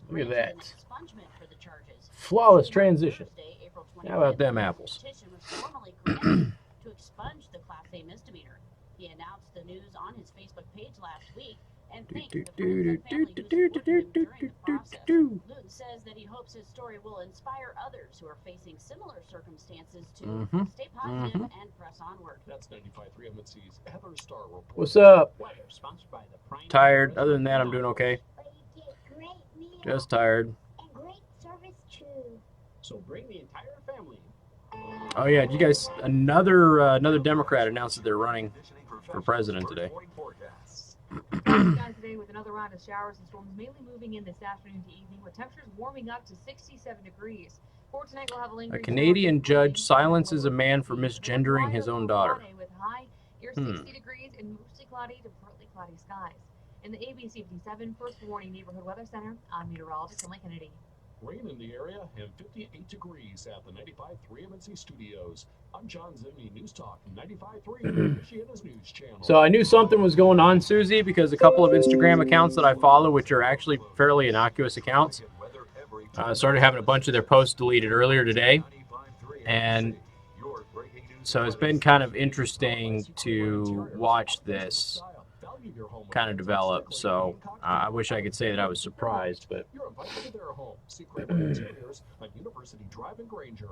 Look at that. Flawless transition. How about them apples? To expunge the Class A misdemeanor. He announced the news on his Facebook page last week and thanked the friends and family who supported him during the process. Luke says that he hopes his story will inspire others who are facing similar circumstances to stay positive and press onward. That's 95.3 MNC's Heather Starr report. What's up? Tired. Other than that, I'm doing okay. Just tired. And great service too. So bring the entire family. Oh yeah, you guys, another Democrat announced that they're running for president today. Skies today with another round of showers and storms mainly moving in this afternoon to evening with temperatures warming up to 67 degrees. For tonight we'll have A Canadian judge silences a man for misgendering his own daughter. With high near 60 degrees and mostly cloudy to partly cloudy skies. In the ABC 57 First Warning Neighborhood Weather Center, I'm meteorologist Emily Kennedy. Rain in the area and 58 degrees at the 95.3 MNC studios. I'm John Zimney, News Talk 95.3, Michiana's News Channel. So I knew something was going on, Susie, because a couple of Instagram accounts that I follow, which are actually fairly innocuous accounts, started having a bunch of their posts deleted earlier today. And so it's been kind of interesting to watch this kind of develop. So I wish I could say that I was surprised, but You're invited to their home. Secret Interiors on University Drive in Granger.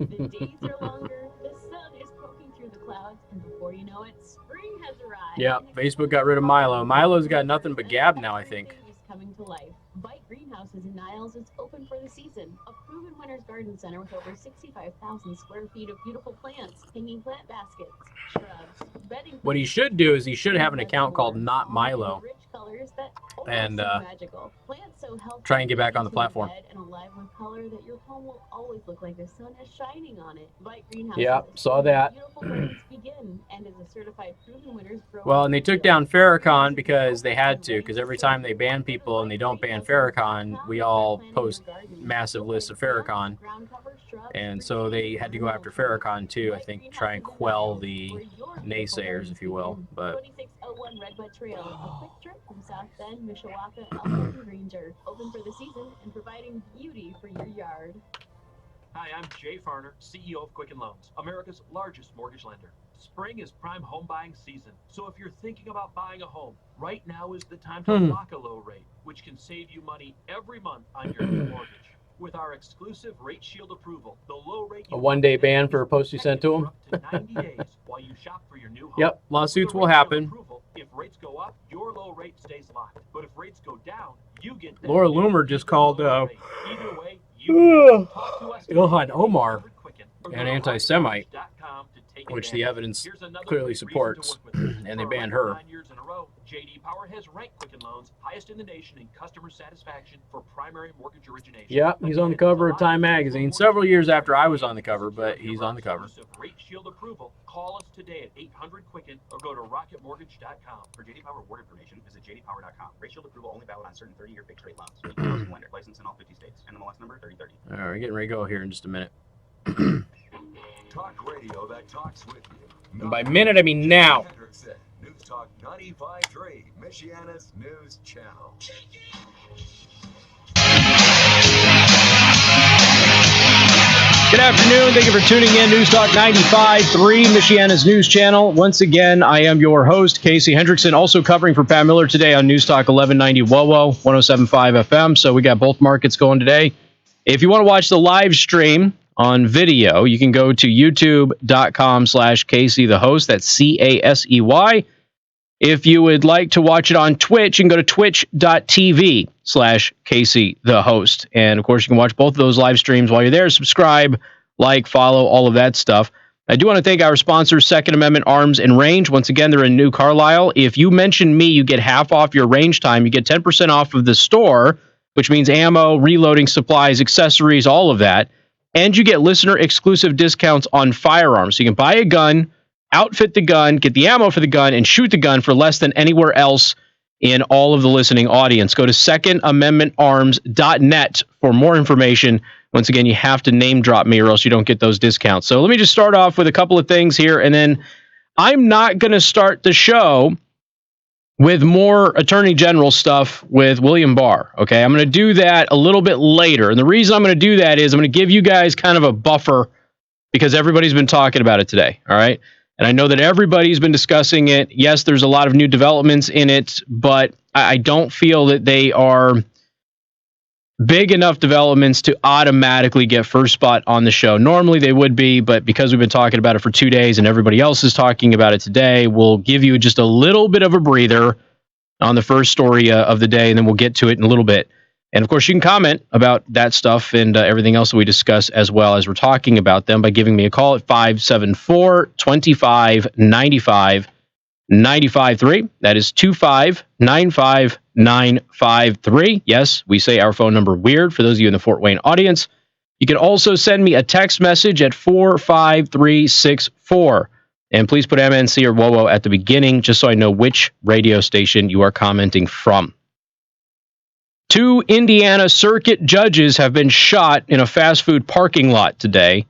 The days are longer, the sun is poking through the clouds, and before you know it, spring has arrived. yeah, Facebook got rid of Milo. Milo's got nothing but Gab now, I think. Everything is coming to life. Bite Greenhouses in Niles is open for the season. A proven winner's garden center with over 65,000 square feet of beautiful plants, hanging plant baskets, shrubs, bedding. What he should do is he should have an account called Not Milo Rich colors that and magical. Plants so healthy, try and get back on the into platform. bed and alive with color that your home will always look like the sun is shining on it. Bite Greenhouses. Yeah, saw that. Beautiful gardens begin and is a certified proven winners grow. Well, and they took down Farrakhan because they had to, because every time they ban people and they don't ban Farrakhan, we all post massive lists of Farrakhan. And so they had to go after Farrakhan too, I think, try and quell the naysayers, if you will. But 2601 Redwood Trail, a quick trip from South Bend, Mishawaka, Elkhorn, and Granger. Open for the season and providing beauty for your yard. Hi, I'm Jay Farner, CEO of Quicken Loans, America's largest mortgage lender. Spring is prime home buying season, so if you're thinking about buying a home, right now is the time to lock a low rate, which can save you money every month on your new mortgage. With our exclusive Rate Shield approval, the low rate a one-day ban for a post you sent to him. up to 90 days while you shop for your new home. Yep, lawsuits With will the Rate Shield happen. approval, if rates go up, your low rate stays locked. But if rates go down, you get that Laura new Loomer just called low rate. Either way, you talk to us Ilhan today at Omar 800 Quicken or an go to anti-Semite, hotmortgage.com to take which the advantage. evidence Here's another clearly reason to supports, work with us. and they For banned over her. 9 years in a row, J.D. Power has ranked Quicken Loans highest in the nation in customer satisfaction for primary mortgage origination. Yeah, he's on the cover of Time magazine several years after I was on the cover, but he's on the cover. Rate Shield approval. Call us today at 800 Quicken or go to rocketmortgage.com. For JD Power award information, visit jdpower.com. Rate Shield approval only valid on certain 30-year fixed rate loans. Equal housing lender. Licensed in all 50 states. NMLS number 3030. All right, we're getting ready to go here in just a minute. Talk radio that talks with you. And by minute, I mean now. Hendrickson, News Talk 95.3, Michiana's News Channel. Good afternoon. Thank you for tuning in. News Talk 95.3, Michiana's News Channel. Once again, I am your host, Casey Hendrickson, also covering for Pat Miller today on News Talk 1190 WOWO, 107.5 FM. So we got both markets going today. If you want to watch the live stream on video, you can go to youtube.com/Casey the host. That's CASEY. If you would like to watch it on Twitch, you can go to twitch.tv/Casey the host. And of course, you can watch both of those live streams while you're there. Subscribe, like, follow, all of that stuff. I do want to thank our sponsors, Second Amendment Arms and Range. Once again, they're in New Carlisle. If you mention me, you get half off your range time. You get 10% off of the store, which means ammo, reloading supplies, accessories, all of that. And you get listener-exclusive discounts on firearms. So you can buy a gun, outfit the gun, get the ammo for the gun, and shoot the gun for less than anywhere else in all of the listening audience. Go to secondamendmentarms.net for more information. Once again, you have to name drop me or else you don't get those discounts. So let me just start off with a couple of things here, and then I'm not going to start the show with more Attorney General stuff with William Barr. Okay, I'm going to do that a little bit later. And the reason I'm going to do that is I'm going to give you guys kind of a buffer because everybody's been talking about it today. All right. And I know that everybody's been discussing it. Yes, there's a lot of new developments in it, but I don't feel that they are big enough developments to automatically get first spot on the show. Normally they would be, but because we've been talking about it for 2 days and everybody else is talking about it today, we'll give you just a little bit of a breather on the first story of the day, and then we'll get to it in a little bit. And of course, you can comment about that stuff and everything else that we discuss as well as we're talking about them by giving me a call at 574-2595. 95.3. That is 2595953. Yes, we say our phone number weird for those of you in the Fort Wayne audience. You can also send me a text message at 45364. And please put MNC or WOWO at the beginning just so I know which radio station you are commenting from. 2 Indiana circuit judges have been shot in a fast food parking lot today.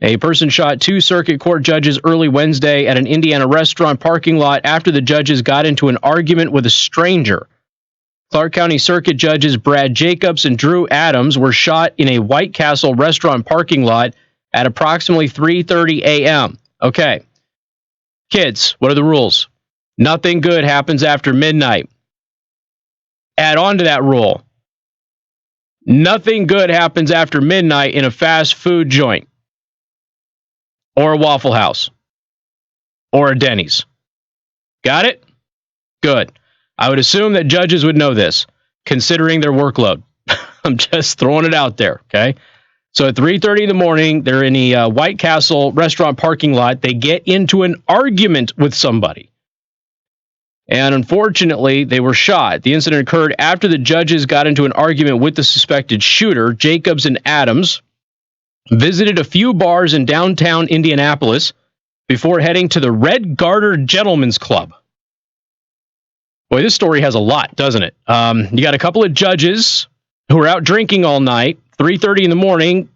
A person shot 2 circuit court judges early Wednesday at an Indiana restaurant parking lot after the judges got into an argument with a stranger. Clark County Circuit Judges Brad Jacobs and Drew Adams were shot in a White Castle restaurant parking lot at approximately 3:30 a.m. Okay. Kids, what are the rules? Nothing good happens after midnight. Add on to that rule. Nothing good happens after midnight in a fast food joint. Or a Waffle House. Or a Denny's. Got it? Good. I would assume that judges would know this, considering their workload. I'm just throwing it out there, okay? So at 3:30 in the morning, they're in the White Castle restaurant parking lot. They get into an argument with somebody. And unfortunately, they were shot. The incident occurred after the judges got into an argument with the suspected shooter. Jacobs and Adams visited a few bars in downtown Indianapolis before heading to the Red Garter Gentlemen's Club. Boy, this story has a lot, doesn't it? You got a couple of judges who are out drinking all night, 3:30 in the morning,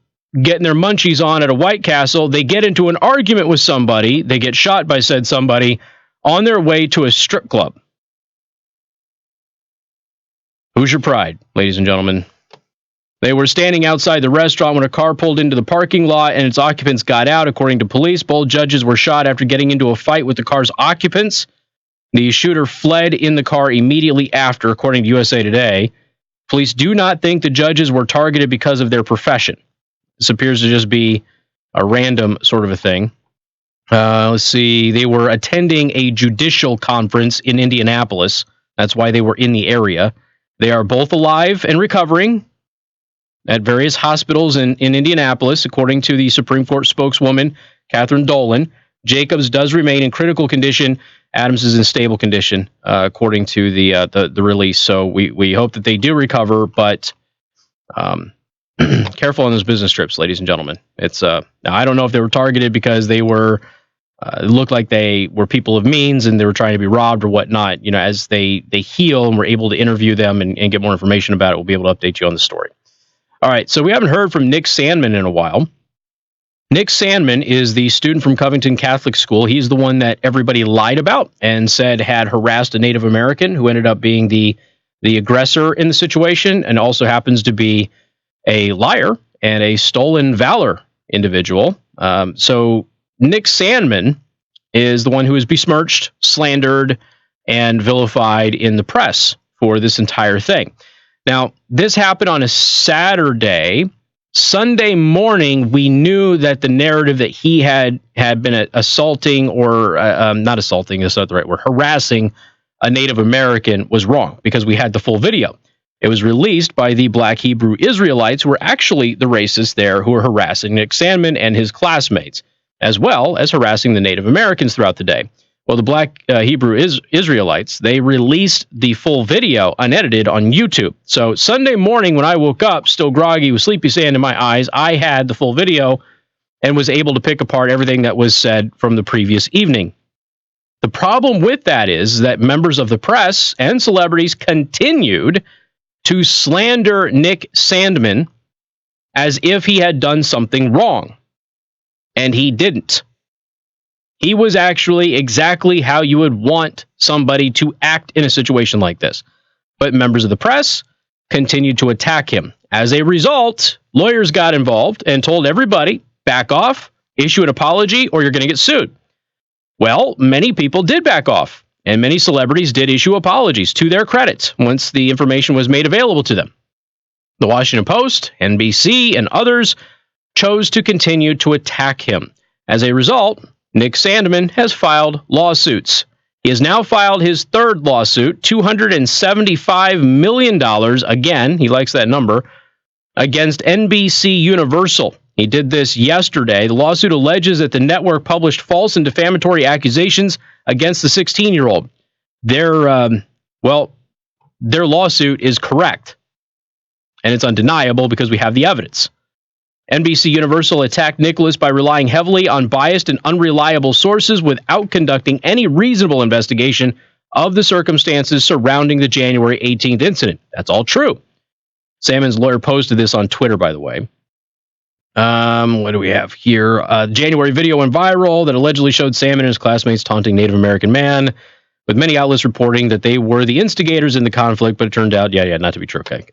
getting their munchies on at a White Castle. They get into an argument with somebody. They get shot by said somebody on their way to a strip club. Who's your pride, ladies and gentlemen? They were standing outside the restaurant when a car pulled into the parking lot and its occupants got out. According to police, both judges were shot after getting into a fight with the car's occupants. The shooter fled in the car immediately after, according to USA Today. Police do not think the judges were targeted because of their profession. This appears to just be a random sort of a thing. Let's see. They were attending a judicial conference in Indianapolis. That's why they were in the area. They are both alive and recovering at various hospitals in Indianapolis, according to the Supreme Court spokeswoman, Catherine Dolan. Jacobs does remain in critical condition. Adams is in stable condition, according to the release. So we hope that they do recover, but careful on those business trips, ladies and gentlemen. It's now I don't know if they were targeted because they were looked like they were people of means and they were trying to be robbed or whatnot. You know, as they heal and we're able to interview them and get more information about it, we'll be able to update you on the story. All right, so we haven't heard from Nick Sandmann in a while. Nick Sandmann is the student from Covington Catholic School. He's the one that everybody lied about and said had harassed a Native American who ended up being the aggressor in the situation and also happens to be a liar and a stolen valor individual. So Nick Sandmann is the one who is besmirched, slandered, and vilified in the press for this entire thing. Now, this happened on a Saturday. Sunday morning, we knew that the narrative that he had been assaulting or not assaulting, is not the right word, harassing a Native American was wrong because we had the full video. It was released by the Black Hebrew Israelites, who were actually the racists there who were harassing Nick Sandmann and his classmates, as well as harassing the Native Americans throughout the day. Well, the Black Hebrew Israelites, they released the full video unedited on YouTube. So Sunday morning when I woke up, still groggy with sleepy sand in my eyes, I had the full video and was able to pick apart everything that was said from the previous evening. The problem with that is that members of the press and celebrities continued to slander Nick Sandmann as if he had done something wrong. And he didn't. He was actually exactly how you would want somebody to act in a situation like this. But members of the press continued to attack him. As a result, lawyers got involved and told everybody, back off, issue an apology, or you're going to get sued. Well, many people did back off, and many celebrities did issue apologies to their credit once the information was made available to them. The Washington Post, NBC, and others chose to continue to attack him. As a result, Nick Sandmann has filed lawsuits. He has now filed his third lawsuit, $275 million, again, he likes that number, against NBC Universal. He did this yesterday. The lawsuit alleges that the network published false and defamatory accusations against the 16-year-old. Their lawsuit is correct, and it's undeniable because we have the evidence. NBC Universal attacked Nicholas by relying heavily on biased and unreliable sources without conducting any reasonable investigation of the circumstances surrounding the January 18th incident. That's all true. Sandmann's lawyer posted this on Twitter, by the way. What do we have here? January video went viral that allegedly showed Sandmann and his classmates taunting Native American man, with many outlets reporting that they were the instigators in the conflict, but it turned out, not to be true. Okay.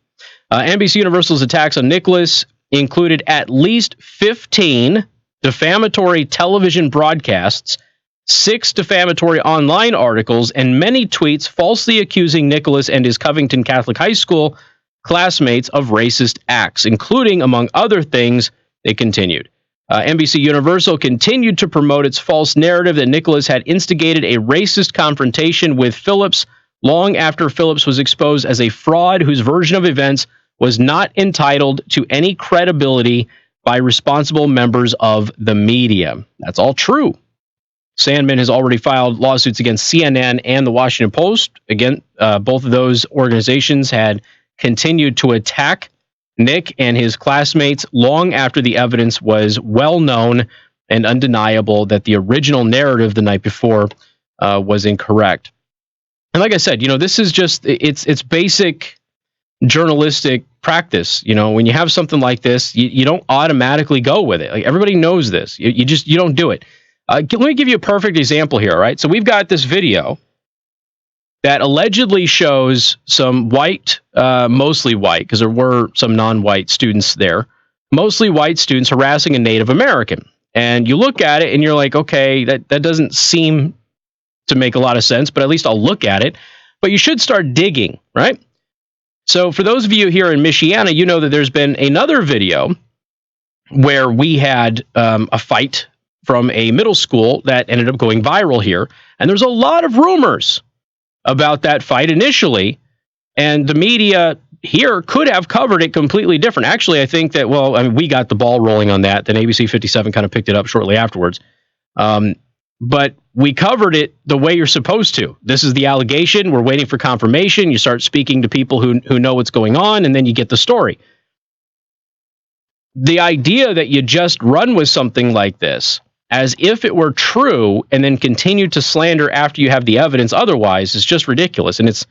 NBC Universal's attacks on Nicholas included at least 15 defamatory television broadcasts, 6 defamatory online articles, and many tweets falsely accusing Nicholas and his Covington Catholic High School classmates of racist acts, including, among other things, they continued. NBC Universal continued to promote its false narrative that Nicholas had instigated a racist confrontation with Phillips long after Phillips was exposed as a fraud whose version of events was not entitled to any credibility by responsible members of the media. That's all true. Sandmann has already filed lawsuits against CNN and the Washington Post. Again, both of those organizations had continued to attack Nick and his classmates long after the evidence was well known and undeniable that the original narrative the night before was incorrect. And like I said, this is just, it's basic journalistic practice. When you have something like this, you don't automatically go with it. Like, everybody knows this. You don't do it. Let me give you a perfect example here. All right. So we've got this video that allegedly shows some white, mostly white, because there were some non-white students there, mostly white students harassing a Native American. And you look at it and you're like, okay, that doesn't seem to make a lot of sense, but at least I'll look at it. But you should start digging, right? So for those of you here in Mishawaka, you know that there's been another video where we had a fight from a middle school that ended up going viral here. And there's a lot of rumors about that fight initially, and the media here could have covered it completely different. Actually, I think that, we got the ball rolling on that. Then ABC 57 kind of picked it up shortly afterwards. But we covered it the way you're supposed to. This is the allegation. We're waiting for confirmation. You start speaking to people who know what's going on, and then you get the story. The idea that you just run with something like this as if it were true and then continue to slander after you have the evidence otherwise is just ridiculous, and it's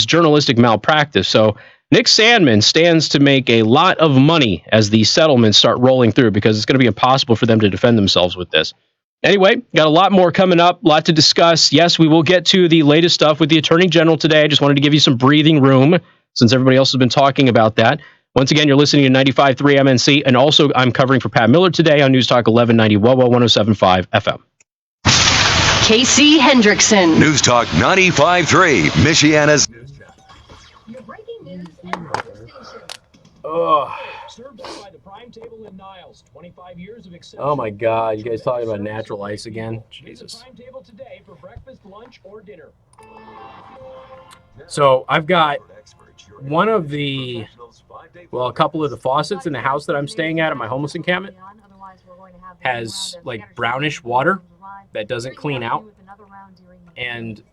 journalistic malpractice. So Nick Sandmann stands to make a lot of money as these settlements start rolling through, because it's going to be impossible for them to defend themselves with this. Anyway, got a lot more coming up, a lot to discuss. Yes, we will get to the latest stuff with the Attorney General today. I just wanted to give you some breathing room since everybody else has been talking about that. Once again, you're listening to 95.3 MNC, and also I'm covering for Pat Miller today on News Talk 1190 WOWO 107.5 FM. Casey Hendrickson. News Talk 95.3, Michiana's News Channel. Your breaking news and weather station. Served up by the Prime Table in Niles. 25 years of Oh my God, you guys talking about natural ice again? Jesus. Prime Table today for breakfast, lunch, or dinner. So I've got one of the, a couple of the faucets in the house that I'm staying at my homeless encampment has like brownish water that doesn't clean out. And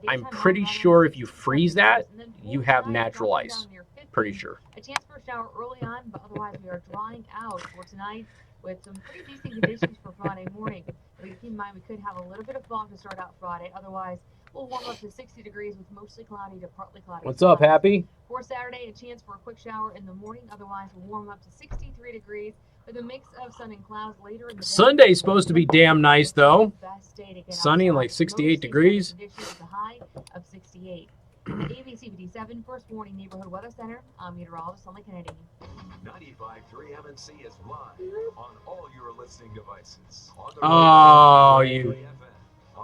I'm pretty sure if you freeze that, you have natural ice. Pretty sure. A chance for a shower early on, but otherwise we are drying out for tonight with some pretty decent conditions for Friday morning. But keep in mind we could have a little bit of fog to start out Friday. Otherwise, we'll warm up to 60 degrees with mostly cloudy to partly cloudy. What's up, Happy? For Saturday, a chance for a quick shower in the morning. Otherwise, we'll warm up to 63 degrees With a mix of sun and clouds later in the day. Sunday's supposed to be damn nice, though. Best day to get Sunny and like outside. 68 Mostly degrees. sunny conditions with a high of 68. ABC 57 First Warning Neighborhood Weather Center. I'm meteorologist Ellen Kennedy. 95.3 MNC is live on all your listening devices. On the Oh, radio, you on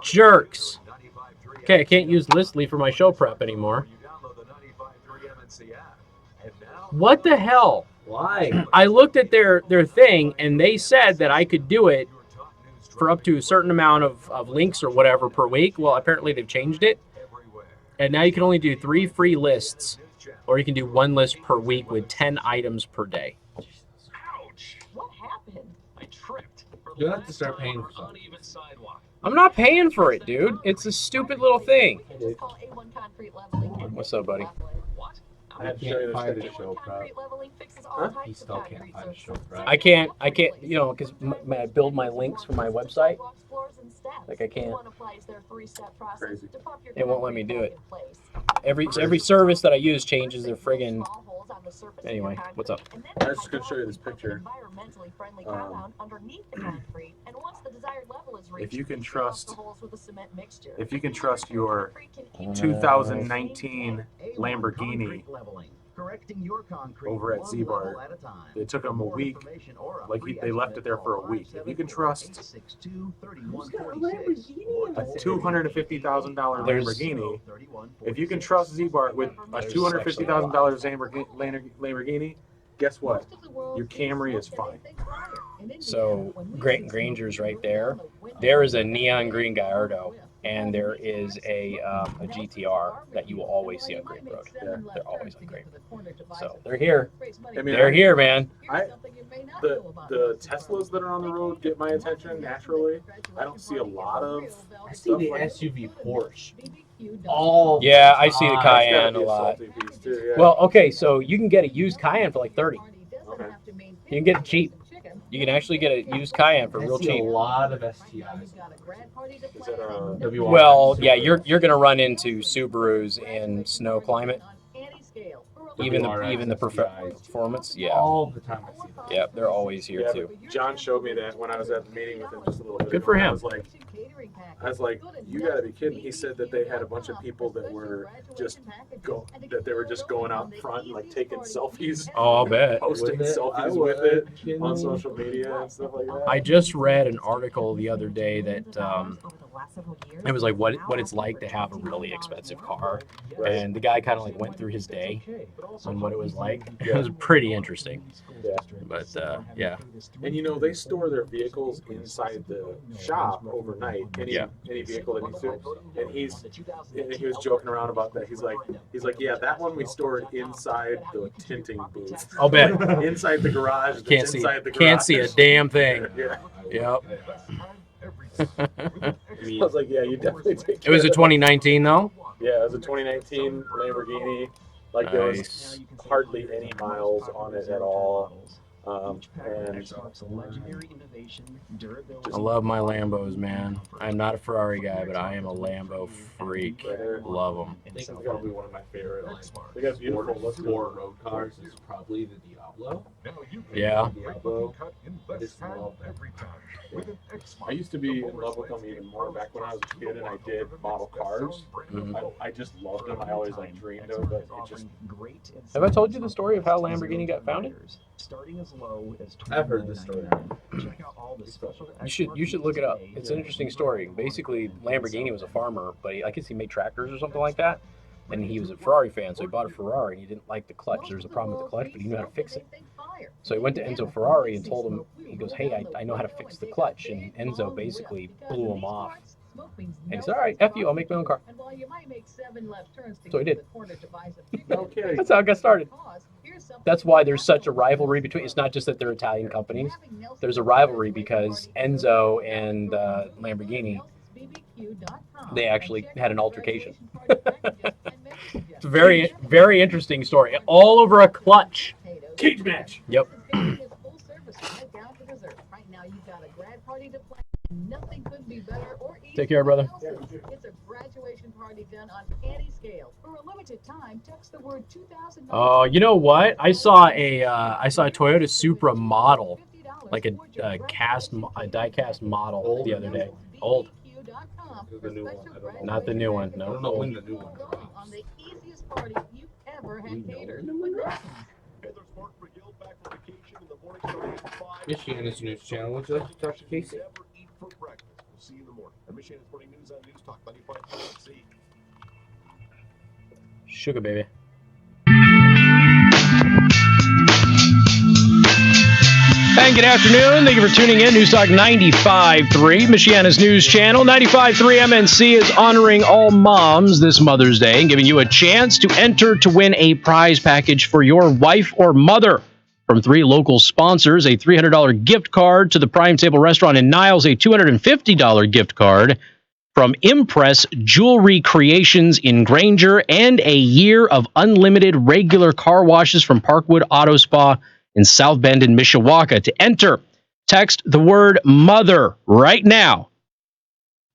the jerks. radio, 95.3 Okay, I can't MNC use Listly for my show prep anymore. You download the 95.3 MNC app. And now, What the hell? Why? I looked at their thing, and they said that I could do it your top news for up to a certain amount of links or whatever per week. Well, apparently they've changed it. everywhere. And now you can only do 3 free lists, or you can do 1 list per week with 10 items per day. Ouch! What happened? I tripped. For the You'll have to last start time paying on for something. uneven sidewalk. I'm not paying for it, dude. It's a stupid little thing. We can just call A1 Concrete Leveling. What's up, buddy? What? I have to show you this picture. Show prep. Concrete Leveling fixes all Huh? types He of still can't concrete find a show surfaces. prep. I can't, you know, because I build my links for my website. Sidewalks, floors, and steps. Like I can't. A1 applies their 3-step process Crazy. to pump your It won't let me concrete do back it. in place. Every service that I use changes their friggin'. Small holes on the surface of your Anyway, concrete, what's up? and then I was just gonna show you this hydraulically pump picture. an environmentally friendly compound underneath the concrete, and once the desired level is reached, If you can you fill up trust- the holes with a cement mixture. If you can trust your Concrete can even 2019 Lamborghini correcting your concrete over at one Z-Bar, level at a time. it took them a For more week. information or a Like free they left estimate, it there for a call week. If you can trust 574-862-3146 a $250,000 There's- Lamborghini, if you can trust Z-Bar with a $250,000 Lamborghini, guess what? Your Camry is fine. So Granger's right there. There is a neon green Gallardo, and there is a GTR that you will always see on Grape Road. They're always on Grape. So they're here. I mean, They're here, man. The Teslas that are on the road get my attention naturally. I don't see a lot of I see stuff the like SUV Porsche. All Yeah, I see the That's gotta Cayenne be a lot. salty piece too, yeah. Well, okay, so you can get a used Cayenne for like 30. Okay. You can get it cheap. You can actually get a used Cayenne for I real see cheap. a lot of STIs. Is that a Well, yeah, you're gonna run into Subarus in snow climate. Even the performance, yeah, All the time I see them. yeah, they're always here Yeah, too. but John showed me that when I was at the meeting with him just a little bit Good ago. for and him. I was like, you gotta be kidding. He said that they had a bunch of people that were just going out front and like taking selfies, Oh, I'll bet. posting With it? I selfies would. with it Kidding on me? social media and stuff like that. I just read an article the other day that it was like what it's like to have a really expensive car, Right. and the guy kind of like went through his day on what it was like. It was pretty interesting, Yeah. but yeah. And you know, they store their vehicles inside the shop overnight. Any Yeah. any vehicle that needs to. And he was joking around about that. He's like, yeah, that one we stored inside the tinting booth. I'll bet. Inside the garage. That's Can't see inside the garage. can't see a damn thing. Yeah. Yep. I was like, yeah, you definitely take It was a care of 2019 though. Yeah, it was a 2019 Lamborghini. Like there was Nice. hardly any miles on it at all. And I love my Lambos, man. I'm not a Ferrari guy, but I am a Lambo freak. Love them. I think it's gotta be one of my favorite. They got Beautiful beautiful looks for road cars is probably the Diablo. Yeah. Diablo. I just love that. I used to be in love with them even more back when I was a kid and I did model cars. Mhm. I just loved them. I always like dreamed of it. It just Have I told you the story of how Lamborghini got founded? I've heard this story. You should look it up. It's an interesting story. Basically, Lamborghini was a farmer, but I guess he made tractors or something like that. And he was a Ferrari fan, so he bought a Ferrari and he didn't like the clutch. There was a problem with the clutch, but he knew how to fix it. So he went to Enzo Ferrari and told him, he goes, hey, I know how to fix the clutch. And Enzo basically blew him off. And he said, all right, F you, I'll make my own car. So he did. okay. That's how it got started. That's why there's such a rivalry between, it's not just that they're Italian companies. There's a rivalry because Enzo and Lamborghini, they actually had an altercation. It's a very, very interesting story. All over a clutch. Cage match. Yep. Take care, brother. It's a graduation party done on any scale. For a limited time, text the word 2000. Oh, you know what? I saw a Toyota Supra model like a die-cast model the other day. Old. The new one. I don't know. Not the new one. I No. don't know when the new one drops. On the easiest party you've ever had catered with Heather's Pork Grill back from vacation in the morning starting at 5. Michiana's News Channel. Would you like to talk to Casey? Never eat for breakfast. We'll see you in the morning. And Michiana's Morning News on News Talk 95.3. Sugar baby. And good afternoon. Thank you for tuning in. News Talk 95.3, Michiana's news channel. 95.3 MNC is honoring all moms this Mother's Day and giving you a chance to enter to win a prize package for your wife or mother. From 3 local sponsors, a $300 gift card to the Prime Table Restaurant in Niles, a $250 gift card from Impress Jewelry Creations in Granger, and a year of unlimited regular car washes from Parkwood Auto Spa in South Bend in Mishawaka. To enter, text the word mother right now.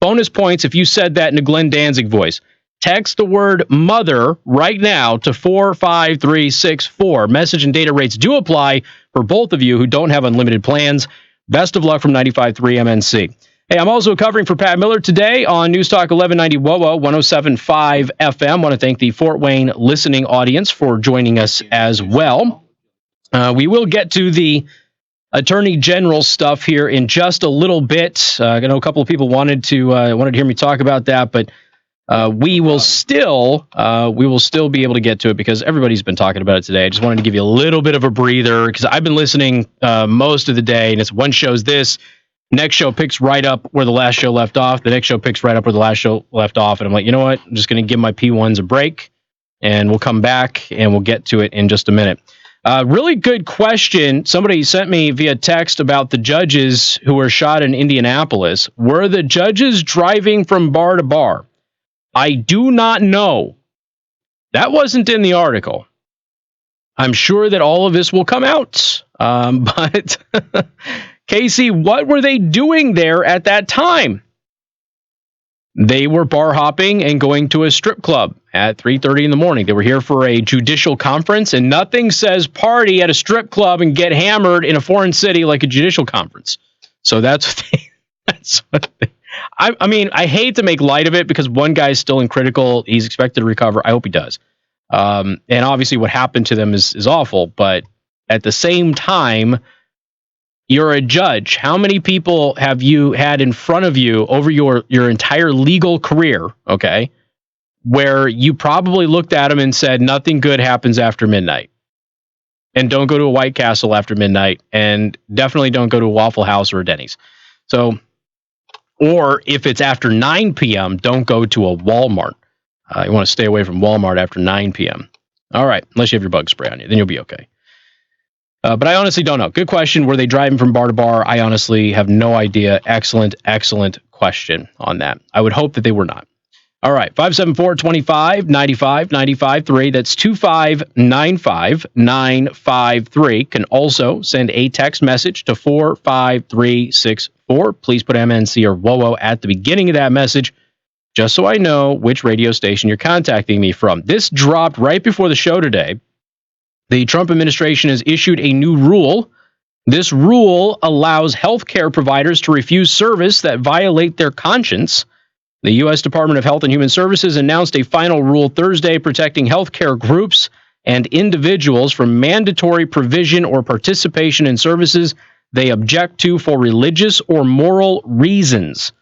Bonus points if you said that in a Glenn Danzig voice. Text the word mother right now to 45364. Message and data rates do apply for both of you who don't have unlimited plans. Best of luck from 95.3 MNC. Hey, I'm also covering for Pat Miller today on News Talk 1190 WOWO 107.5 FM. Want to thank the Fort Wayne listening audience for joining us as well. We will get to the Attorney General stuff here in just a little bit. I know a couple of people wanted to hear me talk about that, but we will still be able to get to it because everybody's been talking about it today. I just wanted to give you a little bit of a breather because I've been listening most of the day, and it's one show's this. Next show picks right up where the last show left off. The next show picks right up where the last show left off. And I'm like, you know what? I'm just going to give my P1s a break, and we'll come back, and we'll get to it in just a minute. Really good question. Somebody sent me via text about the judges who were shot in Indianapolis. Were the judges driving from bar to bar? I do not know. That wasn't in the article. I'm sure that all of this will come out. But... Casey, what were they doing there at that time? They were bar hopping and going to a strip club at 3:30 in the morning. They were here for a judicial conference, and nothing says party at a strip club and get hammered in a foreign city like a judicial conference. So that's what they, I mean, I hate to make light of it because one guy's still in critical. He's expected to recover. I hope he does. And obviously what happened to them is awful. But at the same time, you're a judge. How many people have you had in front of you over your entire legal career, okay, where you probably looked at them and said, nothing good happens after midnight. And don't go to a White Castle after midnight. And definitely don't go to a Waffle House or a Denny's. So, or if it's after 9 p.m., don't go to a Walmart. You want to stay away from Walmart after 9 p.m. All right, unless you have your bug spray on you, then you'll be okay. But I honestly don't know. Good question. Were they driving from bar to bar? I honestly have no idea. Excellent question on that. I would hope that they were not. All right. 574-25-95-95-3. That's 2595-953. Can also send a text message to 45364. Please put MNC or WOWO at the beginning of that message, just so I know which radio station you're contacting me from. This dropped right before the show today. The Trump administration has issued a new rule. This rule allows healthcare providers to refuse service that violate their conscience. The U.S. Department of Health and Human Services announced a final rule Thursday protecting healthcare groups and individuals from mandatory provision or participation in services they object to for religious or moral reasons.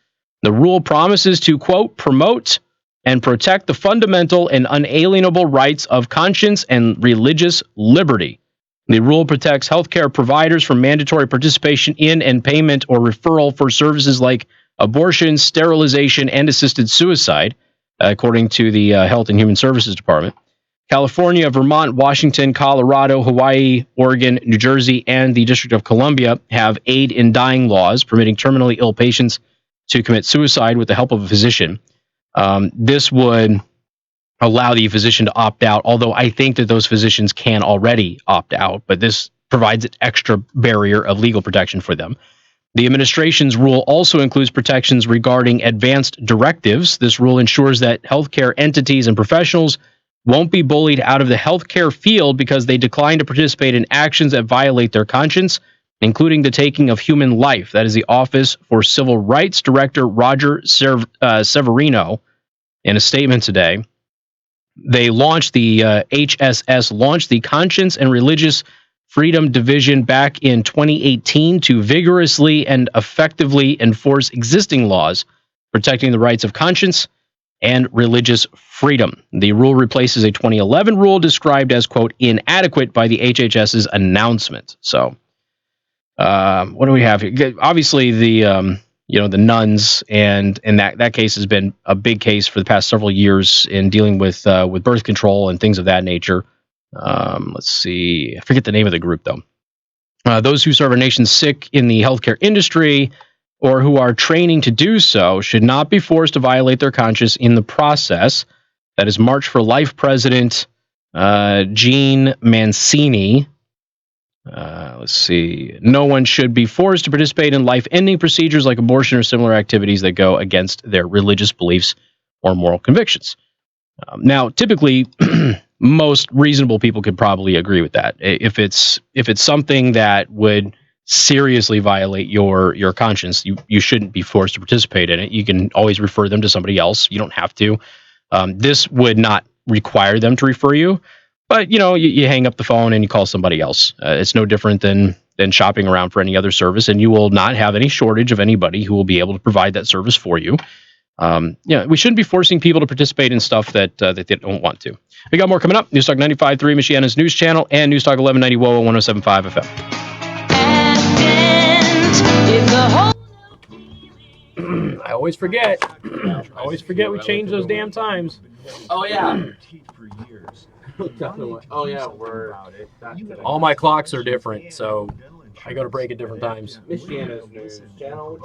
The rule promises to, quote, promote and protect the fundamental and unalienable rights of conscience and religious liberty. The rule protects healthcare providers from mandatory participation in and payment or referral for services like abortion, sterilization, and assisted suicide, according to the Health and Human Services Department. California, Vermont, Washington, Colorado, Hawaii, Oregon, New Jersey, and the District of Columbia have aid in dying laws permitting terminally ill patients to commit suicide with the help of a physician. This would allow the physician to opt out, although I think that those physicians can already opt out, but this provides an extra barrier of legal protection for them. The administration's rule also includes protections regarding advanced directives. This rule ensures that healthcare entities and professionals won't be bullied out of the healthcare field because they decline to participate in actions that violate their conscience. including the taking of human life. That is the Office for Civil Rights Director Roger Severino in a statement today. They launched the HSS launched the Conscience and Religious Freedom Division back in 2018 to vigorously and effectively enforce existing laws protecting the rights of conscience and religious freedom. The rule replaces a 2011 rule described as, quote, inadequate by the HHS's announcement. So, what do we have here? Obviously, the the nuns and that case has been a big case for the past several years in dealing with birth control and things of that nature. Let's see, I forget the name of the group though. Those who serve our nation sick in the healthcare industry or who are training to do so should not be forced to violate their conscience in the process. That is March for Life President Gene Mancini. Let's see. No one should be forced to participate in life-ending procedures like abortion or similar activities that go against their religious beliefs or moral convictions. Now, typically, most reasonable people could probably agree with that. If it's something that would seriously violate your conscience, you shouldn't be forced to participate in it. You can always refer them to somebody else. You don't have to. This would not require them to refer you. But, you hang up the phone and you call somebody else. It's no different than shopping around for any other service, and you will not have any shortage of anybody who will be able to provide that service for you. We shouldn't be forcing people to participate in stuff that they don't want to. We got more coming up. Newstalk 95.3, Michiana's news channel, and Newstalk 1190 WOA 107.5 FM. I always forget. We change those damn times. Oh, yeah. Oh, yeah, all my clocks are different, so I go to break at different times. Michiana's news channel,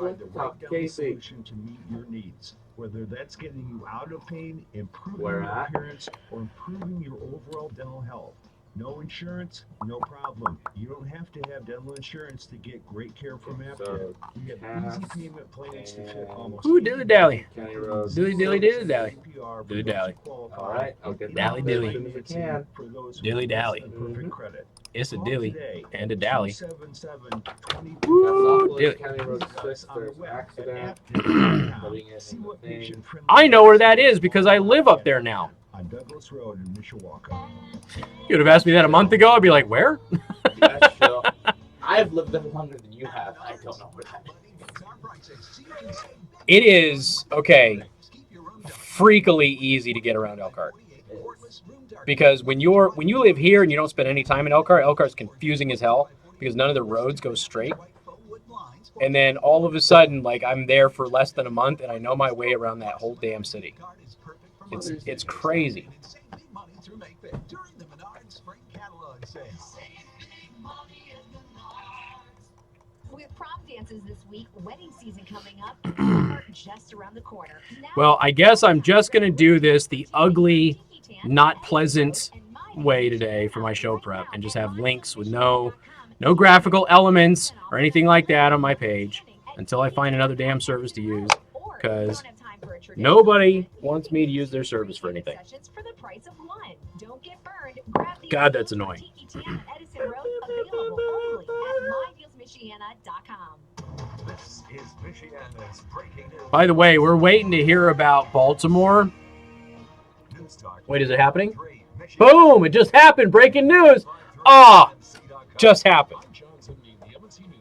Casey. To meet your needs, whether that's getting you out of pain, improving your appearance, or improving your overall dental health. No insurance, no problem. You don't have to have dental insurance to get great care from after. We have easy payment plans to fit almost. Ooh, dilly dally. County Road. Dilly dilly dilly dally. Dilly dally. All right, I'll get Dally dilly. Dilly dally. Perfect credit. It's a dilly and a dally. Ooh, dilly. County Road 6, there's accident. I know where that is because I live up there now. On Douglas Road in Mishawaka. You would have asked me that a month ago. I'd be like, where? Yeah, sure. I've lived there longer than you have. I don't know where that is. It is, okay, freakily easy to get around Elkhart. Because when you live here and you don't spend any time in Elkhart's confusing as hell because none of the roads go straight. And then all of a sudden, like, I'm there for less than a month and I know my way around that whole damn city. It's crazy. With prom dances this week, wedding season coming up, just around the corner. Well, I guess I'm just going to do this the ugly, not pleasant way today for my show prep and just have links with no graphical elements or anything like that on my page until I find another damn service to use, because nobody wants me to use their service for anything. God, that's annoying. Edison Road, available only at mydealsmichiana.com. This is Michiana's breaking news. By the way, we're waiting to hear about Baltimore. Wait, is it happening? Boom! It just happened. Breaking news. Just happened.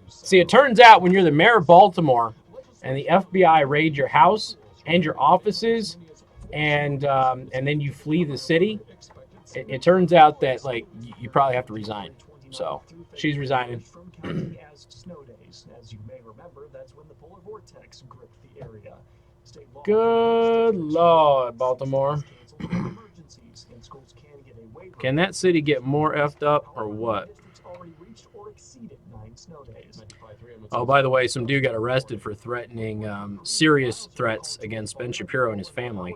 See, it turns out when you're the mayor of Baltimore and the FBI raid your house and your offices and then you flee the city, it turns out that, like, you probably have to resign. So she's resigning. Snow days, as you may remember, that's when the polar vortex gripped the area. Good Lord, Baltimore. Can that city get more effed up or what? Oh, by the way, some dude got arrested for threatening serious threats against Ben Shapiro and his family.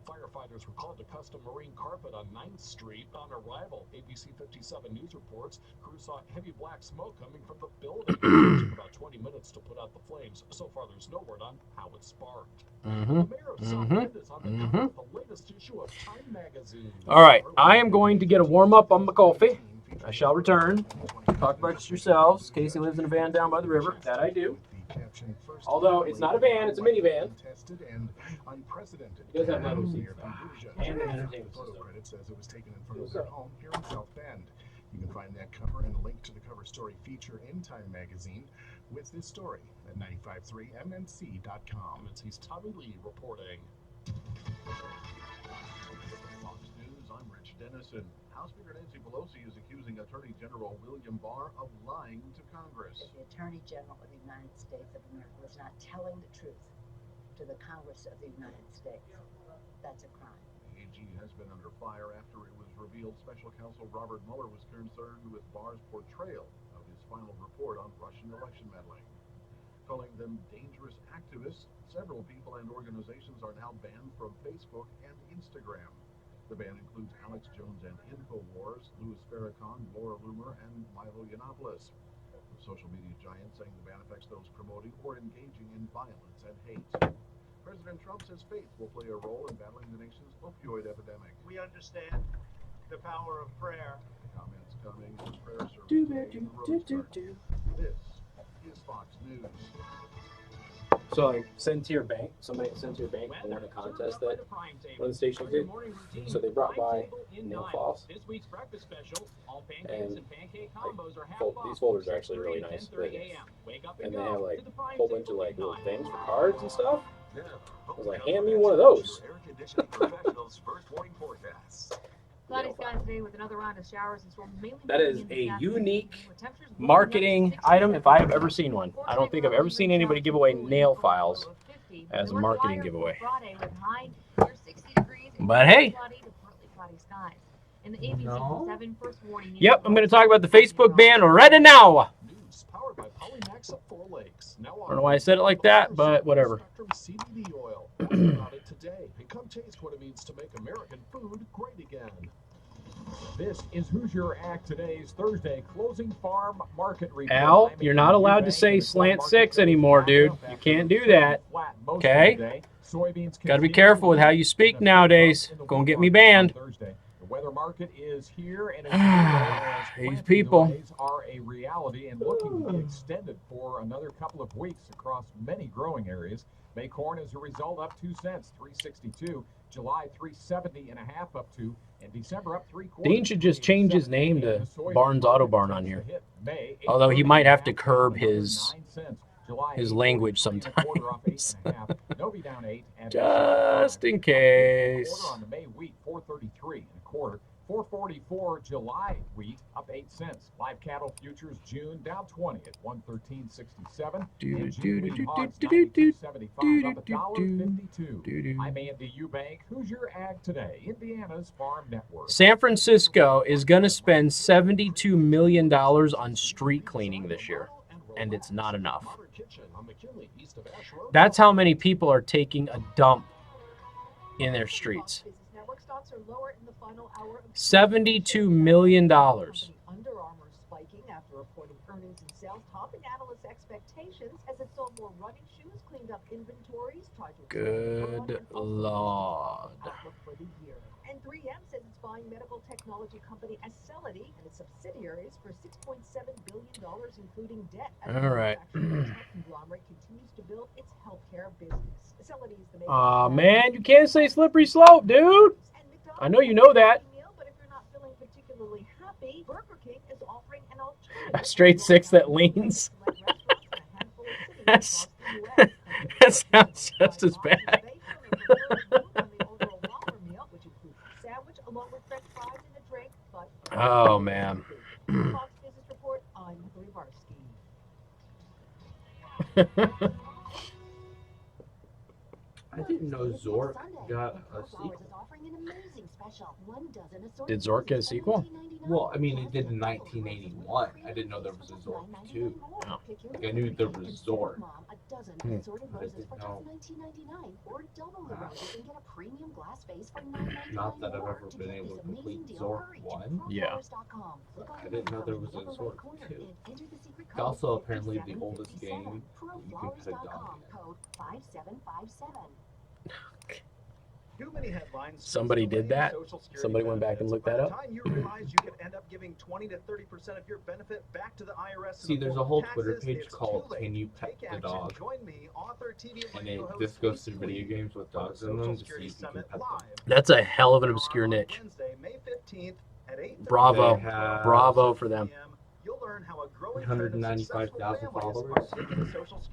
Firefighters were called to custom marine carpet on 9th Street. On arrival, ABC 57 News reports crews saw heavy black smoke coming from the building. It took about 20 minutes to put out the flames. So far, there's no word on how it sparked. All right, I am going to get a warm up on my coffee. I shall return Talk about yourselves. Casey lives in a van down by the river. That I do. Although it's not a van, it's a minivan. It does have leather seats though. And an entertainment system. Credit says it was taken in front of their home here in South Bend. You can find that cover and a link to the cover story feature in Time Magazine with this story at 953mnc.com. MNC's Tommy Lee reporting. Fox News, I'm Rich Dennison. House Speaker Nancy Pelosi is accusing Attorney General William Barr of lying to Congress. The Attorney General of the United States of America was not telling the truth to the Congress of the United States. That's a crime. The AG has been under fire after it was revealed Special Counsel Robert Mueller was concerned with Barr's portrayal of his final report on Russian election meddling. Calling them dangerous activists, several people and organizations are now banned from Facebook and Instagram. The ban includes Alex Jones and InfoWars, Louis Farrakhan, Laura Loomer, and Milo Yiannopoulos. The social media giant saying the ban affects those promoting or engaging in violence and hate. President Trump says faith will play a role in battling the nation's opioid epidemic. We understand the power of prayer. Comments coming as prayer service in Roseburg. This is Fox News. So like send to your bank. Somebody sent to your bank and won a contest that one of the stations did. So they brought by nail files. This week's breakfast special, all pancakes And and pancake combos are half these folders are actually really nice. And they have like a whole bunch of like little things for cards and stuff. I was like, hand me one of those. Cloudy skies today with another round of showers and storms mainly. That is a unique marketing item if I have ever seen one. I don't think I've ever seen anybody give away nail files as a marketing giveaway. But hey. Yep, I'm going to talk about the Facebook ban right now. Powered by Polymax of 4 Lakes. I don't know why I said it like that, but whatever. CBD oil. Learn about it today and come taste what it means to make American food great again. This is Who's Your Act Today's Thursday closing farm market report. Al, you're not allowed to say slant 6 anymore, dude. You can't do that. Okay? Got to be careful with how you speak nowadays. Gonna get me banned. The weather market is here, and these people are a reality and looking to be extended for another couple of weeks across many growing areas. May corn as a result up 2 cents, 3.62. July 3.70 and a half up to, and December up 3/4. Dean should just change his name to Barnes Auto Barn on here. Although he might have to curb his language sometimes. Just in case. On the May wheat, 4.33 and a quarter. 4.44 July wheat, up 8 cents. Live cattle futures June down 20 at 113.67. And June wheat hogs 92.75 up $1.52. I'm Andy Eubank. Who's your ag today? Indiana's Farm Network. San Francisco is going to spend $72 million on street cleaning this year, and it's not enough. That's how many people are taking a dump in their streets. $72 million. Under Armour spiking after reporting earnings and sales topping analysts' expectations as it sold more running shoes, cleaned up inventories, tried to Good Lord. outlook for the year. And 3M says it's buying medical technology company Acelity and its subsidiaries for $6.7 billion, including debt. All right. Conglomerate continues to build its healthcare business. Acelity is the Aw, man, you can't say slippery slope, dude. I know you know that. But if you're not feeling particularly happy, Burger King is offering an A straight 6 that leans. That sounds just as bad. Oh, man. I didn't know Zork got a sequel. Did Zork get a sequel? Well, I mean, it did in 1981. I didn't know there was a Zork 2. Oh. Like, I knew there was Zork. Hmm. I just didn't know. Not that I've ever been able to complete Zork 1. Yeah. I didn't know there was a Zork 2. It's also apparently the oldest game you can put a dog in. Too many headlines. Somebody did that. Somebody went back and looked that up. You realize you could end up giving 20 to 30% of your benefit back to the IRS. See, there's a whole Twitter page called "Can You Pet the Dog?" And this goes through video games with dogs in them to see if you can pet them. That's a hell of an obscure niche. Bravo. Bravo for them. 195,000 followers.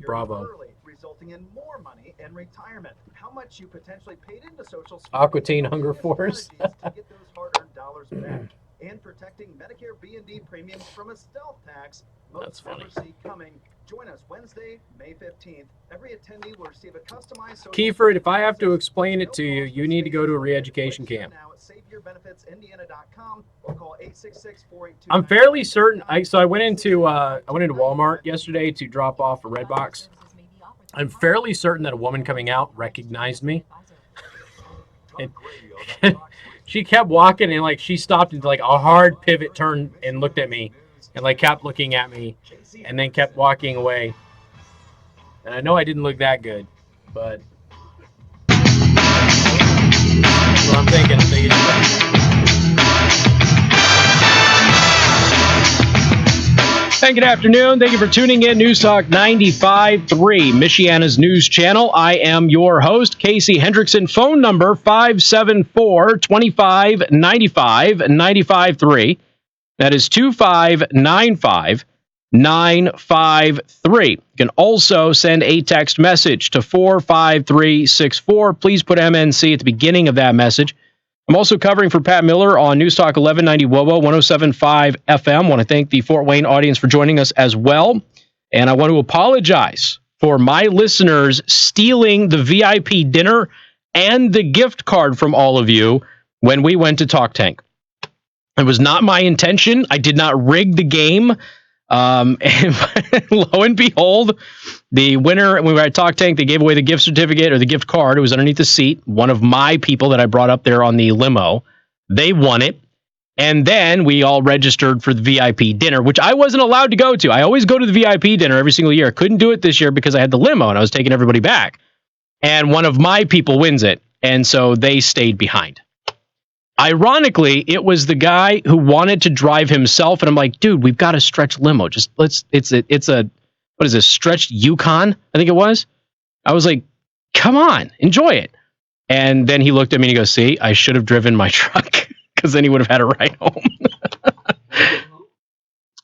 Bravo. Resulting in more money in retirement. How much you potentially paid into Social Security. Aqua Teen Hunger Force. to get those hard-earned dollars back. And protecting Medicare B&D premiums from a stealth tax. That's funny. Never see coming. Join us Wednesday, May 15th. Every attendee will receive a customized social Kiefer, if I have to explain it to you, you need to go to a re-education camp. SaveYourBenefitsIndiana.com or call 866-482. I'm fairly certain. I went into Walmart yesterday to drop off a red box. I'm fairly certain that a woman coming out recognized me. And she kept walking and like she stopped into like a hard pivot turn and looked at me and like kept looking at me and then kept walking away. And I know I didn't look that good, but that's what I'm thinking. Hey, good afternoon. Thank you for tuning in. News Talk 95.3, Michiana's news channel. I am your host, Casey Hendrickson. Phone number 574-2595-95.3. That is 2595-953. You can also send a text message to 45364. Please put MNC at the beginning of that message. I'm also covering for Pat Miller on News Talk 1190 WOWO 107.5 FM. I want to thank the Fort Wayne audience for joining us as well. And I want to apologize for my listeners stealing the VIP dinner and the gift card from all of you when we went to Talk Tank. It was not my intention. I did not rig the game. And lo and behold, the winner, when we were at Talk Tank, they gave away the gift certificate or the gift card. It was underneath the seat. One of my people that I brought up there on the limo, they won it. And then we all registered for the VIP dinner, which I wasn't allowed to go to. I always go to the VIP dinner every single year. Couldn't do it this year because I had the limo and I was taking everybody back. And one of my people wins it. And so they stayed behind. Ironically, it was the guy who wanted to drive himself, and I'm like, dude, we've got a stretch limo. Just it's a what is this, stretched Yukon? I think it was. I was like, come on, enjoy it. And then he looked at me and he goes, see, I should have driven my truck because then he would have had a ride home.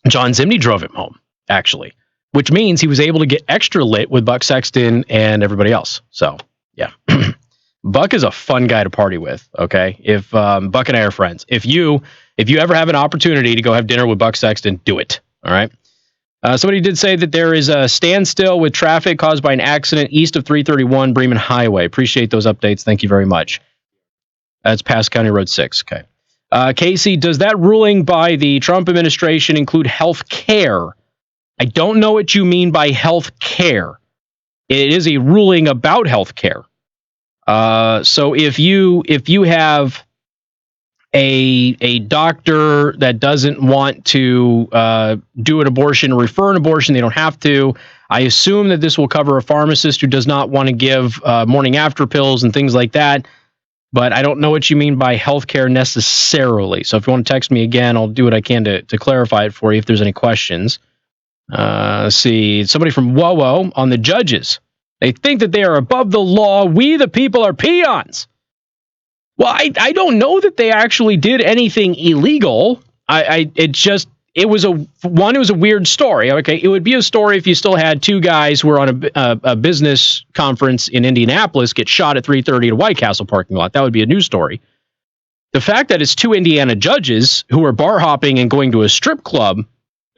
John Zimney drove him home, actually, which means he was able to get extra lit with Buck Sexton and everybody else. So, yeah. Buck is a fun guy to party with, okay? If Buck and I are friends. If you ever have an opportunity to go have dinner with Buck Sexton, do it, all right? Somebody did say that there is a standstill with traffic caused by an accident east of 331 Bremen Highway. Appreciate those updates. Thank you very much. That's past County Road 6, okay. Casey, does that ruling by the Trump administration include health care? I don't know what you mean by health care. It is a ruling about health care. So if you have a doctor that doesn't want to do an abortion or refer an abortion, they don't have to. I assume that this will cover a pharmacist who does not want to give morning after pills and things like that. But I don't know what you mean by healthcare necessarily. So if you want to text me again, I'll do what I can to clarify it for you if there's any questions. Let's see, somebody from WOWO on the judges. They think that they are above the law. We, the people, are peons. Well, I don't know that they actually did anything illegal. It was a weird story. Okay, it would be a story if you still had two guys who were on a business conference in Indianapolis get shot at 3:30 at a White Castle parking lot. That would be a news story. The fact that it's two Indiana judges who were bar hopping and going to a strip club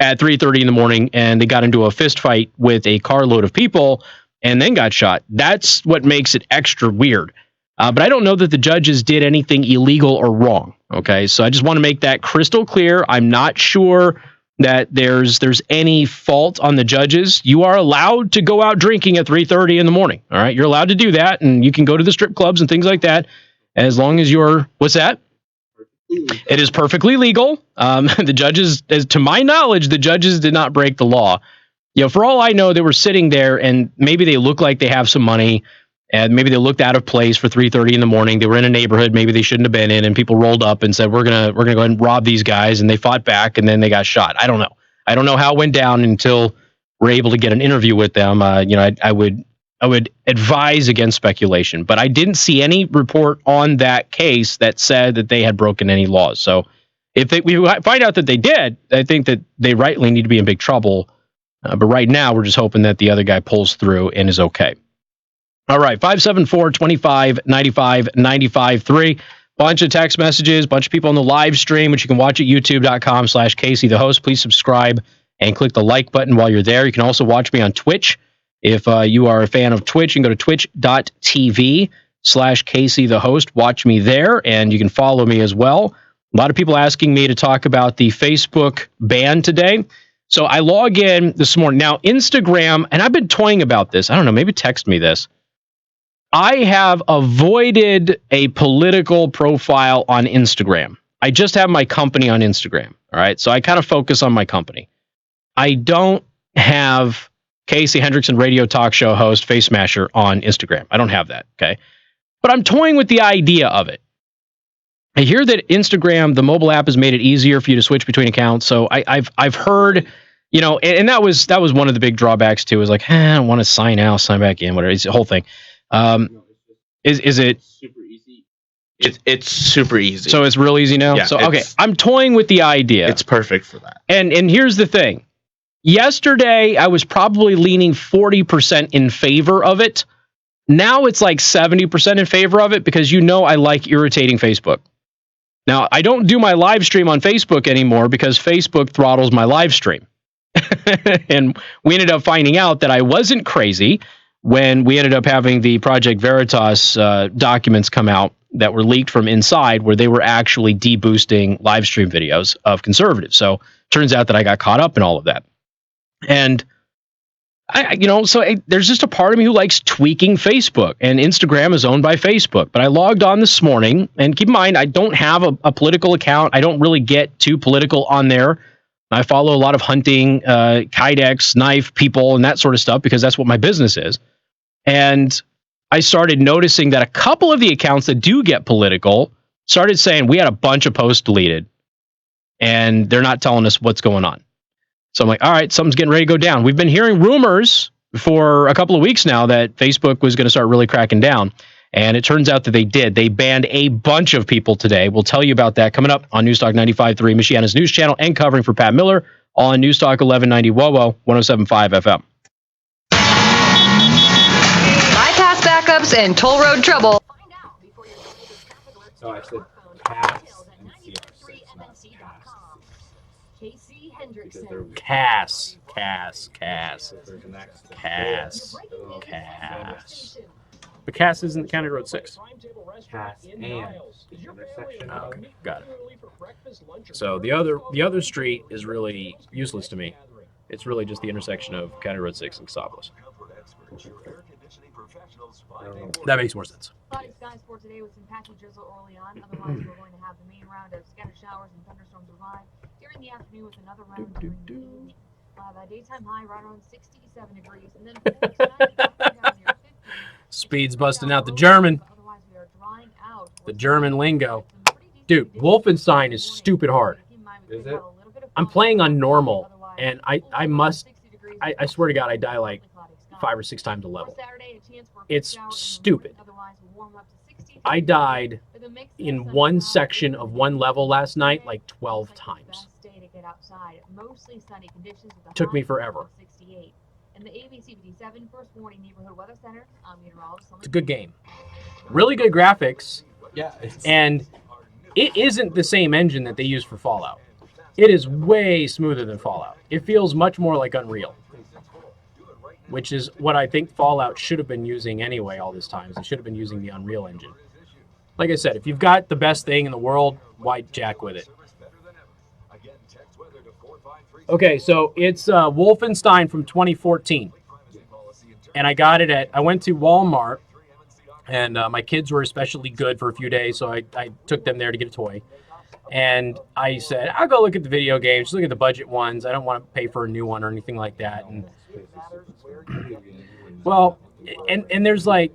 at 3:30 in the morning and they got into a fist fight with a carload of people and then got shot. That's what makes it extra weird. But I don't know that the judges did anything illegal or wrong. Okay, so I just want to make that crystal clear. I'm not sure that there's any fault on the judges. You are allowed to go out drinking at 3:30 in the morning. All right, you're allowed to do that, and you can go to the strip clubs and things like that, as long as you're. What's that? It is perfectly legal. The judges, to my knowledge, the judges did not break the law. You know, for all I know, they were sitting there and maybe they look like they have some money and maybe they looked out of place for 3:30 in the morning. They were in a neighborhood maybe they shouldn't have been in, and people rolled up and said, "We're gonna go ahead and rob these guys," and they fought back, and then they got shot. I don't know. I don't know how it went down until we're able to get an interview with them. I would advise against speculation, but I didn't see any report on that case that said that they had broken any laws. So if we find out that they did, I think that they rightly need to be in big trouble. But right now, we're just hoping that the other guy pulls through and is okay. All right, 574-25-95-95-3. Bunch of text messages, bunch of people on the live stream, which you can watch at youtube.com/Casey the host. Please subscribe and click the like button while you're there. You can also watch me on Twitch. If you are a fan of Twitch, you can go to twitch.tv/Casey the host. Watch me there, and you can follow me as well. A lot of people asking me to talk about the Facebook ban today. So I log in this morning. Now, Instagram, and I've been toying about this. I don't know, maybe text me this. I have avoided a political profile on Instagram. I just have my company on Instagram. All right. So I kind of focus on my company. I don't have Casey Hendrickson radio talk show host Face Smasher on Instagram. I don't have that. Okay. But I'm toying with the idea of it. I hear that Instagram, the mobile app, has made it easier for you to switch between accounts. So I've heard, and that was one of the big drawbacks too. Is like, I don't want to sign out, sign back in, whatever. It's the whole thing. Is it super easy? It's super easy. So it's real easy now. Yeah, So okay, I'm toying with the idea. It's perfect for that. And here's the thing. Yesterday, I was probably leaning 40% in favor of it. Now it's like 70% in favor of it because I like irritating Facebook. Now, I don't do my live stream on Facebook anymore because Facebook throttles my live stream. And we ended up finding out that I wasn't crazy when we ended up having the Project Veritas documents come out that were leaked from inside, where they were actually deboosting live stream videos of conservatives. So turns out that I got caught up in all of that. And there's just a part of me who likes tweaking Facebook, and Instagram is owned by Facebook. But I logged on this morning, and keep in mind, I don't have a political account. I don't really get too political on there. I follow a lot of hunting, kydex, knife people, and that sort of stuff because that's what my business is. And I started noticing that a couple of the accounts that do get political started saying we had a bunch of posts deleted, and they're not telling us what's going on. So I'm like, all right, something's getting ready to go down. We've been hearing rumors for a couple of weeks now that Facebook was going to start really cracking down. And it turns out that they did. They banned a bunch of people today. We'll tell you about that coming up on Newstalk 95.3, Michiana's news channel, and covering for Pat Miller on Newstalk 1190 WOWO 107.5 FM. Bypass backups and toll road trouble. So I said pass and Casey Hendrickson. Cass. But Cass isn't County Road 6. Cass and intersection. Okay, got it. So the other street is really useless to me. It's really just the intersection of County Road 6 and Casablanca. That makes more sense. Cloudy skies for today with some patchy drizzle early on. Otherwise, we're going to have the main round of scattered showers and thunderstorms arrive during the afternoon with another round during the evening. The daytime high right around 67 degrees. And then for tonight, down near 50. Speed's busting out the German. Otherwise, we are drying out. The German lingo. Dude, Wolfenstein is stupid hard. Is it? I'm playing on normal, and I swear to God, I die like 5 or 6 times a level. It's stupid. I died in one section of one level last night like 12 times. Took me forever. It's a good game. Really good graphics. Yeah. And it isn't the same engine that they use for Fallout. It is way smoother than Fallout. It feels much more like Unreal, which is what I think Fallout should have been using anyway all this time. They should have been using the Unreal Engine. Like I said, if you've got the best thing in the world, why jack with it? Okay, so it's Wolfenstein from 2014. And I got it I went to Walmart, and my kids were especially good for a few days, so I took them there to get a toy. And I said, I'll go look at the video games, just look at the budget ones. I don't want to pay for a new one or anything like that. And well, and there's like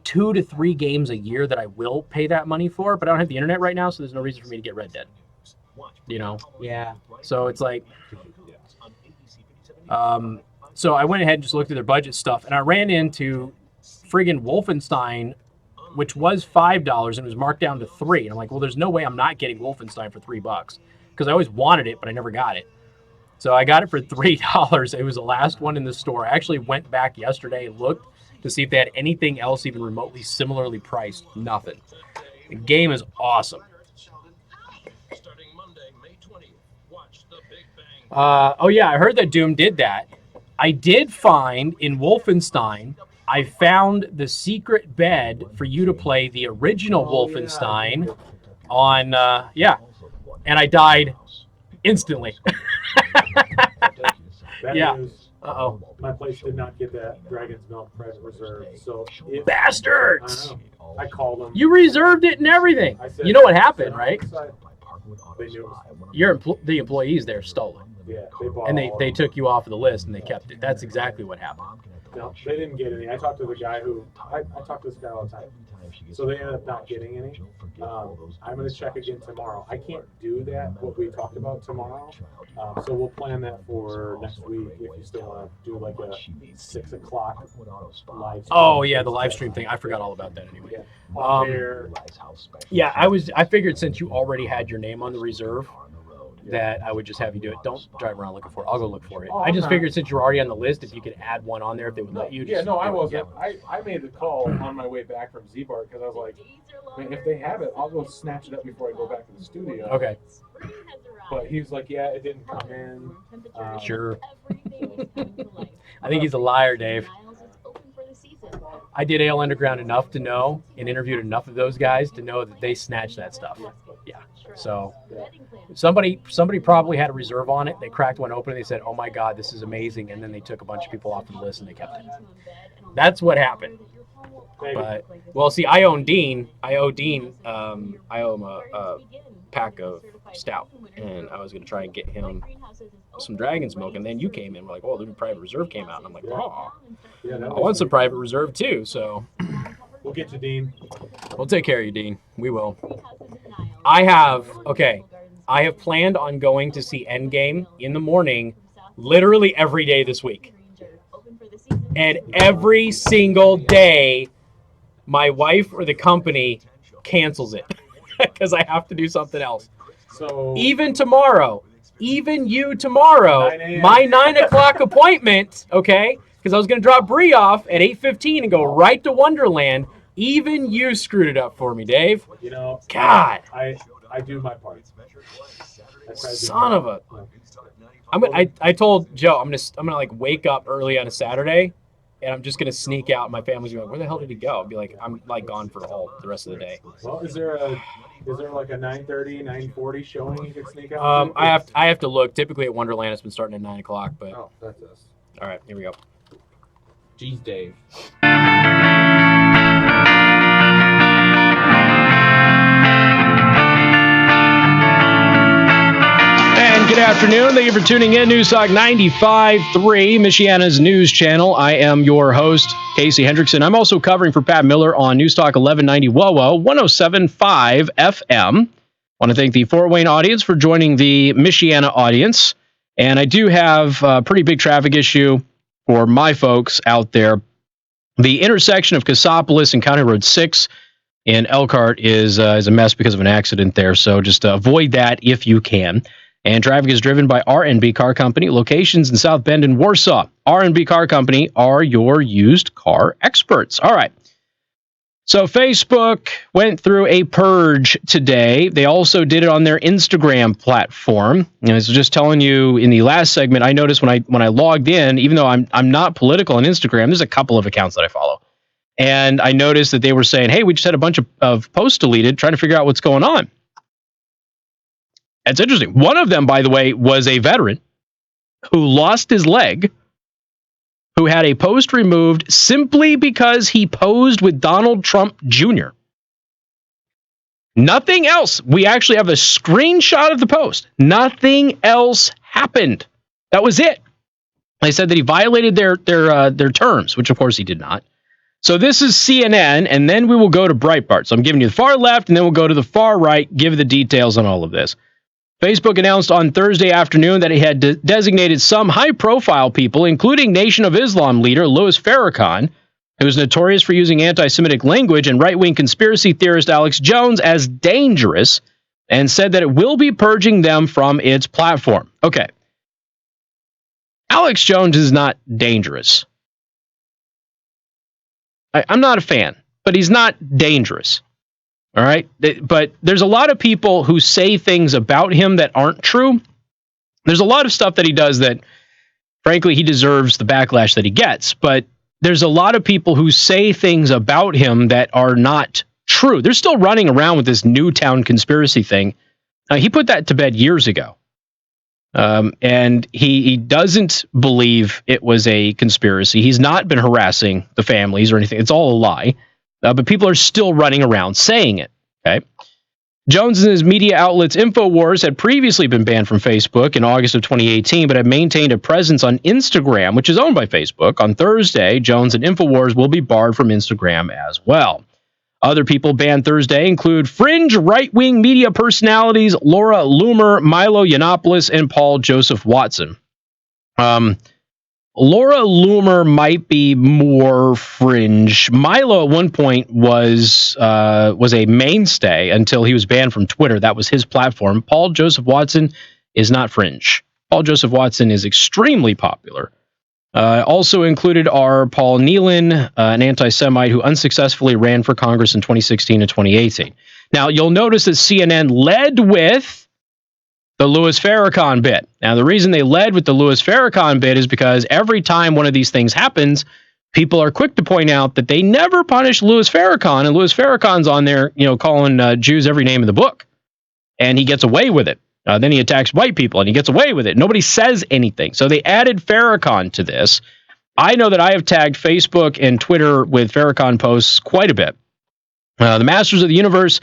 2 to 3 games a year that I will pay that money for, but I don't have the internet right now, so there's no reason for me to get Red Dead. You know? Yeah. So it's like, so I went ahead and just looked at their budget stuff, and I ran into friggin' Wolfenstein, which was $5 and it was marked down to $3. And I'm like, well, there's no way I'm not getting Wolfenstein for $3 because I always wanted it, but I never got it. So I got it for $3. It was the last one in the store. I actually went back yesterday and looked to see if they had anything else even remotely similarly priced. Nothing. The game is awesome. Oh yeah, I heard that Doom did that. I did find in Wolfenstein, I found the secret bed for you to play the original Wolfenstein on, and I died instantly. Yeah. Uh-oh. My place did not get that Dragon's Milk Private Reserve, so Bastards! I called them. You reserved it and everything. I said, You know what happened, right? They knew. The employees there stole it. Yeah, they bought And all they of took you off of the list and they kept it. That's exactly what happened. No, they didn't get any. I talked to the guy who I talk to this guy all the time. So they ended up not getting any. I'm going to check again tomorrow. I can't do that, what we talked about tomorrow. So we'll plan that for next week if you still want to do like a 6 o'clock live stream. Oh yeah, the live stream thing. I forgot all about that anyway. Yeah, I figured since you already had your name on the reserve, that I would just have you do it. Don't drive around looking for it. I'll go look for it. I just figured since you're already on the list, if you could add one on there, if they would let you. Yeah, no, I wasn't. Yeah. I made the call on my way back from Z-Bar because I was like, man, if they have it, I'll go snatch it up before I go back to the studio. Okay. But he was like, yeah, it didn't come in. Sure. I think he's a liar, Dave. I did Ale Underground enough to know and interviewed enough of those guys to know that they snatched that stuff. Yeah. So somebody probably had a reserve on it. They cracked one open and they said, oh my God, this is amazing. And then they took a bunch of people off the list and they kept it. That's what happened. But, well, see, I owe Dean a pack of stout. And I was going to try and get him some Dragon's Milk. And then you came in. We're like, oh, the new Private Reserve came out. And I'm like, oh, I want some Private Reserve too. So we'll get to Dean. We'll take care of you, Dean. We will. I have planned on going to see Endgame in the morning literally every day this week. And every single day, my wife or the company cancels it because I have to do something else. So even tomorrow, even you tomorrow, my 9 o'clock appointment, okay, because I was going to drop Bree off at 8:15 and go right to Wonderland. Even you screwed it up for me, Dave. You know, God. I do my part. Son of a. I told Joe I'm gonna like wake up early on a Saturday, and I'm just gonna sneak out. And my family's gonna be like, "Where the hell did he go?" I'll be like, "I'm like gone for the rest of the day." Well, is there like a 9:30, 9:40 showing you can sneak out? I have to look. Typically at Wonderland, it's been starting at 9 o'clock, but. Oh, that's us. All right, here we go. Jeez, Dave. Good afternoon. Thank you for tuning in. News Talk 95.3, Michiana's news channel. I am your host, Casey Hendrickson. I'm also covering for Pat Miller on News Talk 1190 WOWO 107.5 FM. I want to thank the Fort Wayne audience for joining the Michiana audience. And I do have a pretty big traffic issue for my folks out there. The intersection of Cassopolis and County Road 6 in Elkhart is a mess because of an accident there. So just avoid that if you can. And traffic is driven by R&B Car Company, locations in South Bend and Warsaw. R&B Car Company are your used car experts. All right. So Facebook went through a purge today. They also did it on their Instagram platform. And I was just telling you in the last segment, I noticed when I logged in, even though I'm not political on Instagram, there's a couple of accounts that I follow. And I noticed that they were saying, hey, we just had a bunch of posts deleted, trying to figure out what's going on. That's interesting. One of them, by the way, was a veteran who lost his leg, who had a post removed simply because he posed with Donald Trump Jr. Nothing else. We actually have a screenshot of the post. Nothing else happened. That was it. They said that he violated their terms, which of course he did not. So this is CNN, and then we will go to Breitbart. So I'm giving you the far left, and then we'll go to the far right, give the details on all of this. Facebook announced on Thursday afternoon that it had designated some high-profile people, including Nation of Islam leader Louis Farrakhan, who is notorious for using anti-Semitic language, and right-wing conspiracy theorist Alex Jones as dangerous, and said that it will be purging them from its platform. Okay. Alex Jones is not dangerous. I'm not a fan, but he's not dangerous. All right? But there's a lot of people who say things about him that aren't true. There's a lot of stuff that he does that, frankly, he deserves the backlash that he gets. But there's a lot of people who say things about him that are not true. They're still running around with this Newtown conspiracy thing. He put that to bed years ago. And he doesn't believe it was a conspiracy. He's not been harassing the families or anything. It's all a lie. But people are still running around saying it. Okay. Jones and his media outlets InfoWars had previously been banned from Facebook in August of 2018, but have maintained a presence on Instagram, which is owned by Facebook. On Thursday, Jones and InfoWars will be barred from Instagram as well. Other people banned Thursday include fringe right-wing media personalities Laura Loomer, Milo Yiannopoulos, and Paul Joseph Watson. Laura Loomer might be more fringe. Milo at one point was a mainstay until he was banned from Twitter. That was his platform. Paul Joseph Watson is not fringe. Paul Joseph Watson is extremely popular. Also included are Paul Nealon, an anti-Semite who unsuccessfully ran for Congress in 2016 and 2018. Now, you'll notice that CNN led with the Louis Farrakhan bit. Now, the reason they led with the Louis Farrakhan bit is because every time one of these things happens, people are quick to point out that they never punish Louis Farrakhan, and Louis Farrakhan's on there, calling Jews every name in the book, and he gets away with it. Then he attacks white people, and he gets away with it. Nobody says anything. So they added Farrakhan to this. I know that I have tagged Facebook and Twitter with Farrakhan posts quite a bit. The Masters of the Universe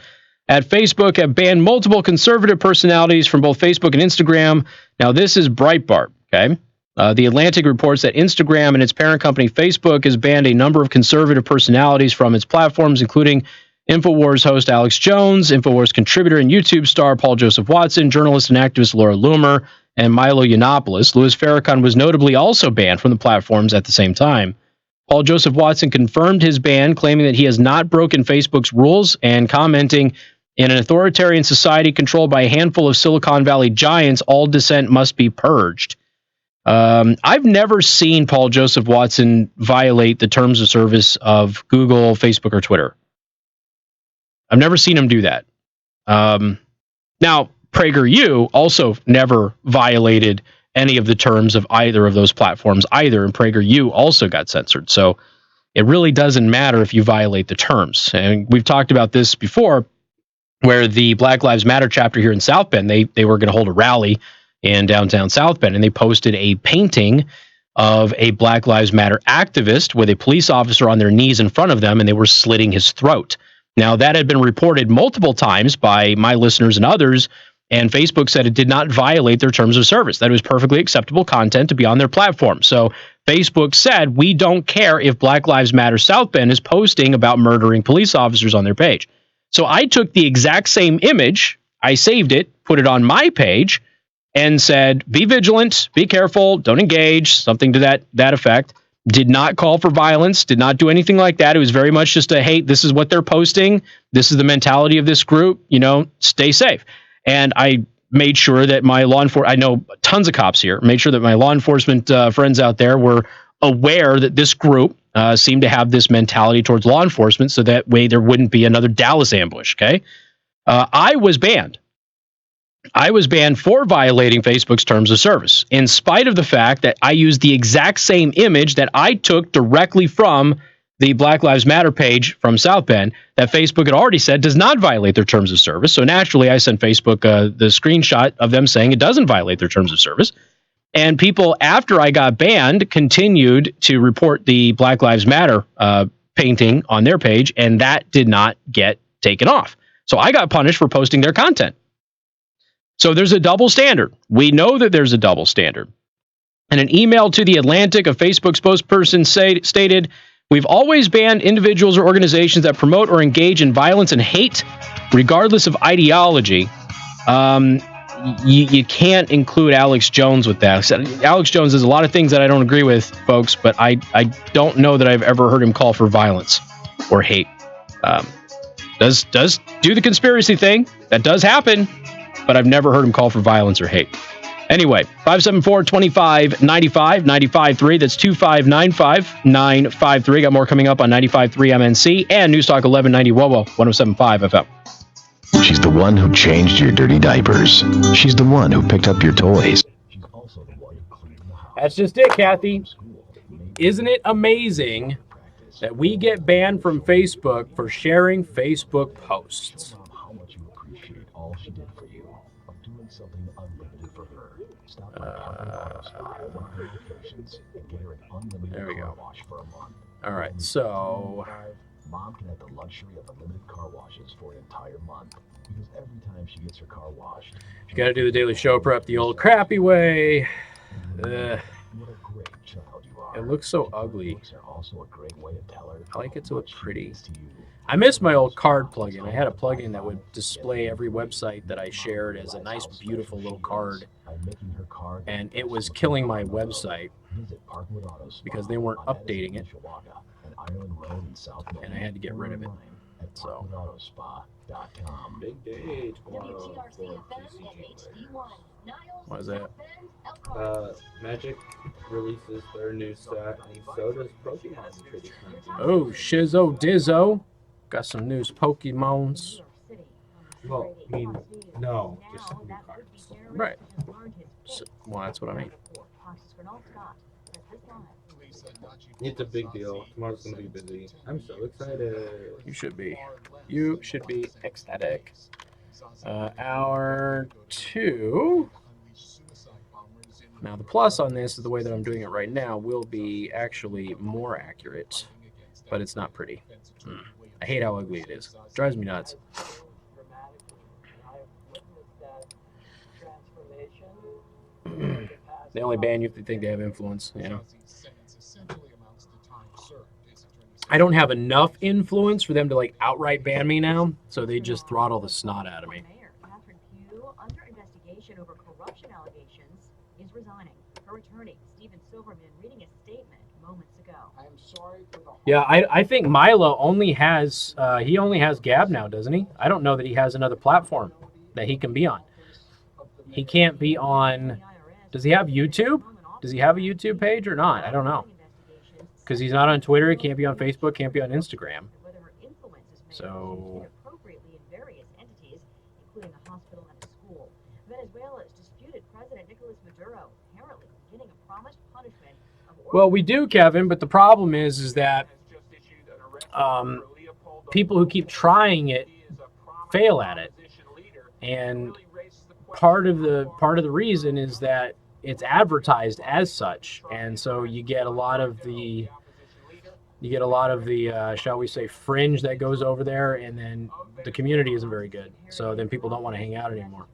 at Facebook have banned multiple conservative personalities from both Facebook and Instagram. Now, this is Breitbart, okay? The Atlantic reports that Instagram and its parent company Facebook has banned a number of conservative personalities from its platforms, including InfoWars host Alex Jones, InfoWars contributor and YouTube star Paul Joseph Watson, journalist and activist Laura Loomer, and Milo Yiannopoulos. Louis Farrakhan was notably also banned from the platforms at the same time. Paul Joseph Watson confirmed his ban, claiming that he has not broken Facebook's rules and commenting, "In an authoritarian society controlled by a handful of Silicon Valley giants, all dissent must be purged." I've never seen Paul Joseph Watson violate the terms of service of Google, Facebook, or Twitter. I've never seen him do that. Now, PragerU also never violated any of the terms of either of those platforms either, and PragerU also got censored. So it really doesn't matter if you violate the terms. And we've talked about this before, where the Black Lives Matter chapter here in South Bend, they were going to hold a rally in downtown South Bend, and they posted a painting of a Black Lives Matter activist with a police officer on their knees in front of them, and they were slitting his throat. Now, that had been reported multiple times by my listeners and others, and Facebook said it did not violate their terms of service, that it was perfectly acceptable content to be on their platform. So Facebook said, we don't care if Black Lives Matter South Bend is posting about murdering police officers on their page. So I took the exact same image, I saved it, put it on my page, and said, be vigilant, be careful, don't engage, something to that effect. Did not call for violence, did not do anything like that. It was very much just a, hey, this is what they're posting. This is the mentality of this group, stay safe. And I made sure that my law enforcement, I know tons of cops here, made sure that my law enforcement friends out there were aware that this group seemed to have this mentality towards law enforcement, so that way there wouldn't be another Dallas ambush, okay? I was banned. I was banned for violating Facebook's terms of service, in spite of the fact that I used the exact same image that I took directly from the Black Lives Matter page from South Bend that Facebook had already said does not violate their terms of service. So naturally, I sent Facebook the screenshot of them saying it doesn't violate their terms of service. And people, after I got banned, continued to report the Black Lives Matter painting on their page, and that did not get taken off. So I got punished for posting their content. So there's a double standard. We know that there's a double standard. In an email to The Atlantic, a Facebook spokesperson stated, "We've always banned individuals or organizations that promote or engage in violence and hate, regardless of ideology." You can't include Alex Jones with that. Alex Jones does a lot of things that I don't agree with, folks, but I don't know that I've ever heard him call for violence or hate. Does do the conspiracy thing. That does happen, but I've never heard him call for violence or hate. Anyway, 574-2595, 95.3. That's 2595-953. Got more coming up on 95.3 MNC and News Talk 1190 WOWO 107.5 FM. She's the one who changed your dirty diapers. She's the one who picked up your toys. That's just it, Kathy. Isn't it amazing that we get banned from Facebook for sharing Facebook posts? There we go. All right, so Mom can have the luxury of unlimited car washes for an entire month because every time she gets her car washed, you got to do the daily show prep the old crappy way. It looks so ugly. I like it to look pretty. I miss my old card plugin. I had a plugin that would display every website that I shared as a nice, beautiful little card. And it was killing my website because they weren't updating it. And I had to get rid of it. So. Big day tomorrow for TCG. What is that? Magic releases their new set, and so does Pokemon Trading. Oh, Shizzo Dizzo. Got some news Pokemons. Well, I mean, no, just new cards. Right. So, well, that's what I mean. It's a big deal. Tomorrow's going to be busy. I'm so excited. You should be. You should be ecstatic. Hour 2. Now, the plus on this is the way that I'm doing it right now will be actually more accurate, but it's not pretty. I hate how ugly it is. It drives me nuts. They only ban you if they think they have influence, you know. I don't have enough influence for them to like outright ban me now, so they just throttle the snot out of me. Under investigation over corruption allegations, is resigning. Her attorney, Stephen Silverman, reading a statement moments ago. I am sorry for the Yeah, I think Milo only has he only has Gab now, doesn't he? I don't know that he has another platform that he can be on. He can't be on. Does he have YouTube? Does he have a YouTube page or not? I don't know. Because he's not on Twitter, he can't be on Facebook, can't be on Instagram. So well, we do, Kevin, but the problem is that people who keep trying it fail at it, and part of the reason is that it's advertised as such, and so you get a lot of the shall we say fringe that goes over there, and then the community isn't very good, so then people don't want to hang out anymore.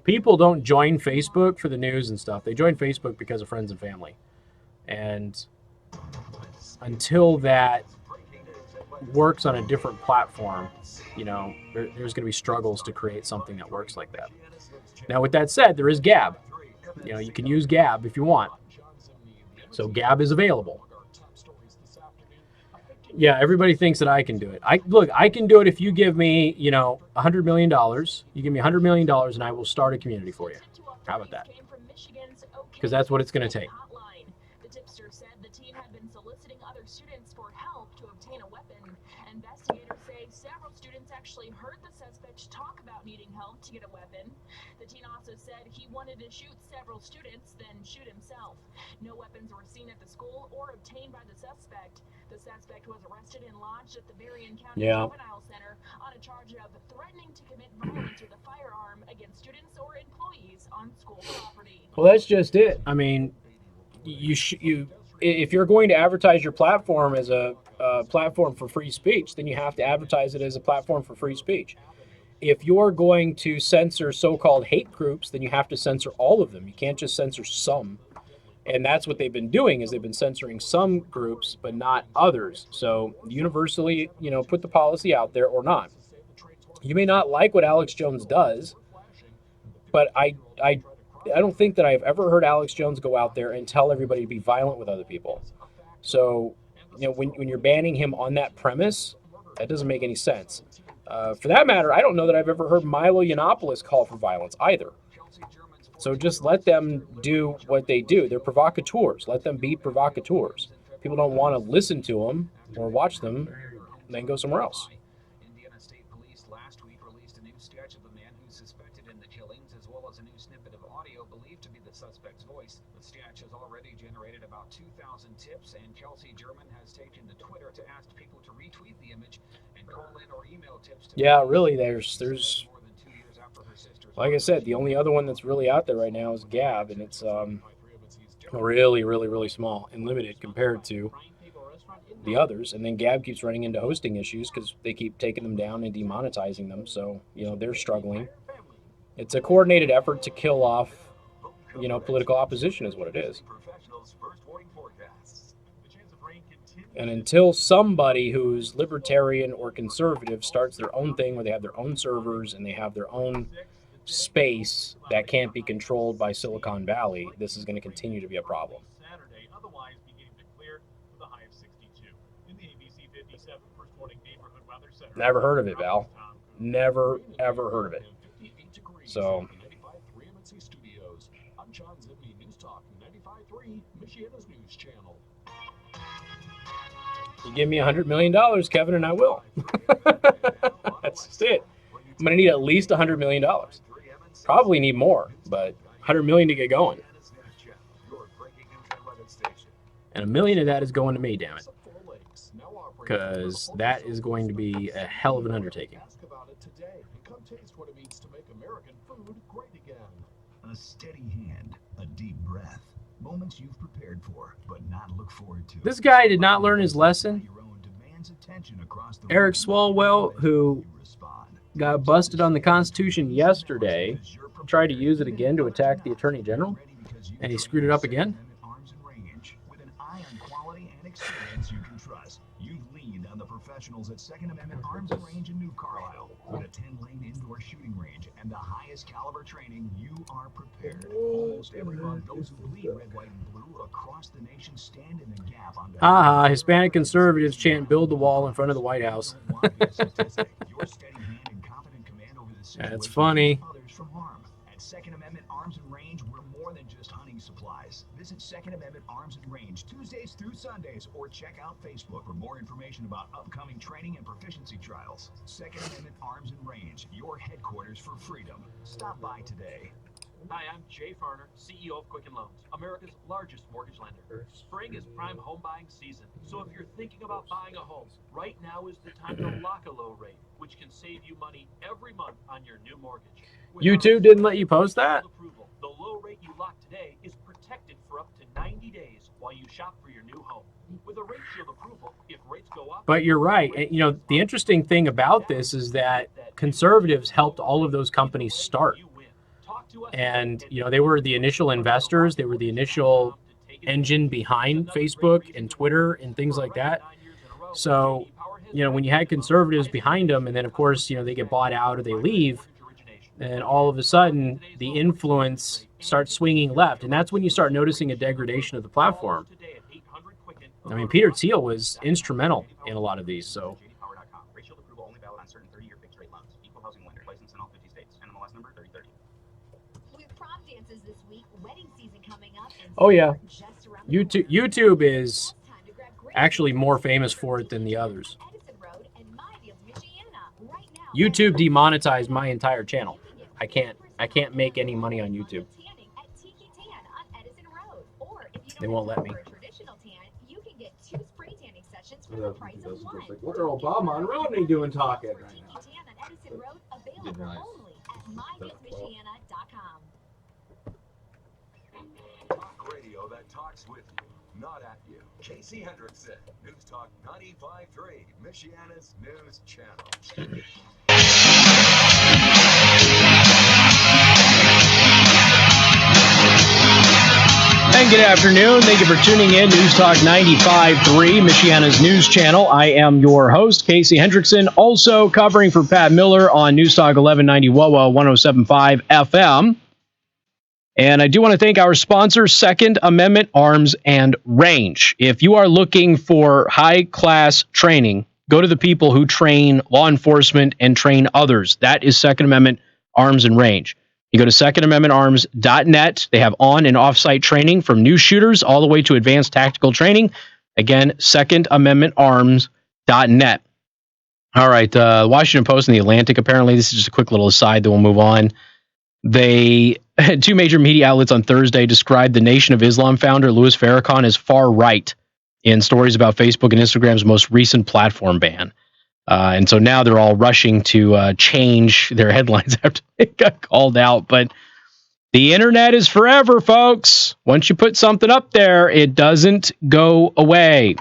People don't join Facebook for the news and stuff. They join Facebook because of friends and family, and until that works on a different platform, you know, there's going to be struggles to create something that works like that. Now, with that said, there is Gab. You know, you can use Gab if you want. So Gab is available. Yeah, everybody thinks that I can do it. I can do it if you give me, you know, $100 million. You give me $100 million and I will start a community for you. How about that? Because that's what it's going to take. The tipster said the teen had been soliciting other students for help to obtain a weapon. Investigators say several students actually heard the suspect talk about needing help to get a weapon. The teen also said he wanted to shoot several students, then shoot himself. No weapons were seen at the school or obtained by the suspect. The suspect was arrested and lodged at the Berrien County Juvenile Center on a charge of threatening to commit violence with a firearm against students or employees on school property. Well, that's just it. I mean, if you're going to advertise your platform as a platform for free speech, then you have to advertise it as a platform for free speech. if you're going to censor so-called hate groups, then you have to censor all of them. You can't just censor some. And that's what they've been doing, is they've been censoring some groups, but not others. So universally, put the policy out there or not. You may not like what Alex Jones does, but I don't think that I've ever heard Alex Jones go out there and tell everybody to be violent with other people. So, when you're banning him on that premise, that doesn't make any sense. For that matter, I don't know that I've ever heard Milo Yiannopoulos call for violence either. So just let them do what they do. They're provocateurs. Let them be provocateurs. People don't want to listen to them or watch them, then go somewhere else. Indiana State Police last week released a new sketch of the man who's suspected in the killings, as well as a new snippet of audio believed to be the suspect's voice. The sketch has already generated about 2,000 tips, and Chelsea German has taken to Twitter to ask people to retweet the image and call in or email tips to Yeah, really, there's like I said, the only other one that's really out there right now is Gab, and it's really, really, really small and limited compared to the others. And then Gab keeps running into hosting issues because they keep taking them down and demonetizing them. So, they're struggling. It's a coordinated effort to kill off, political opposition is what it is. And until somebody who's libertarian or conservative starts their own thing where they have their own servers and they have their own space that can't be controlled by Silicon Valley, this is going to continue to be a problem. Saturday, otherwise beginning to clear with a high of 62. In the ABC 57 First Warning Neighborhood Weather Center. Never heard of it, Val. Never, ever heard of it. So, I'm John Zibby, News Talk 95.3, Michiana's news channel. you give me $100 million, Kevin, and I will. That's just it. I'm going to need at least $100 million. Probably need more, but $100 million to get going. And $1 million of that is going to me, damn it. Because that is going to be a hell of an undertaking. Ask about it today and come taste what it means to make American food great again. A steady hand, a deep breath. Moments you've prepared for, but not look forward to. This guy did not learn his lesson. Eric Swalwell, who got busted on the Constitution yesterday, tried to use it again to attack the Attorney General, and he screwed it up again. With an eye on quality and experience you can trust. You've leaned on the professionals at Second Amendment Arms and Range in New Carlisle. With a 10-lane indoor shooting range and the highest caliber training, you are prepared. Almost every month, those who bleed red, white, and blue across the nation stand in the gap on behalf Hispanic conservatives chant "Build the wall" in front of the White House. That's funny. others from harm. At Second Amendment Arms and Range, we're more than just hunting supplies. Visit Second Amendment Arms and Range Tuesdays through Sundays, or check out Facebook for more information about upcoming training and proficiency trials. Second Amendment Arms and Range, your headquarters for freedom. Stop by today. Hi, I'm Jay Farner, CEO of Quicken Loans, America's largest mortgage lender. Spring is prime home buying season, so if you're thinking about buying a home, right now is the time to lock a low rate, which can save you money every month on your new mortgage. YouTube didn't let you post that? The low rate you lock today is protected for up to 90 days while you shop for your new home. With a rate shield approval, if rates go up... But you're right. And, the interesting thing about this is that conservatives helped all of those companies start. And, they were the initial investors. They were the initial engine behind Facebook and Twitter and things like that. So, when you had conservatives behind them, and then, of course, they get bought out or they leave, and all of a sudden the influence starts swinging left. And that's when you start noticing a degradation of the platform. I mean, Peter Thiel was instrumental in a lot of these, so... Oh, yeah. YouTube is actually more famous for it than the others. YouTube demonetized my entire channel. I can't make any money on YouTube. They won't let me. What are Obama and Romney doing talking right now? Talk radio that talks with you, not at you. Casey Hendrickson, News Talk 95.3, Michiana's news channel. and good afternoon. Thank you for tuning in. News Talk 95.3, Michiana's news channel. I am your host, Casey Hendrickson, also covering for Pat Miller on News Talk 1190 WOWO 107.5 FM. And I do want to thank our sponsor, Second Amendment Arms and Range. If you are looking for high-class training, go to the people who train law enforcement and train others. That is Second Amendment Arms and Range. You go to secondamendmentarms.net. They have on and off-site training from new shooters all the way to advanced tactical training. Again, secondamendmentarms.net. All right, the Washington Post and the Atlantic, apparently, this is just a quick little aside, then we'll move on. Two major media outlets on Thursday described the Nation of Islam founder, Louis Farrakhan, as far-right in stories about Facebook and Instagram's most recent platform ban. And so now they're all rushing to change their headlines after they got called out. But the internet is forever, folks. Once you put something up there, it doesn't go away.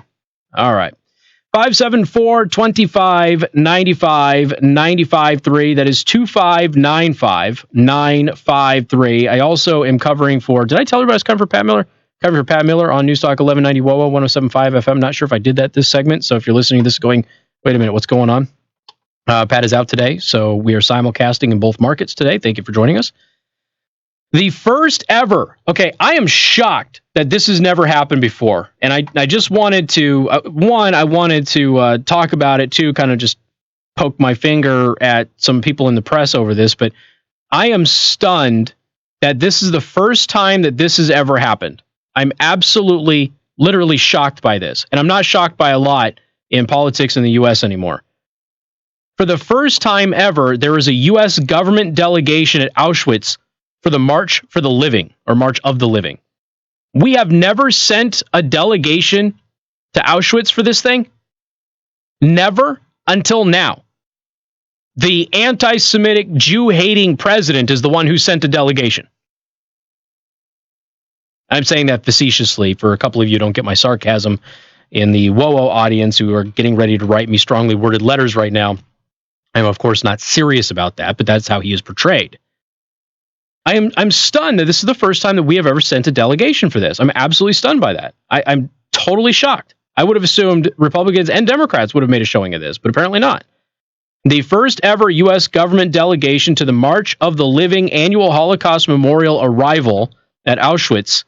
All right. 574-25-95-95-3. That is 2595-953. I also am covering for, did I tell everybody I was covering for Pat Miller? Covering for Pat Miller on News Talk 1190 WOWO 107.5 FM. Not sure if I did that this segment. So if you're listening to this going, wait a minute, what's going on? Pat is out today, so we are simulcasting in both markets today. Thank you for joining us. The first ever, okay, I am shocked that this has never happened before. And I just wanted to, I wanted to talk about it too, kind of just poke my finger at some people in the press over this, but I am stunned that this is the first time that this has ever happened. I'm absolutely, literally shocked by this. And I'm not shocked by a lot in politics in the U.S. anymore. For the first time ever, there was a U.S. government delegation at Auschwitz for the March for the Living, or March of the Living. We have never sent a delegation to Auschwitz for this thing. Never until now. The anti-Semitic, Jew-hating president is the one who sent a delegation. I'm saying that facetiously for a couple of you who don't get my sarcasm in the WOWO audience who are getting ready to write me strongly worded letters right now. I'm, of course, not serious about that, but that's how he is portrayed. I'm stunned that this is the first time that we have ever sent a delegation for this. I'm absolutely stunned by that. I'm totally shocked. I would have assumed Republicans and Democrats would have made a showing of this, but apparently not. The first ever U.S. government delegation to the March of the Living annual Holocaust Memorial arrival at Auschwitz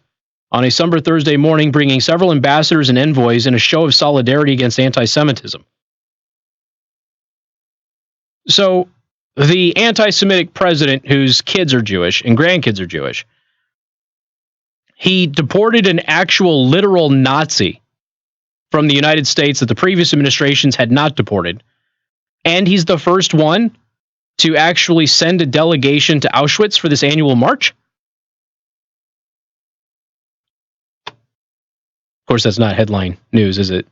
on a somber Thursday morning, bringing several ambassadors and envoys in a show of solidarity against anti-Semitism. So, the anti-Semitic president, whose kids are Jewish and grandkids are Jewish, he deported an actual literal Nazi from the United States that the previous administrations had not deported. And he's the first one to actually send a delegation to Auschwitz for this annual march. Of course, that's not headline news, is it?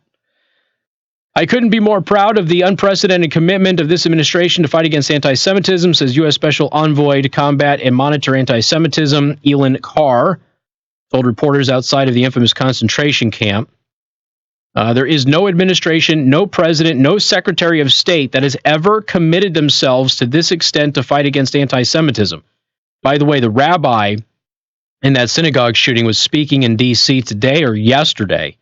I couldn't be more proud of the unprecedented commitment of this administration to fight against anti-Semitism, says U.S. Special Envoy to Combat and Monitor Anti-Semitism, Elin Carr, told reporters outside of the infamous concentration camp. There is no administration, no president, no secretary of state that has ever committed themselves to this extent to fight against anti-Semitism. By the way, the rabbi in that synagogue shooting was speaking in D.C. today or yesterday,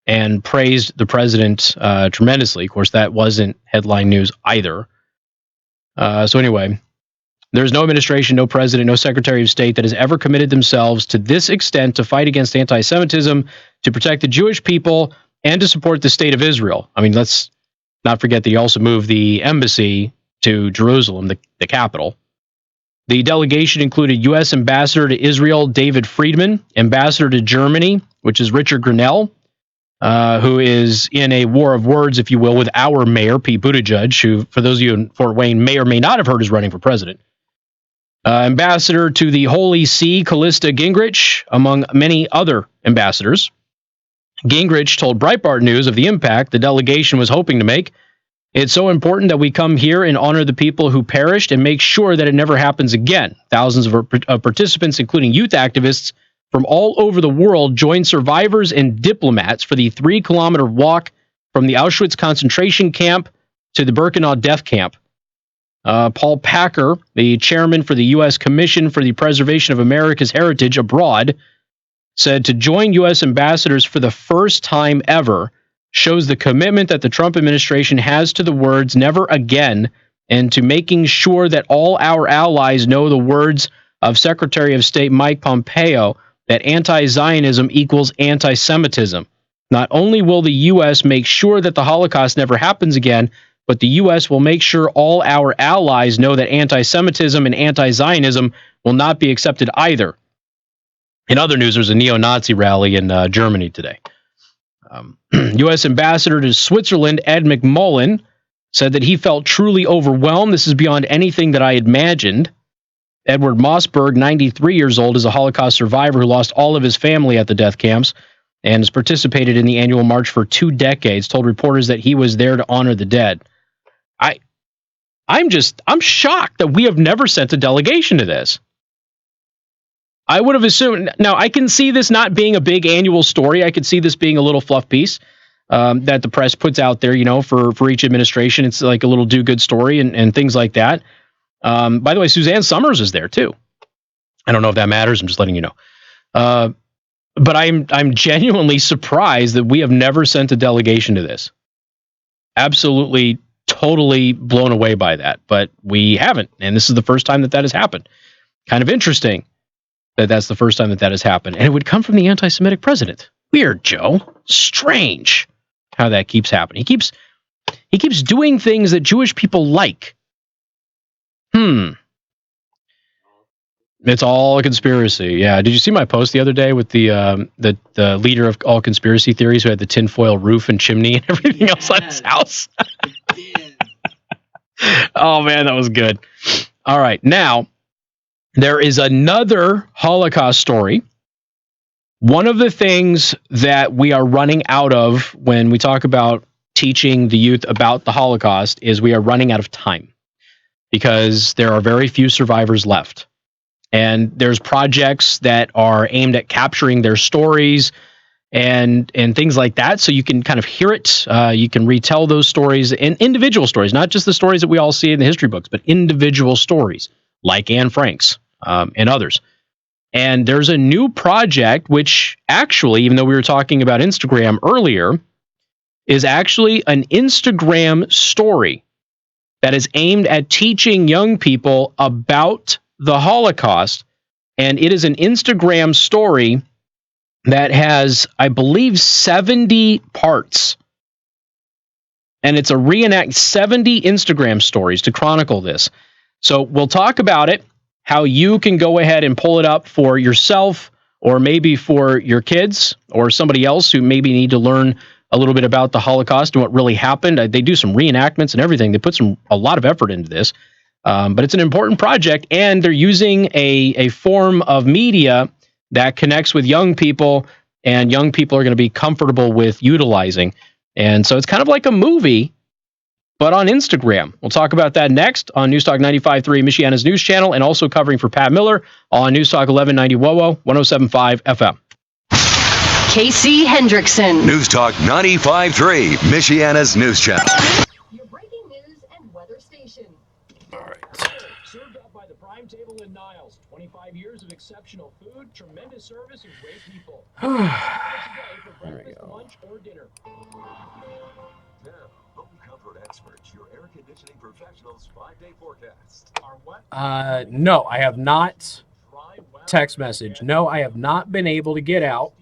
and praised the president tremendously. Of course, that wasn't headline news either. So anyway, there's no administration, no president, no secretary of state that has ever committed themselves to this extent to fight against anti-Semitism, to protect the Jewish people, and to support the state of Israel. I mean, let's not forget that he also moved the embassy to Jerusalem, the capital. The delegation included U.S. Ambassador to Israel, David Friedman, Ambassador to Germany, which is Richard Grenell, who is in a war of words, if you will, with our mayor, Pete Buttigieg, who, for those of you in Fort Wayne, may or may not have heard is running for president. Ambassador to the Holy See, Callista Gingrich, among many other ambassadors. Gingrich told Breitbart News of the impact the delegation was hoping to make. It's so important that we come here and honor the people who perished and make sure that it never happens again. Thousands of participants, including youth activists, from all over the world joined survivors and diplomats for the 3-kilometer walk from the Auschwitz concentration camp to the Birkenau death camp. Paul Packer, the chairman for the U.S. Commission for the Preservation of America's Heritage Abroad, said to join U.S. ambassadors for the first time ever shows the commitment that the Trump administration has to the words "never again" and to making sure that all our allies know the words of Secretary of State Mike Pompeo, that anti-Zionism equals anti-Semitism. Not only will the U.S. make sure that the Holocaust never happens again, but the U.S. will make sure all our allies know that anti-Semitism and anti-Zionism will not be accepted either. In other news, there's a neo-Nazi rally in Germany today. U.S. Ambassador to Switzerland, Ed McMullen, said that he felt truly overwhelmed. This is beyond anything that I imagined. Edward Mossberg, 93 years old, is a Holocaust survivor who lost all of his family at the death camps and has participated in the annual march for 2 decades, told reporters that he was there to honor the dead. I'm shocked that we have never sent a delegation to this. I would have assumed. Now, I can see this not being a big annual story. I could see this being a little fluff piece that the press puts out there, for each administration. It's like a little do-good story and things like that. By the way, Suzanne Summers is there too. I don't know if that matters. I'm just letting you know. But I'm genuinely surprised that we have never sent a delegation to this. Absolutely, totally blown away by that. But we haven't, and this is the first time that has happened. Kind of interesting that that's the first time that has happened. And it would come from the anti-Semitic president. Weird, Joe. Strange how that keeps happening. He keeps doing things that Jewish people like. It's all a conspiracy. Yeah. Did you see my post the other day with the leader of all conspiracy theories who had the tinfoil roof and chimney and everything else on his house? Oh, man, that was good. All right. Now, there is another Holocaust story. One of the things that we are running out of when we talk about teaching the youth about the Holocaust is we are running out of time because there are very few survivors left. And there's projects that are aimed at capturing their stories and things like that. So you can kind of hear it. You can retell those stories and individual stories, not just the stories that we all see in the history books, but individual stories like Anne Frank's and others. And there's a new project, which actually, even though we were talking about Instagram earlier, is actually an Instagram story that is aimed at teaching young people about the Holocaust. And it is an Instagram story that has, I believe, 70 parts. And it's a 70 Instagram stories to chronicle this. So we'll talk about it, how you can go ahead and pull it up for yourself or maybe for your kids or somebody else who maybe need to learn a little bit about the Holocaust and what really happened. They do some reenactments and everything. They put a lot of effort into this. But it's an important project, and they're using a form of media that connects with young people, and young people are going to be comfortable with utilizing. And so it's kind of like a movie, but on Instagram. We'll talk about that next on Newstalk 95.3, Michiana's news channel, and also covering for Pat Miller on Newstalk 1190 WOWO, 107.5 FM. Casey Hendrickson. Newstalk 95.3, Michiana's news channel. Your breaking news and weather station. Served up by the Prime Table in Niles. 25 years of exceptional food, tremendous service, and great people. There we go. Lunch or dinner. Now, home comfort experts, your air conditioning professionals' 5-day forecast. Are what? No, I have not. Text message. No, I have not been able to get out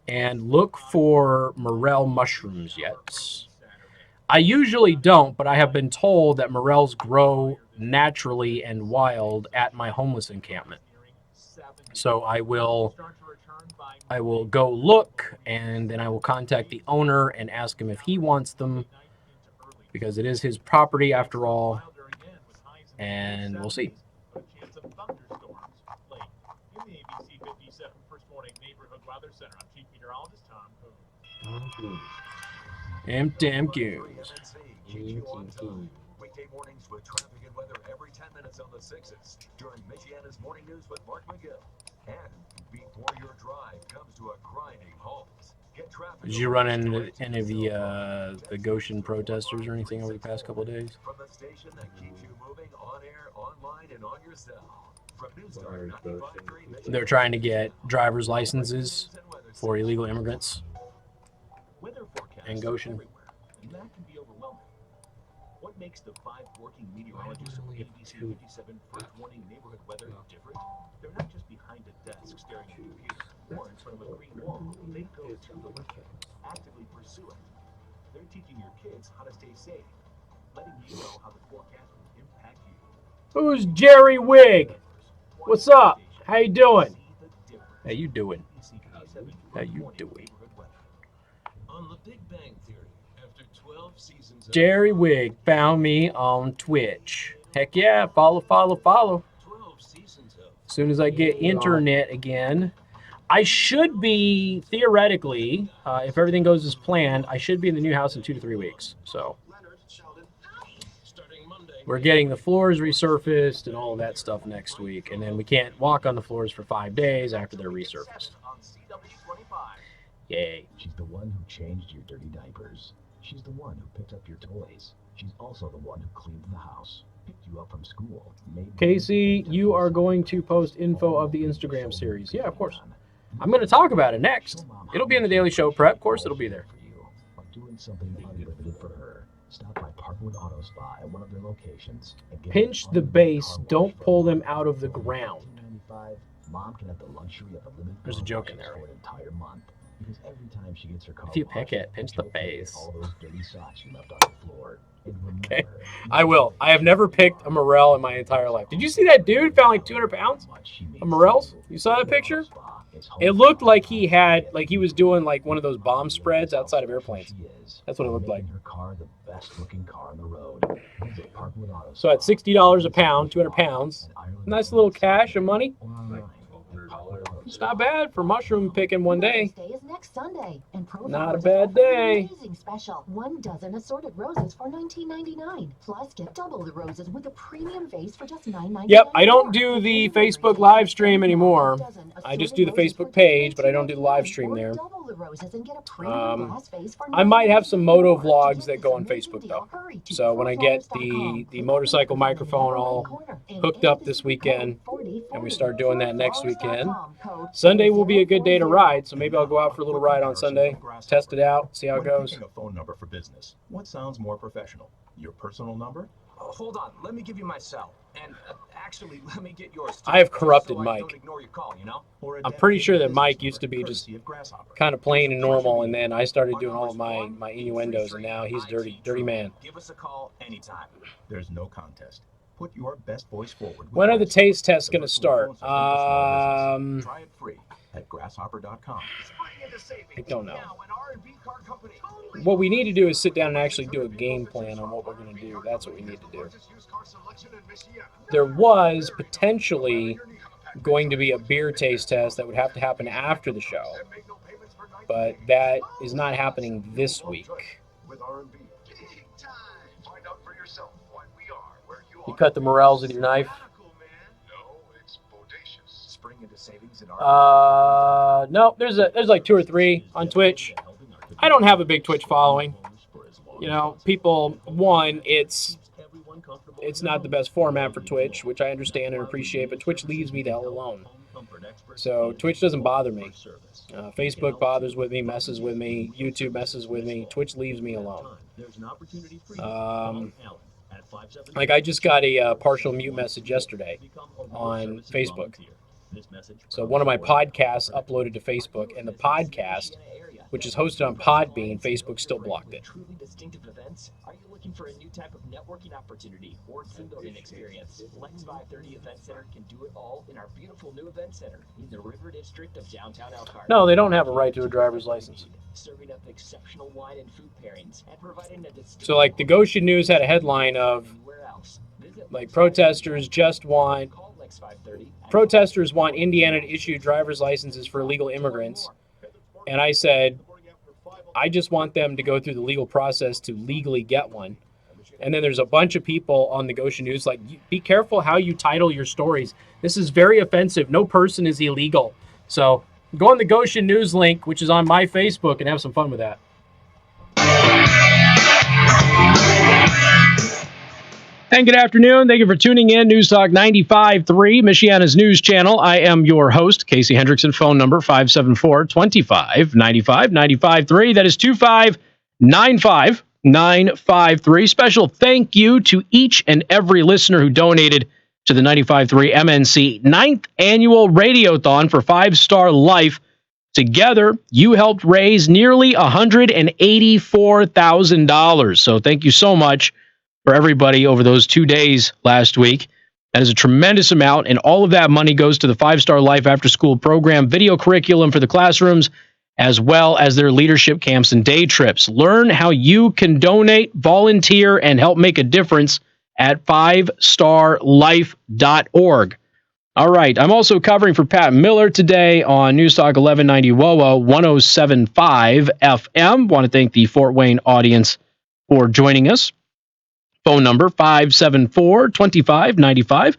and look for morel mushrooms yet. I usually don't, but I have been told that morels grow naturally and wild at my homeless encampment. So I will go look, and then I will contact the owner and ask him if he wants them, because it is his property after all, and we'll see. Damn goons. Weekday mornings with traffic and weather every 10 minutes on the 6s during Michiana's Morning News with Mark McGill. And before your drive comes to a grinding halt, get traffic. Did you run into any of the Goshen protesters or anything over the past couple of days? From the station that keeps you moving on air, online, and on your cell. They're trying to get driver's licenses for illegal immigrants in Goshen. And that can be overwhelming. What makes the 5 working meteorologists from ABC 57 first warning neighborhood weather different? They're not just behind a desk staring at a computer or in front of a green wall. They go to the weather, actively pursue it. They're teaching your kids how to stay safe, letting you know how the forecast will impact you. Who's Jerry Wig? What's up? How you doing? How you doing? How you doing? On the Big Bang Theory, after 12 seasons of Jerry Wig found me on Twitch. Heck yeah, follow. As soon as I get internet again, I should be, theoretically, if everything goes as planned, I should be in the new house in 2 to 3 weeks. So we're getting the floors resurfaced and all of that stuff next week. And then we can't walk on the floors for 5 days after they're resurfaced. Yay. She's the one who changed your dirty diapers. She's the one who picked up your toys. She's also the one who cleaned the house, picked you up from school. Casey, you are going to post info of the Instagram series. Yeah, of course. I'm going to talk about it next. It'll be in the Daily Show prep. Of course, it'll be there. Doing something unlimited for her. Stop by Parkwood Auto Spa at one of their locations. And Pinch the base. Don't pull them out of the ground. Mom can have the luxury of a limited. There's a joke in there. For an entire month. Because every time she gets her car If you pick it, pinch the base. all those dirty socks you left on the floor. Okay, I will. I have never picked a morel in my entire life. Did you see that dude found like 200 pounds of morels? You saw that picture? It looked like he was doing like one of those bomb spreads outside of airplanes. That's what it looked like. Her car the best looking car on the road. Visit Parkwood Auto So at $60 a pound, 200 pounds, nice little cash of money. It's not bad for mushroom picking one day. Day is next Sunday, and Not a bad day. amazing special. 1 dozen assorted roses for $19.99. Plus, get double the roses with a premium vase for just $9.99. Yep, I don't do the Facebook live stream anymore. I just do the Facebook page, but I don't do the live stream there. Double the roses and get a premium glass vase for I might have some moto vlogs that go on Facebook though. So when I get the motorcycle microphone all hooked up this weekend, and we start doing that next weekend, Sunday will be a good day to ride. So maybe I'll go out for a little ride on Sunday, test it out, see how it goes. Picking a phone number for business, what sounds more professional? Your personal number? Hold on, let me give you my cell. And actually, let me get yours too. I have corrupted so I Mike. don't ignore your call, you know? I'm pretty sure that Mike used to be just kind of plain and normal, and then I started doing all of my innuendos, and now he's dirty man. Give us a call anytime. There's no contest. Put your best voice forward. When are the taste tests going to start? Try it free at grasshopper.com. I don't know. What we need to do is sit down and actually do a game plan on what we're going to do. That's what we need to do. There was potentially going to be a beer taste test that would have to happen after the show, but that is not happening this week. You cut the morels with your knife? No, there's like 2 or 3 on Twitch. I don't have a big Twitch following. You know, people, one, it's not the best format for Twitch, which I understand and appreciate, but Twitch leaves me the hell alone. So Twitch doesn't bother me. Facebook bothers with me, messes with me. YouTube messes with me. Twitch leaves me alone. Like I just got a partial mute message yesterday on Facebook. So one of my podcasts uploaded to Facebook, and the podcast, which is hosted on Podbean, Facebook still blocked it. Truly distinctive events? Are you looking for a new type of networking opportunity or team building experience? Flex 530 Event Center can do it all in our beautiful new event center in the River District of downtown Elkhart. No, they don't have a right to a driver's license. Serving up exceptional wine and food pairings and providing a distinct... So like the Goshen News had a headline of like protesters want Indiana to issue driver's licenses for illegal immigrants. And I said, I just want them to go through the legal process to legally get one. And then there's a bunch of people on the Goshen News like, be careful how you title your stories. This is very offensive. No person is illegal. So go on the Goshen News link, which is on my Facebook, and have some fun with that. And good afternoon. Thank you for tuning in. News Talk 95.3, Michiana's news channel. I am your host, Casey Hendrickson. Phone number 574-2595, 95.3. That is 2595953. Special thank you to each and every listener who donated to the 95.3 MNC 9th Annual Radiothon for 5-Star Life. Together, you helped raise nearly $184,000. So thank you so much for everybody over those 2 days last week. That is a tremendous amount, and all of that money goes to the 5-Star Life After School program, video curriculum for the classrooms, as well as their leadership camps and day trips. Learn how you can donate, volunteer, and help make a difference at 5starlife.org. All right, I'm also covering for Pat Miller today on News Talk 1190 WOWO 107.5 FM. Want to thank the Fort Wayne audience for joining us. Phone number 574-2595,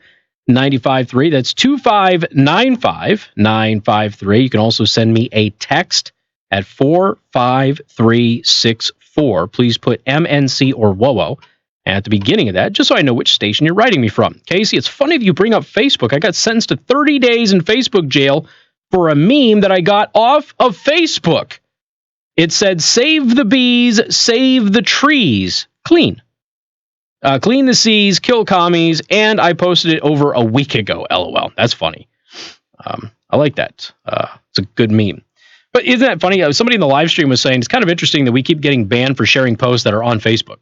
95.3. That's 2595953. You can also send me a text at 45364. Please put MNC or WOWO at the beginning of that, just so I know which station you're writing me from. Casey, it's funny that you bring up Facebook. I got sentenced to 30 days in Facebook jail for a meme that I got off of Facebook. It said, "Save the bees, save the trees, clean. Clean the seas, kill commies," and I posted it over a week ago. LOL. That's funny. I like that. It's a good meme. But isn't that funny? Somebody in the live stream was saying it's kind of interesting that we keep getting banned for sharing posts that are on Facebook.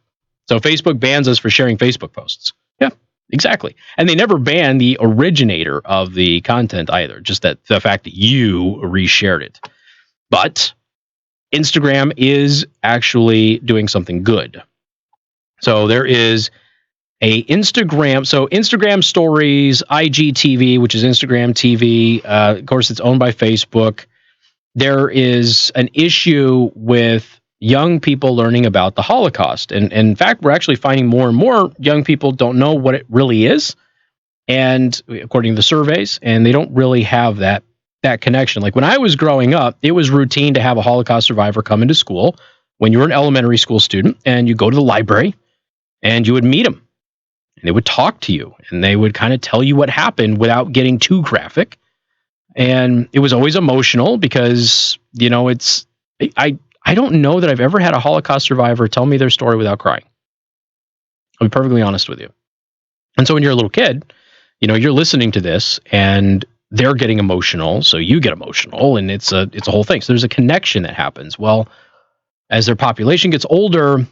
So Facebook bans us for sharing Facebook posts. Yeah, exactly. And they never ban the originator of the content either, just that the fact that you reshared it. But Instagram is actually doing something good. So there is a Instagram. So Instagram Stories, IGTV, which is Instagram TV. Of course, it's owned by Facebook. There is an issue with young people learning about the Holocaust. And in fact, we're actually finding more and more young people don't know what it really is. And according to the surveys, and they don't really have that connection. Like when I was growing up, it was routine to have a Holocaust survivor come into school when you were an elementary school student, and you go to the library and you would meet them, and they would talk to you, and they would kind of tell you what happened without getting too graphic. And it was always emotional because, you know, I don't know that I've ever had a Holocaust survivor tell me their story without crying. I'll be perfectly honest with you. And so when you're a little kid, you know, you're listening to this and they're getting emotional, so you get emotional, and it's a whole thing. So there's a connection that happens. Well, as their population gets older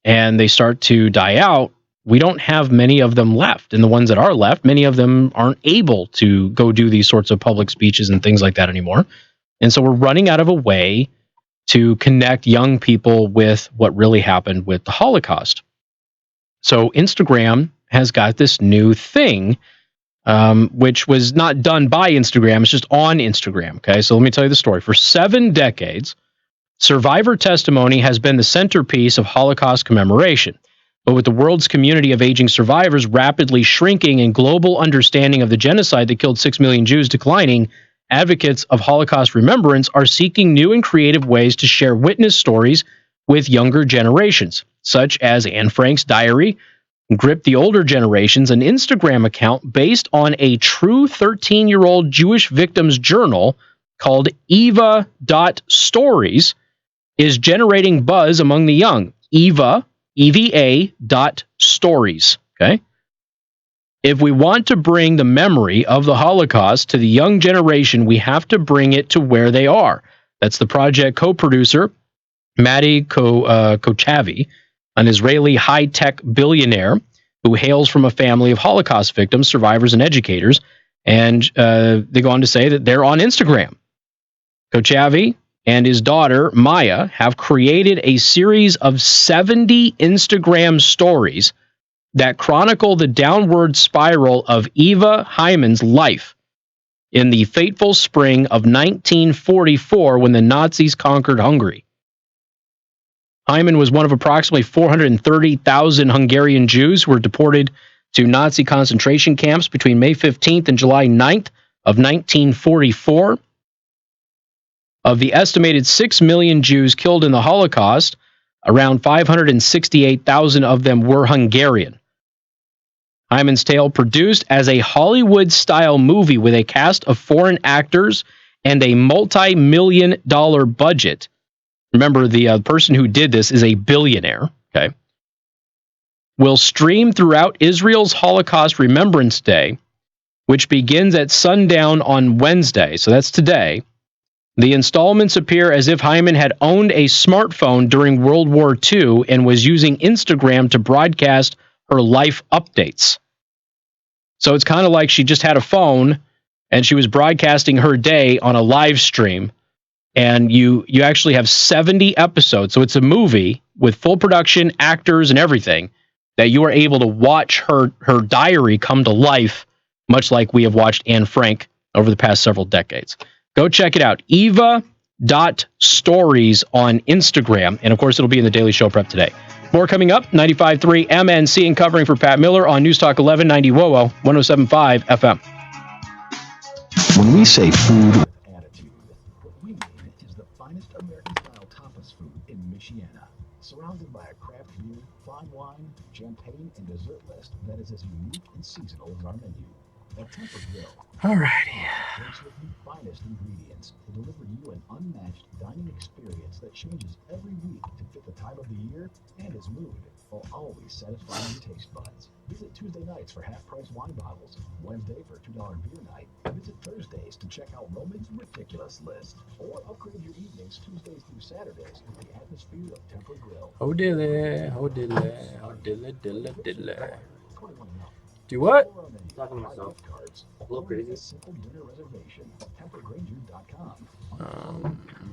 and they start to die out, we don't have many of them left. And the ones that are left, many of them aren't able to go do these sorts of public speeches and things like that anymore. And so we're running out of a way to connect young people with what really happened with the Holocaust. So Instagram has got this new thing, which was not done by Instagram. It's just on Instagram. Okay, so let me tell you the story. For 7 decades, survivor testimony has been the centerpiece of Holocaust commemoration. But with the world's community of aging survivors rapidly shrinking and global understanding of the genocide that killed 6 million Jews declining, advocates of Holocaust remembrance are seeking new and creative ways to share witness stories with younger generations, such as Anne Frank's diary, gripped the older generations. An Instagram account based on a true 13-year-old Jewish victim's journal called Eva.stories is generating buzz among the young. EVA.stories. Okay. If we want to bring the memory of the Holocaust to the young generation, we have to bring it to where they are. That's the project co-producer, Matti Kochavi, an Israeli high-tech billionaire who hails from a family of Holocaust victims, survivors, and educators. And they go on to say that they're on Instagram. Kochavi and his daughter, Maya, have created a series of 70 Instagram stories that chronicle the downward spiral of Eva Hyman's life in the fateful spring of 1944 when the Nazis conquered Hungary. Hyman was one of approximately 430,000 Hungarian Jews who were deported to Nazi concentration camps between May 15th and July 9th of 1944. Of the estimated 6 million Jews killed in the Holocaust, around 568,000 of them were Hungarian. Hyman's Tale, produced as a Hollywood-style movie with a cast of foreign actors and a multi-million-dollar budget. Remember, the person who did this is a billionaire. Okay, will stream throughout Israel's Holocaust Remembrance Day, which begins at sundown on Wednesday. So that's today. The installments appear as if Hyman had owned a smartphone during World War II and was using Instagram to broadcast her life updates. So it's kind of like she just had a phone and she was broadcasting her day on a live stream. And you actually have 70 episodes. So it's a movie with full production, actors, and everything that you are able to watch her diary come to life, much like we have watched Anne Frank over the past several decades. Go check it out. Eva.stories on Instagram. And, of course, it'll be in the Daily Show Prep today. More coming up. 95.3 MNC and covering for Pat Miller on News Talk 1190 WOWO 107.5 FM. When we say food, attitude, what we mean is the finest American-style tapas food in Mishawaka, surrounded by a craft beer, fine wine, champagne, and dessert list that is as unique and seasonal as our menu. At Temper Grill, Alrighty. Takes with the finest ingredients to deliver you an unmatched dining experience that changes every week to fit the time of the year and its mood, while always satisfying your taste buds. Visit Tuesday nights for half-price wine bottles, Wednesday for $2 beer night, and visit Thursdays to check out Roman's Ridiculous List, or upgrade your evenings Tuesdays through Saturdays with the atmosphere of Temper Grill. Oh dilly, oh dilly, oh dilly, dilly, dilly. Do what? Talking to myself. Cards. A little crazy. Simple dinner reservation. TemperGranger.com.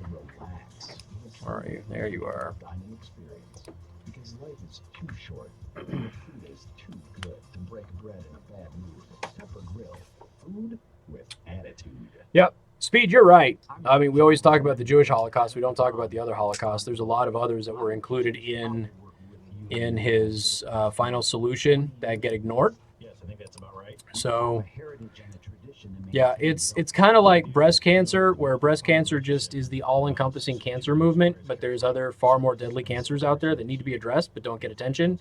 Relax. Where are you? There you are. Dining experience. Because life is too short. And the food is too good to break bread in a bad mood. Temper Grill. Food with attitude. Yep. Speed, you're right. I mean, we always talk about the Jewish Holocaust. We don't talk about the other Holocaust. There's a lot of others that were included in his final solution that get ignored. Yes, I think that's about right. So, yeah, it's kind of like breast cancer, where breast cancer just is the all-encompassing cancer movement, but there's other far more deadly cancers out there that need to be addressed but don't get attention.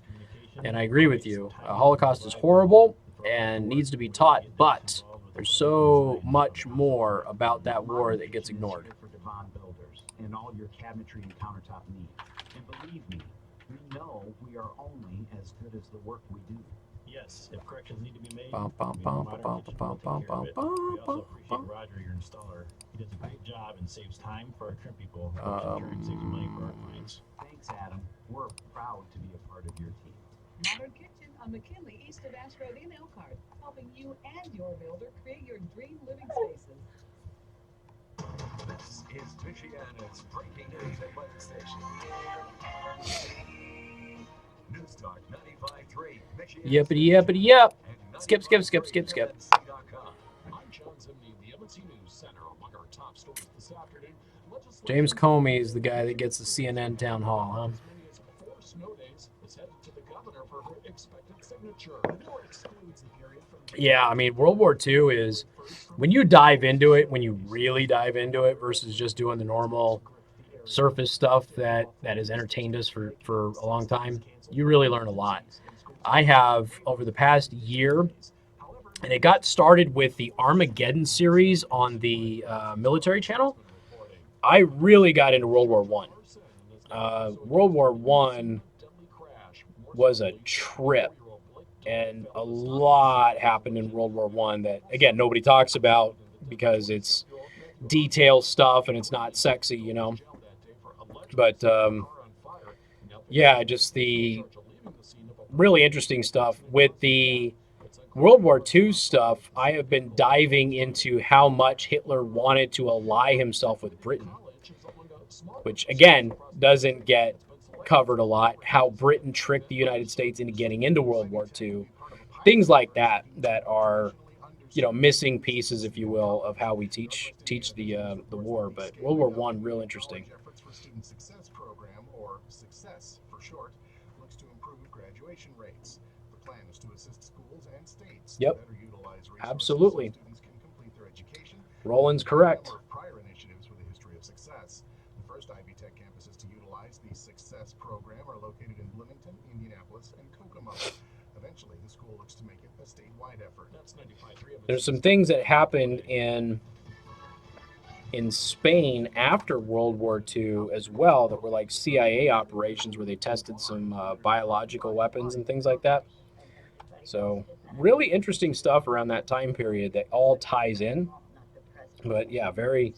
And I agree with you. Holocaust is horrible and needs to be taught, but there's so much more about that war that gets ignored. And all your cabinetry and countertop needs. And believe me, we know we are only as good as the work we do. Yes, if corrections need to be made, we also appreciate Roger, your installer. He does a great job and saves time for our trim people. And saves money for our clients. Thanks, Adam. We're proud to be a part of your team. Modern Kitchen on McKinley, east of Ashroad in Elkhart, helping you and your builder create your dream living spaces. This is Michiana's breaking news and weather station. News Talk 95.3. Yippity yippity yep. Skip. I'm John Zimney, the MNC News Center. Among our top stories this afternoon, James Comey is the guy that gets the CNN town hall, huh? 4 snow days is headed to the governor for her expected signature. The bill excludes the period from Yeah, I mean, World War II is, when you dive into it, when you really dive into it versus just doing the normal surface stuff that has entertained us for a long time, you really learn a lot. I have, over the past year, and it got started with the Armageddon series on the military channel, I really got into World War I. World War I was a trip, and a lot happened in World War I that, again, nobody talks about because it's detail stuff and it's not sexy, you know. But, yeah, just the really interesting stuff. With the World War II stuff, I have been diving into how much Hitler wanted to ally himself with Britain, which, again, doesn't get covered a lot. How Britain tricked the United States into getting into World War II. Things like that are, you know, missing pieces, if you will, of how we teach the war. But World War I, real interesting. Student Success Program, or SUCCESS for short, looks to improve graduation rates. The plan is to assist schools and states to better utilize resources Absolutely. so students can complete their education. Roland's correct. Prior initiatives with a history of success. The first Ivy Tech campuses to utilize the SUCCESS program are located in Bloomington, Indianapolis, and Kokomo. Eventually, the school looks to make it a statewide effort. That's 95.3 of There's some things that happened in Spain after World War II as well that were like CIA operations where they tested some biological weapons and things like that. So really interesting stuff around that time period that all ties in. But yeah, very,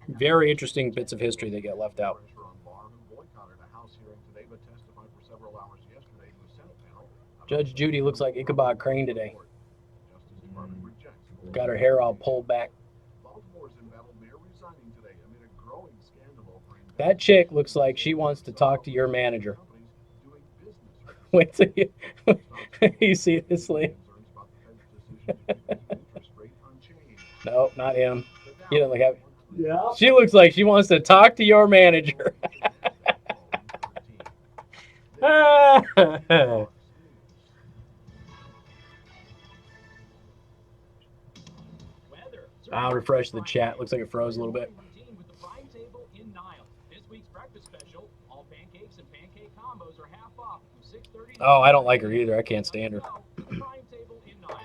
very interesting bits of history that get left out. Pressure on Barr, who boycotted a House hearing today but testified for several hours yesterday to a Senate panel. Judge Judy looks like Ichabod Crane today. Justice Department rejects. Got her hair all pulled back. Baltimore's embattled mayor resigning today amid a growing scandal over That chick looks like she wants to talk to your manager. Wait till you see this lady. No, not him. He doesn't look happy. Yeah. She looks like she wants to talk to your manager. I'll refresh the chat. Looks like it froze a little bit. With the prime table in Nile. This week's breakfast special, all pancakes and pancake combos are half off from $6.30. Oh, I don't like her either. I can't stand her. The prime table in Nile.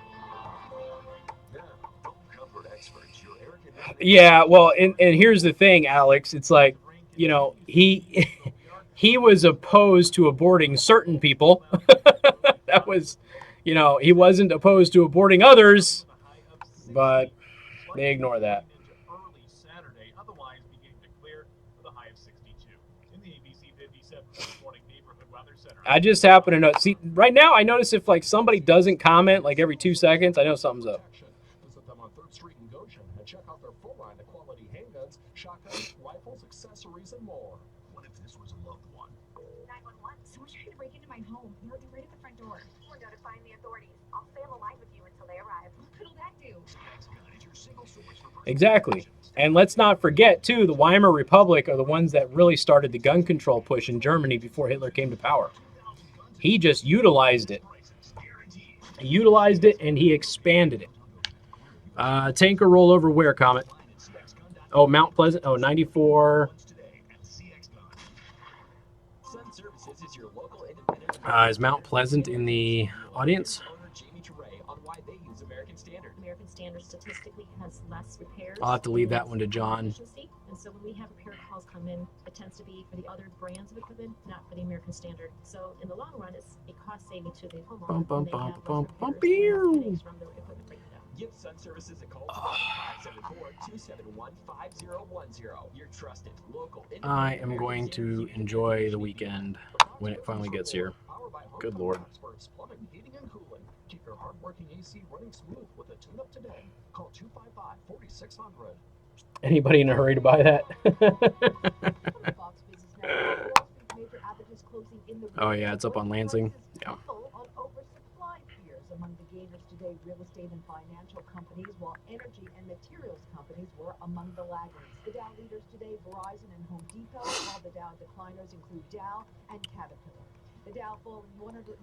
Yeah, well, and here's the thing, Alex. It's like, you know, he was opposed to aborting certain people. That was, you know, he wasn't opposed to aborting others, but they ignore that. Early Saturday, otherwise beginning to clear with a high of 62. In the ABC 57 this morning neighborhood weather center. I just happen to know. See, right now I notice if like somebody doesn't comment like every 2 seconds, I know something's up. Visit them on 3rd Street in Goshen and check out their full line of quality handguns, shotguns, rifles, accessories, and more. What if this was a loved one? 911. Someone's trying to break into my home. They're right at the front door. We're notifying the authorities. I'll stay on the line with you until they arrive. What could that do? Exactly. And let's not forget, too, the Weimar Republic are the ones that really started the gun control push in Germany before Hitler came to power. He just utilized it. He utilized it and he expanded it. Tanker rollover where, Comet? Oh, Mount Pleasant. Oh, 94. Is Mount Pleasant in the audience? American Standard statistically has less repairs. I'll have to leave that one to John. And so when we have repair calls come in, it tends to be for the other brands of equipment, not for the American Standard. So in the long run, it's a cost saving to the homeowner. Give Sun Services a call 574-271-5010. Your trusted local. I am going to enjoy the weekend when it finally gets here. Good Lord. Plumbing, heating, and cooling. Keep your hard-working AC running smooth with a tune-up today. Call 255-4600. Anybody in a hurry to buy that? Oh yeah, it's up on Lansing. Yeah. Among the gainers today, real estate and financial companies, while energy and materials companies were among the laggards. The Dow leaders today, Verizon and Home Depot, while the Dow decliners include Dow and Caterpillar. The Dow falling 122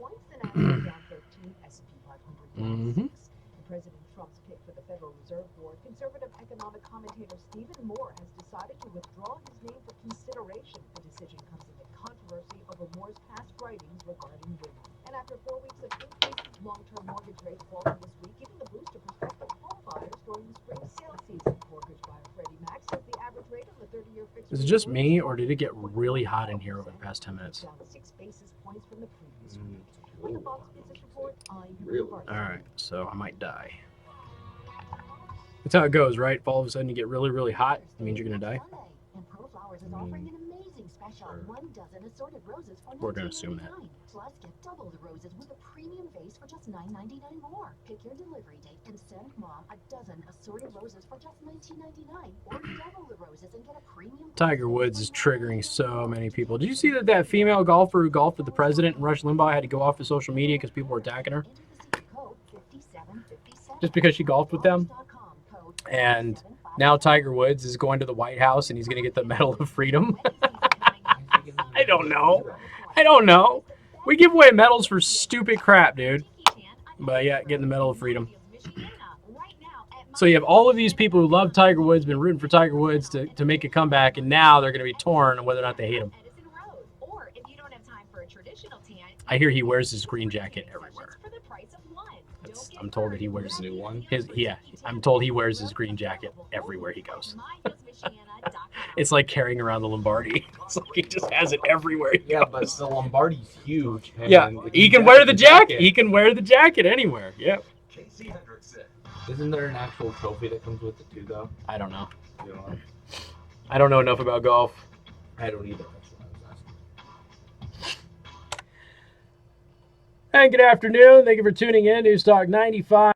points, the Nasdaq down 13, S&P 500 down 6. President Trump's pick for the Federal Reserve Board, conservative economic commentator Stephen Moore has decided to withdraw his name for consideration. The decision comes amid controversy over Moore's past writings regarding women. And after 4 weeks of increased long-term mortgage rates falling this week, giving a boost to prospective home buyers during the spring sale season. Mortgage buyer Freddie Mac says the average rate on the 30-year fixed Is it just me, or did it get really hot in here over the past 10 minutes? down 6 basis points from the previous week. With the Fox Business Report, I'm Alright, so I might die. That's how it goes, right? If all of a sudden you get really, really hot, it means you're going to die. And Pro Flowers is offering an amazing special on 1 dozen assorted roses for We're going to assume that. $19.99. Plus, get double the roses with a premium vase for just $9.99 more. Pick your delivery date and send Mom a dozen assorted roses for just $19.99. Or double the roses and get a premium. Tiger Woods is triggering so many people. Did you see that female golfer who golfed with the president and Rush Limbaugh had to go off of social media because people were attacking her? Just because she golfed with them? And now Tiger Woods is going to the White House and he's going to get the Medal of Freedom. I don't know. We give away medals for stupid crap, dude. But yeah, getting the Medal of Freedom. So you have all of these people who love Tiger Woods, been rooting for Tiger Woods to make a comeback, and now they're going to be torn on whether or not they hate him. Edison Road. Or if you don't have time for a traditional tan, I hear he wears his green jacket everywhere. For the price of one. I'm told that he wears His new one. I'm told he wears his green jacket everywhere he goes. It's like carrying around the Lombardi. It's like he just has it everywhere he Yeah, goes. but the Lombardi's huge. Yeah, and he can wear the jacket. He can wear the jacket anywhere. Yep. Casey Hendrickson. Isn't there an actual trophy that comes with it too, though? I don't know. You know, I don't know enough about golf. I don't either. That's what I was asking. And good afternoon. Thank you for tuning in. News Talk 95.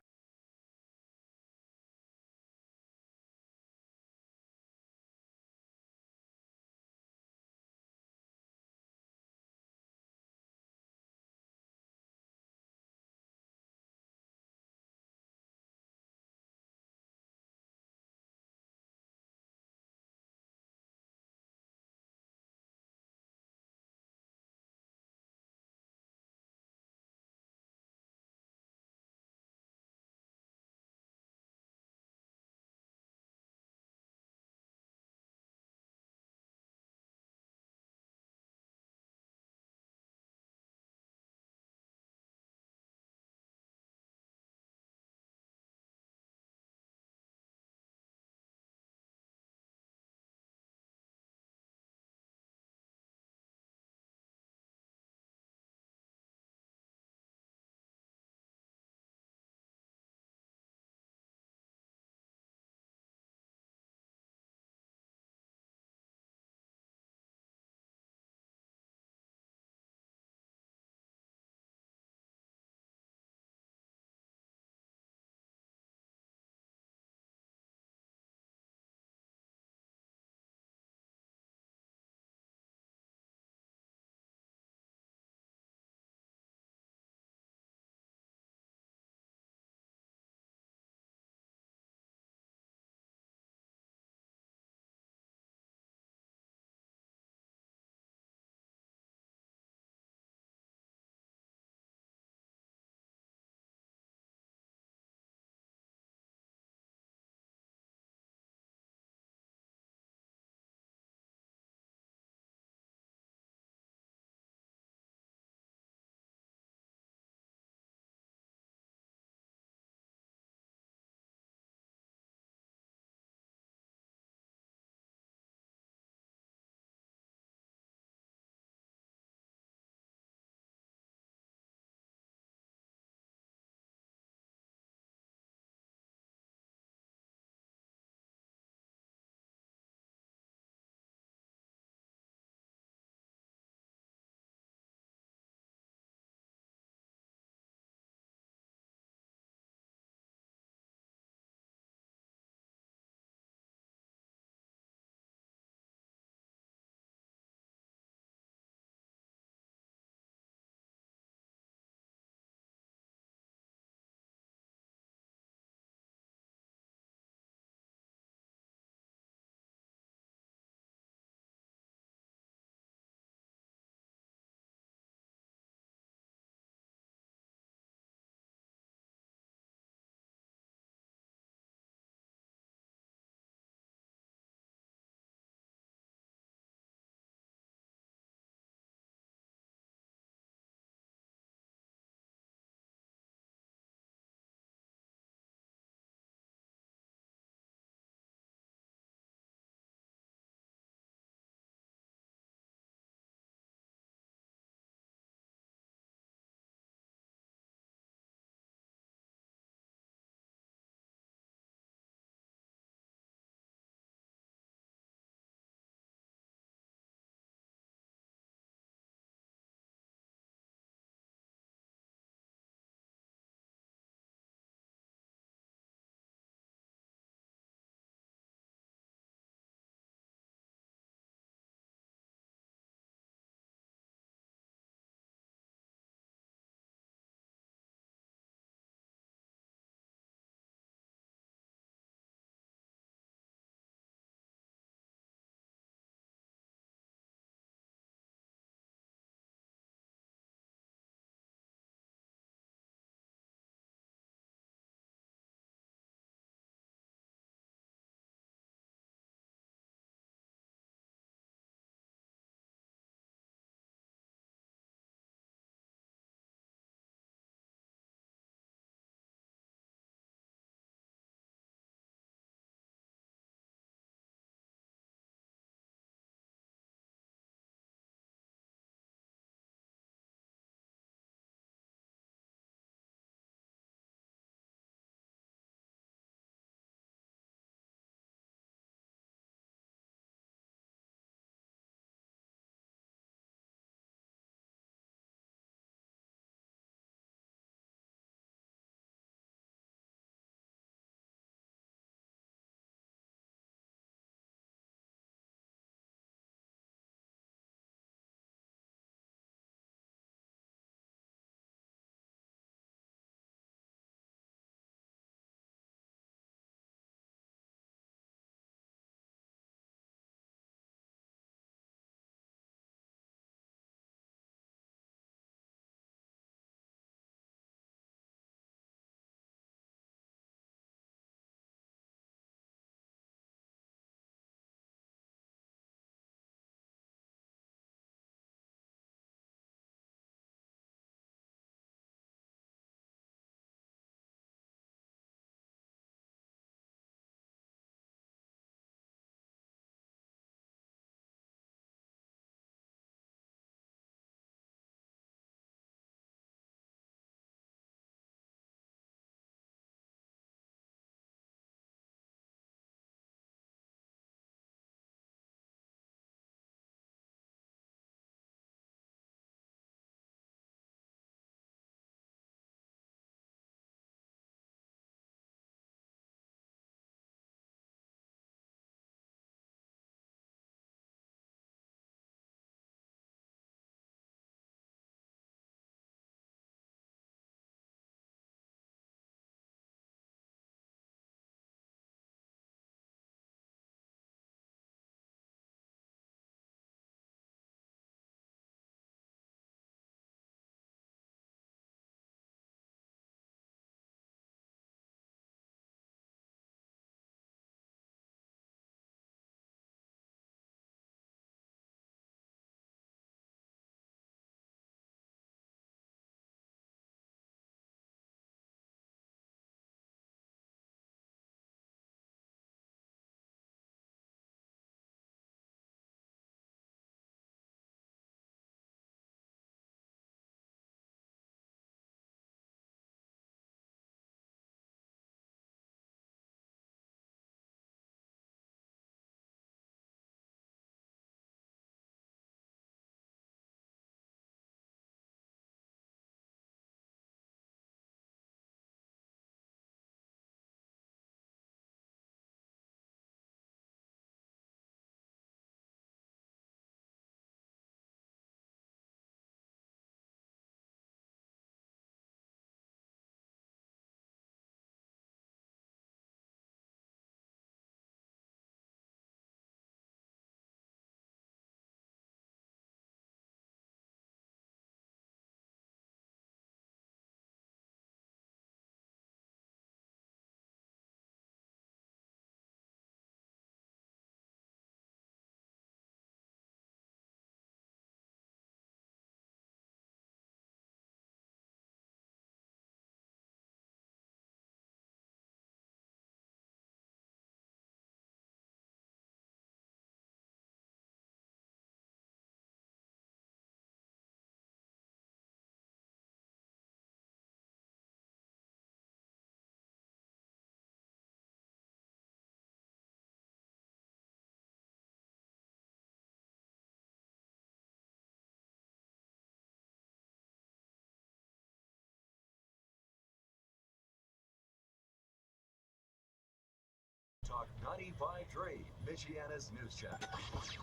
95.3, Michiana's News Channel.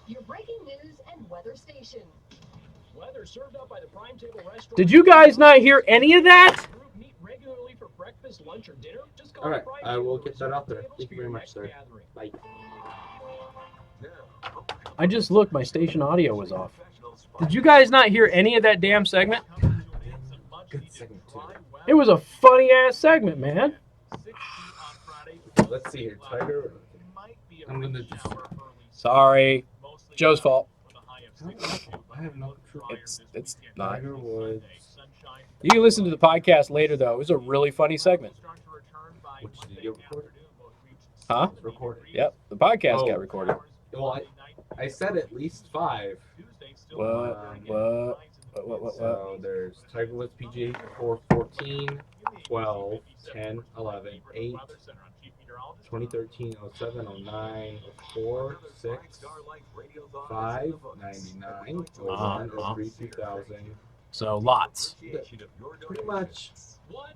Your breaking news and weather station. Weather served up by the Prime Table Restaurant. Did you guys not hear any of that? Meet regularly for breakfast, lunch, or dinner. Just call All right, the Prime I will Table get that out there. tables Thank for you very your much, next sir. gathering. Bye. I just looked. My station audio was off. Did you guys not hear any of that damn segment? Good segment too. It was a funny ass segment, man. Let's see here, Tiger. I'm gonna just. Sorry, Joe's fault. I have no control. It's not. Tiger Woods. You can listen to the podcast later, though. It was a really funny segment. Which did you record? Huh? It's recorded. Yep, the podcast Oh. got recorded. Well, I said at least 5. What? So there's Tiger Woods PGA Tour 14, 12, 10, 11, 8, 2013, 07, 09, 04, 6, 5, 99, 01, 03, 2000. So lots. Pretty much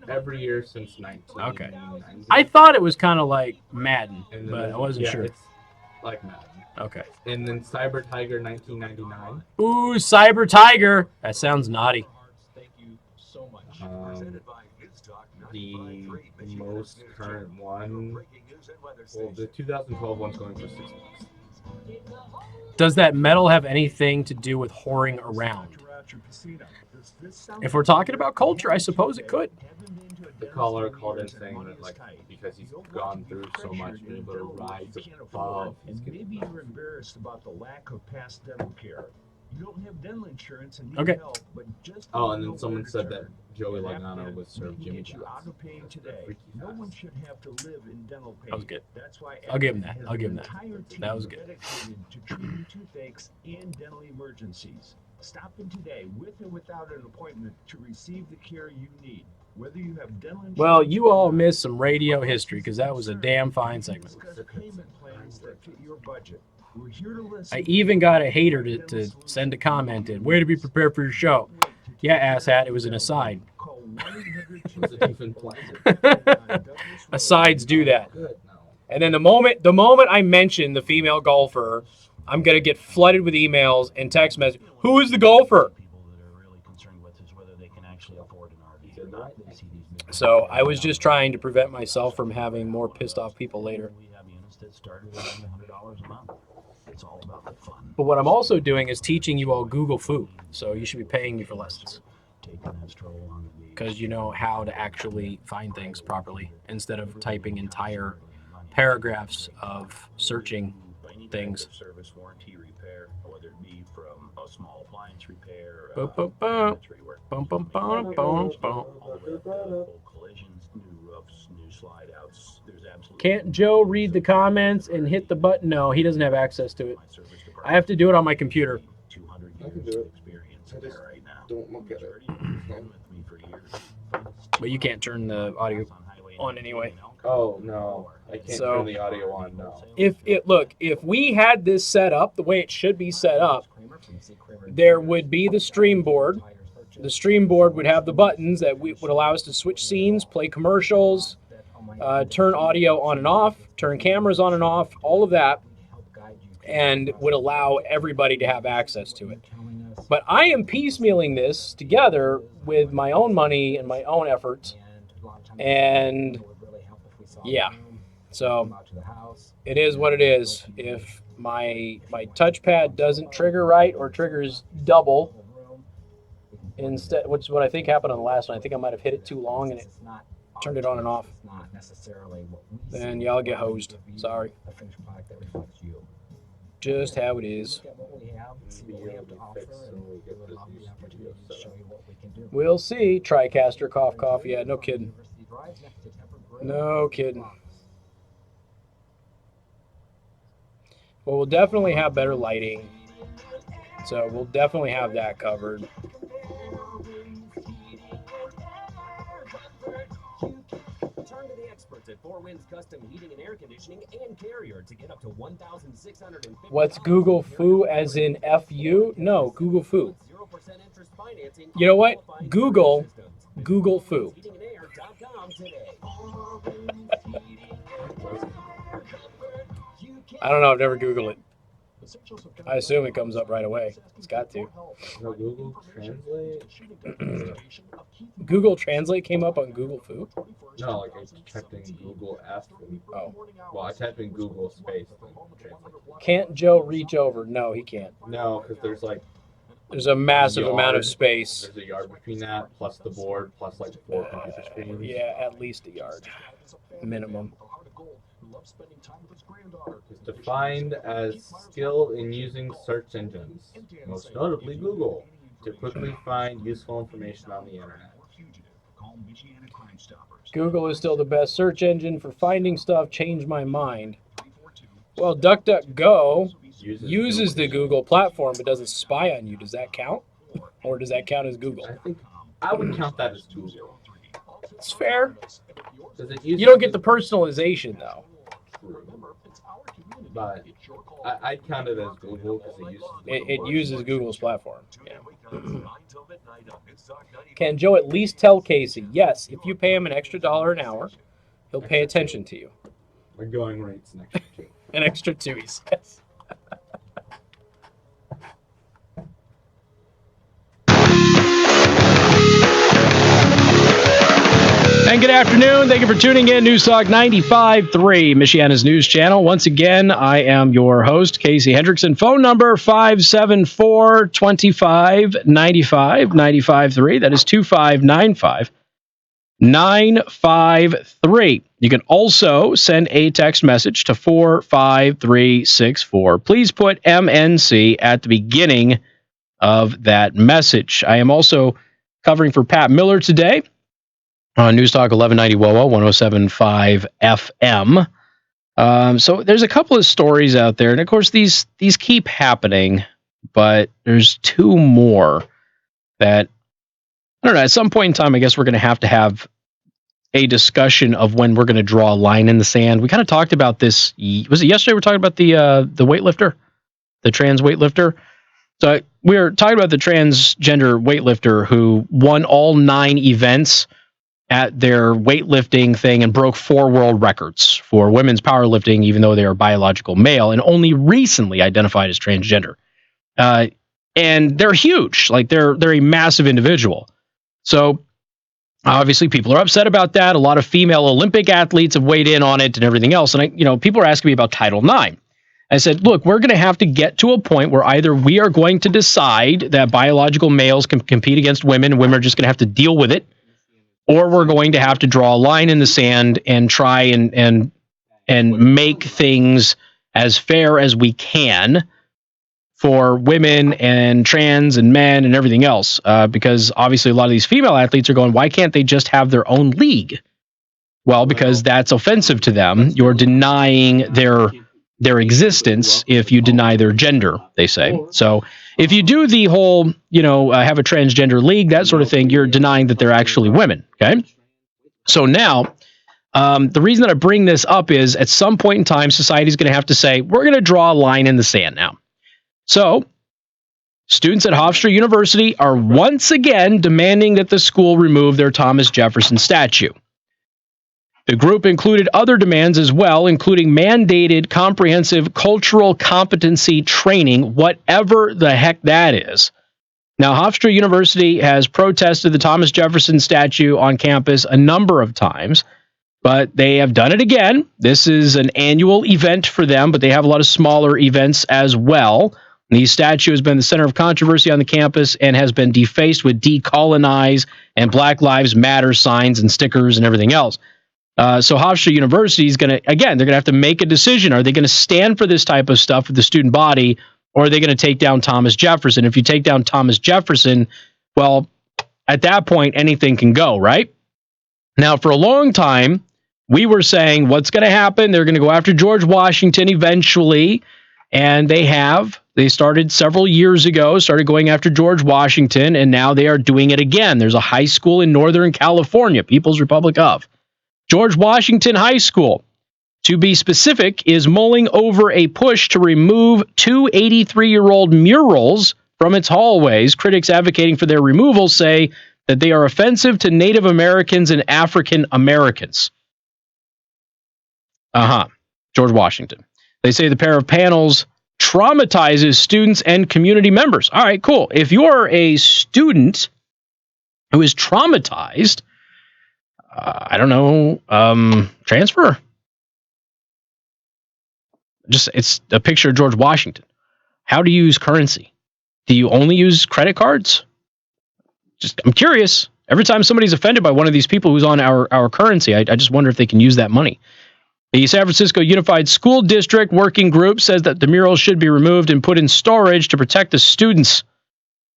every year since 1990. Okay. I thought it was kind of like Madden, but I wasn't sure. It's like Madden. Okay. And then Cyber Tiger 1999. Ooh, Cyber Tiger. That sounds naughty. The most current one, well, the 2012 one's going for $6. Does that medal have anything to do with whoring around? If we're talking about culture, I suppose it could. The caller called in saying that, like, because he's gone through so much, being able to rise above. Maybe you're embarrassed about the lack of past dental care. You don't have dental insurance and need Okay. help, but just And then someone said that Joey Logano would serve Jimmy get you out of pain today. No one should have to live in dental pain. That was good. That's why I'll give him that. has I'll give an him that. entire team That was good. dedicated to treating toothaches and dental emergencies. Stop in today with or without an appointment to receive the care you need. Whether you have dental insurance. Well, you all missed some radio history because that was a damn fine segment. Discuss payment plans that fit your budget. We're here to listen. I even got a hater to send a comment in. Way to be prepared for your show. Yeah, asshat. It was an aside. Asides do that. And then the moment I mention the female golfer, I'm gonna get flooded with emails and text messages. Who is the golfer? So I was just trying to prevent myself from having more pissed off people later. But what I'm also doing is teaching you all Google Foo. So you should be paying me for lessons. Because you know how to actually find things properly instead of typing entire paragraphs of searching things. Service warranty repair, whether it be from a small appliance repair, collisions, new roofs, new slide outs. There's absolutely Can't Joe read the comments and hit the button? No, he doesn't have access to it. I have to do it on my computer. 200 I can years do of it. experience I there just right now. don't look at it. With me for years. But you can't turn the audio on anyway. Oh no, I can't So- turn the audio on. No. If we had this set up the way it should be set up, there would be the stream board. The stream board would have the buttons that would allow us to switch scenes, play commercials, turn audio on and off, turn cameras on and off, all of that, and would allow everybody to have access to it. But I am piecemealing this together with my own money and my own efforts, and yeah, so it is what it is. If my touchpad doesn't trigger right or triggers double instead, which is what I think happened on the last one. I think I might have hit it too long and it turned it on and off. Then y'all get hosed. Sorry. Just how it is. We'll see. TriCaster, cough, cough. Yeah, no kidding. No kidding. Well, we'll definitely have better lighting. So we'll definitely have that covered. Turn to the experts at Four Winds Custom Heating and Air Conditioning and Carrier to get up to $1,650. What's Google Foo as in F-U? No, Google Foo. You know what? Google Foo. I don't know. I've never Googled it. I assume it comes up right away. It's got to. No, Google Translate? Google Translate came up on Google Food? No, like I typed in Google F. Oh. Well, I typed in Google space. Can't Joe reach over? No, he can't. No, because there's like... There's a massive amount of space. There's a yard between that, plus the board, plus like 4 computer screens. Yeah, at least a yard. Minimum. It's defined as skill in using search engines, most notably Google, to quickly find useful information on the internet. Google is still the best search engine for finding stuff. Change my mind. Well, DuckDuckGo uses the Google platform but doesn't spy on you. Does that count? Or does that count as Google? I think I would count that as Google. It's fair. You don't get the personalization, though. But I'd count it as Google because it uses Google's platform. Yeah. Can Joe at least tell Casey, yes, if you pay him an extra $1 an hour, he'll pay attention to you? My going rate's an extra 2. An extra 2, he says. And good afternoon. Thank you for tuning in. News Talk 95.3, Michiana's news channel. Once again, I am your host, Casey Hendrickson. Phone number 574-2595, 95.3. That is 2595-953. You can also send a text message to 45364. Please put MNC at the beginning of that message. I am also covering for Pat Miller today on News Talk 1190 WOWO 107.5 FM. So there's a couple of stories out there, and of course these keep happening, but there's 2 more that, I don't know, at some point in time, I guess we're going to have a discussion of when we're going to draw a line in the sand. We kind of talked about this, was it yesterday? We're talking about the weightlifter, the trans weightlifter. So we were talking about the transgender weightlifter who won all 9 events at their weightlifting thing and broke 4 world records for women's powerlifting, even though they are biological male and only recently identified as transgender. And they're huge, like they're a massive individual. So obviously people are upset about that. A lot of female Olympic athletes have weighed in on it and everything else. And people are asking me about Title IX. I said, look, we're going to have to get to a point where either we are going to decide that biological males can compete against women and women are just going to have to deal with it, or we're going to have to draw a line in the sand and try and make things as fair as we can for women and trans and men and everything else. Because obviously a lot of these female athletes are going, why can't they just have their own league? Well, because that's offensive to them. You're denying their existence if you deny their gender, they say. So if you do the whole, have a transgender league, that sort of thing, you're denying that they're actually women. Okay. So now, the reason that I bring this up is at some point in time, society's going to have to say, we're going to draw a line in the sand now. So students at Hofstra University are once again demanding that the school remove their Thomas Jefferson statue. The group included other demands as well, including mandated comprehensive cultural competency training, whatever the heck that is. Now, Hofstra University has protested the Thomas Jefferson statue on campus a number of times, but they have done it again. This is an annual event for them, but they have a lot of smaller events as well. The statue has been the center of controversy on the campus and has been defaced with decolonize and Black Lives Matter signs and stickers and everything else. So Hofstra University is going to, again, they're going to have to make a decision. Are they going to stand for this type of stuff with the student body, or are they going to take down Thomas Jefferson? If you take down Thomas Jefferson, well, at that point, anything can go, right? Now, for a long time, we were saying what's going to happen. They're going to go after George Washington eventually, and they have. They started several years ago, started going after George Washington, and now they are doing it again. There's a high school in Northern California, People's Republic of George Washington High School, to be specific, is mulling over a push to remove 2 83-year-old murals from its hallways. Critics advocating for their removal say that they are offensive to Native Americans and African Americans. George Washington. They say the pair of panels traumatizes students and community members. All right, cool. If you're a student who is traumatized, I don't know, transfer. Just it's a picture of George Washington. How do you use currency? Do you only use credit cards? I'm curious. Every time somebody's offended by one of these people who's on our currency, I just wonder if they can use that money. The San Francisco Unified School District Working Group says that the murals should be removed and put in storage to protect the students.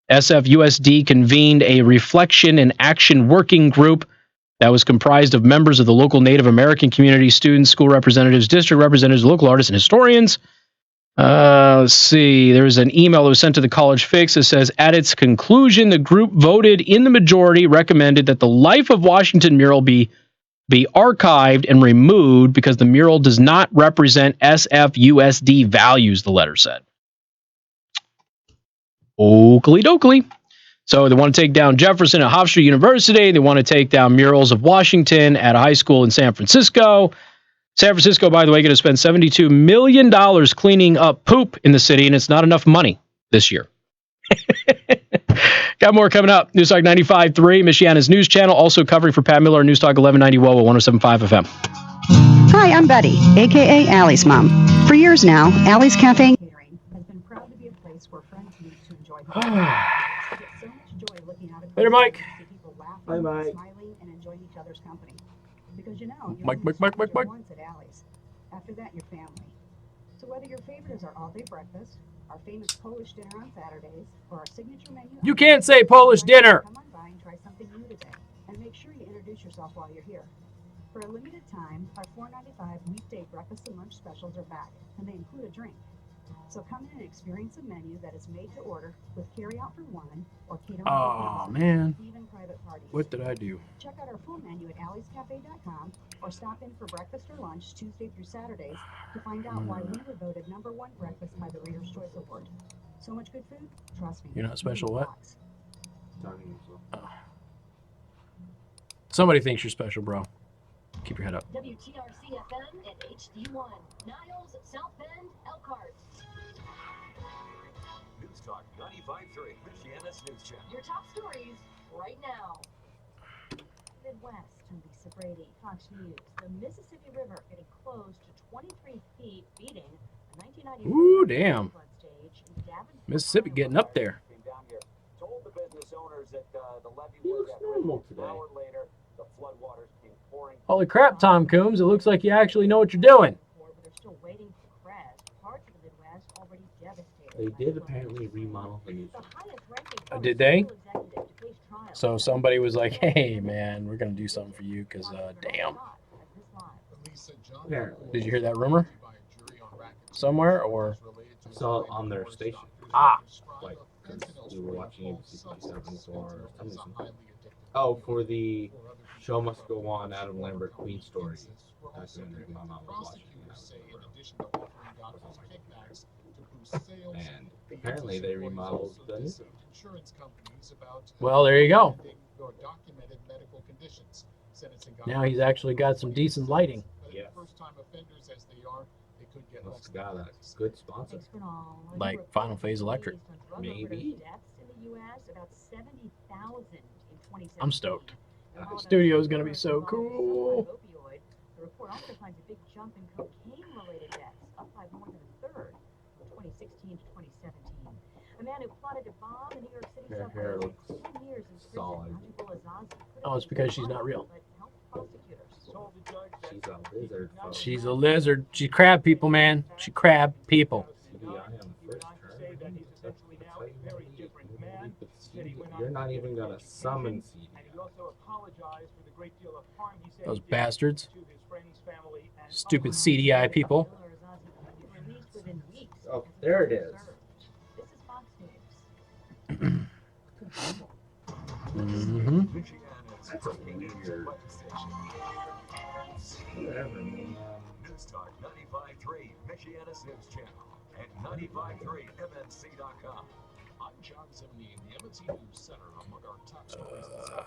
SFUSD convened a reflection and action working group that was comprised of members of the local Native American community, students, school representatives, district representatives, local artists, and historians. Let's see. There was an email that was sent to the College Fix that says, at its conclusion, the group voted in the majority, recommended that the Life of Washington mural be archived and removed because the mural does not represent SFUSD values, the letter said. Oakley dokley. So they want to take down Jefferson at Hofstra University. They want to take down murals of Washington at a high school in San Francisco. San Francisco, by the way, going to spend $72 million cleaning up poop in the city, and it's not enough money this year. Got more coming up. News Talk 95.3, Michiana's news channel, also covering for Pat Miller, News Talk 1190 WOWO 107.5 FM. Hi, I'm Betty, a.k.a. Allie's mom. For years now, Allie's Cafe has been proud to be a place where friends meet to enjoy so much joy looking out Later, Mike. people Bye, laughing, Mike. smiling, and enjoying each other's company. Because you know, Mike. once at Allie's. After that, your family. So whether your favorite is our all-day breakfast, our famous Polish dinner on Saturdays, or our signature menu, You can't say Polish dinner. come on by and try something new today. And make sure you introduce yourself while you're here. For a limited time, our $4.95 weekday breakfast and lunch specials are back, and they include a drink. So come in and experience a menu that is made to order with carry-out for one or keto. Oh, man. Even private parties. What did I do? Check out our full menu at alliescafe.com or stop in for breakfast or lunch Tuesday through Saturdays to find out why we were voted #1 breakfast by the Reader's Choice Award. So much good food, trust me. You're not special what? Oh. Somebody thinks you're special, bro. Keep your head up. WTRC FM and HD1. Niles, South Bend, Elkhart. News Talk 95.3, Michiana's news channel. Your top stories right now. Midwest, I'm Lisa Brady, Fox News. The Mississippi River getting close to 23 feet, beating a 1993 Ooh, damn. flood stage in Davenport, Mississippi getting up there. Told the business owners that the levee He was looks at normal risk. today. An hour later, the floodwaters came pouring. Holy crap, Tom Coombs. It looks like you actually know what you're doing. but they're still waiting for crest. Parts of the Midwest already devastated. They did apparently remodel the news. The highest ranking Did they? executive to face trial. So somebody was like, hey, man, we're going to do something for you because, damn. Apparently. Did you hear that rumor? Somewhere or? Saw it on their station. Ah. Like, because we were watching ABC 57 for some reason. Oh, for the Show Must Go On Adam Lambert Queen story. Documentary my mom was watching. And apparently they remodeled the news. Well, there you go. Now he's actually got some decent lighting. Yeah. Must have got a good sponsor. Like Final Phase Electric. Maybe. I'm stoked. The studio is going to be so cool. The report also finds a big jump in cocaine-related deaths, up by more than a third from 2016 to 2017. A man who plotted to bomb the New York City Her subway hair spent looks 10 years in prison. solid. Najibullah Zazi could Oh, it's because she's not real. but helped prosecutors. She's a lizard. Folks. She's a lizard. She crab people, man. She crab people. CBI on the first term. That's how you know you're not even going to summon CBI. Those bastards. Stupid CDI people. Oh, there it is. This is Fox News. Mm-hmm. That's a weird. Whatever, man. News Talk 95.3, Michiana's news channel, and 95.3mnc.com. On John 17, the MNC News Center among our top stories this afternoon.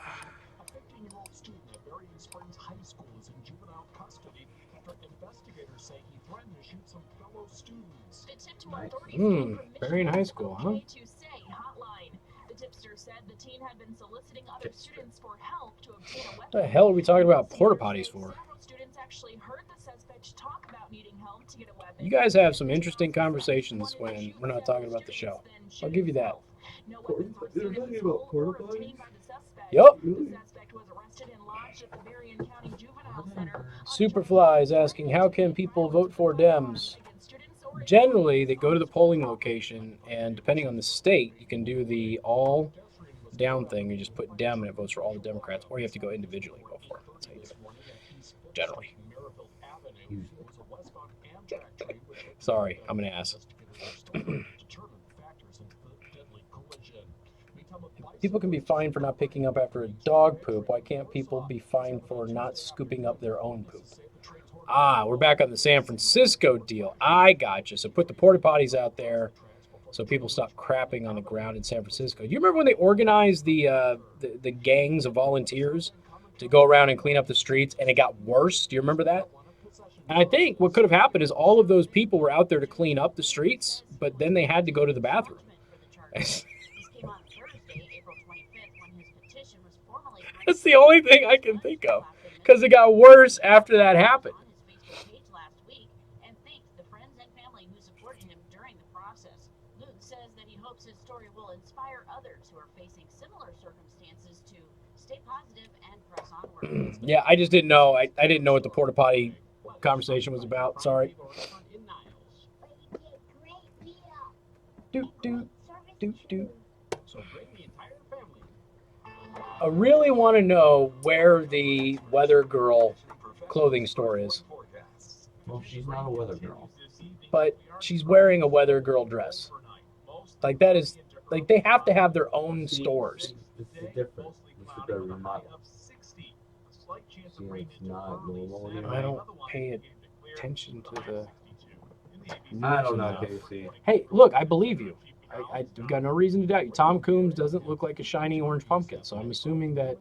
A 15-year-old student at Berrien Springs High School is in juvenile custody after after investigators say he threatened to shoot some fellow students. The tip to authorities came from Barry in high school, huh? OK to Say hotline. The tipster said the teen had been soliciting other students for help to obtain a weapon. What the hell are we talking about porta potties for? Several students actually heard the suspect talk about needing help to get a weapon. You guys have some interesting conversations when we're not talking about the show. I'll give you that. No weapons were seen in the school or obtained by the suspect. Yup. The suspect was arrested and lodged at the Berrien County Juvenile Center. Superfly is asking, how can people vote for Dems? Generally, they go to the polling location, and depending on the state, you can do the all down thing. You just put Dem and it votes for all the Democrats, or you have to go individually and vote for them. That's how you do it. Generally. Sorry, I'm an ass. People can be fined for not picking up after a dog poop. Why can't people be fined for not scooping up their own poop? Ah, we're back on the San Francisco deal. I gotcha. So put the porta potties out there so people stop crapping on the ground in San Francisco. Do you remember when they organized the gangs of volunteers to go around and clean up the streets, and it got worse? Do you remember that? And I think what could have happened is all of those people were out there to clean up the streets, but then they had to go to the bathroom. That's the only thing I can think of, because it got worse after that happened. Says that he hopes his story will inspire others who are facing similar circumstances to stay positive and press onward. Yeah, I just didn't know. I didn't know what the porta potty conversation was about. Sorry. I really want to know where the Weather Girl clothing store is. Well, she's not a weather girl. But she's wearing a Weather Girl dress. Like, that is, like, they have to have their own stores. It's different. This is their remodel. See, it's not normal anymore. I don't pay attention to the... I don't know, Casey. Hey, look, I believe you. I've got no reason to doubt you. Tom Coombs doesn't look like a shiny orange pumpkin, so I'm assuming that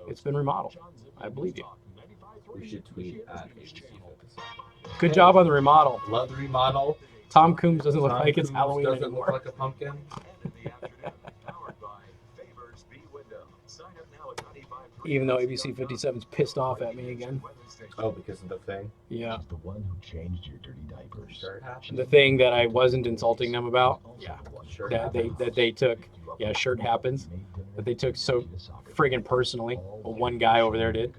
it's been remodeled. I believe you. We should tweet at ABC. Good job on the remodel. Love the remodel. Tom Coombs doesn't look like it's Halloween doesn't anymore. look like a pumpkin. Even though ABC 57's pissed off at me again. Oh, because of the thing? Yeah. The one who changed your dirty diapers. The thing that I wasn't insulting them about. Yeah. That they took. Yeah, shirt happens. That they took so friggin' personally. Well, one guy over there did.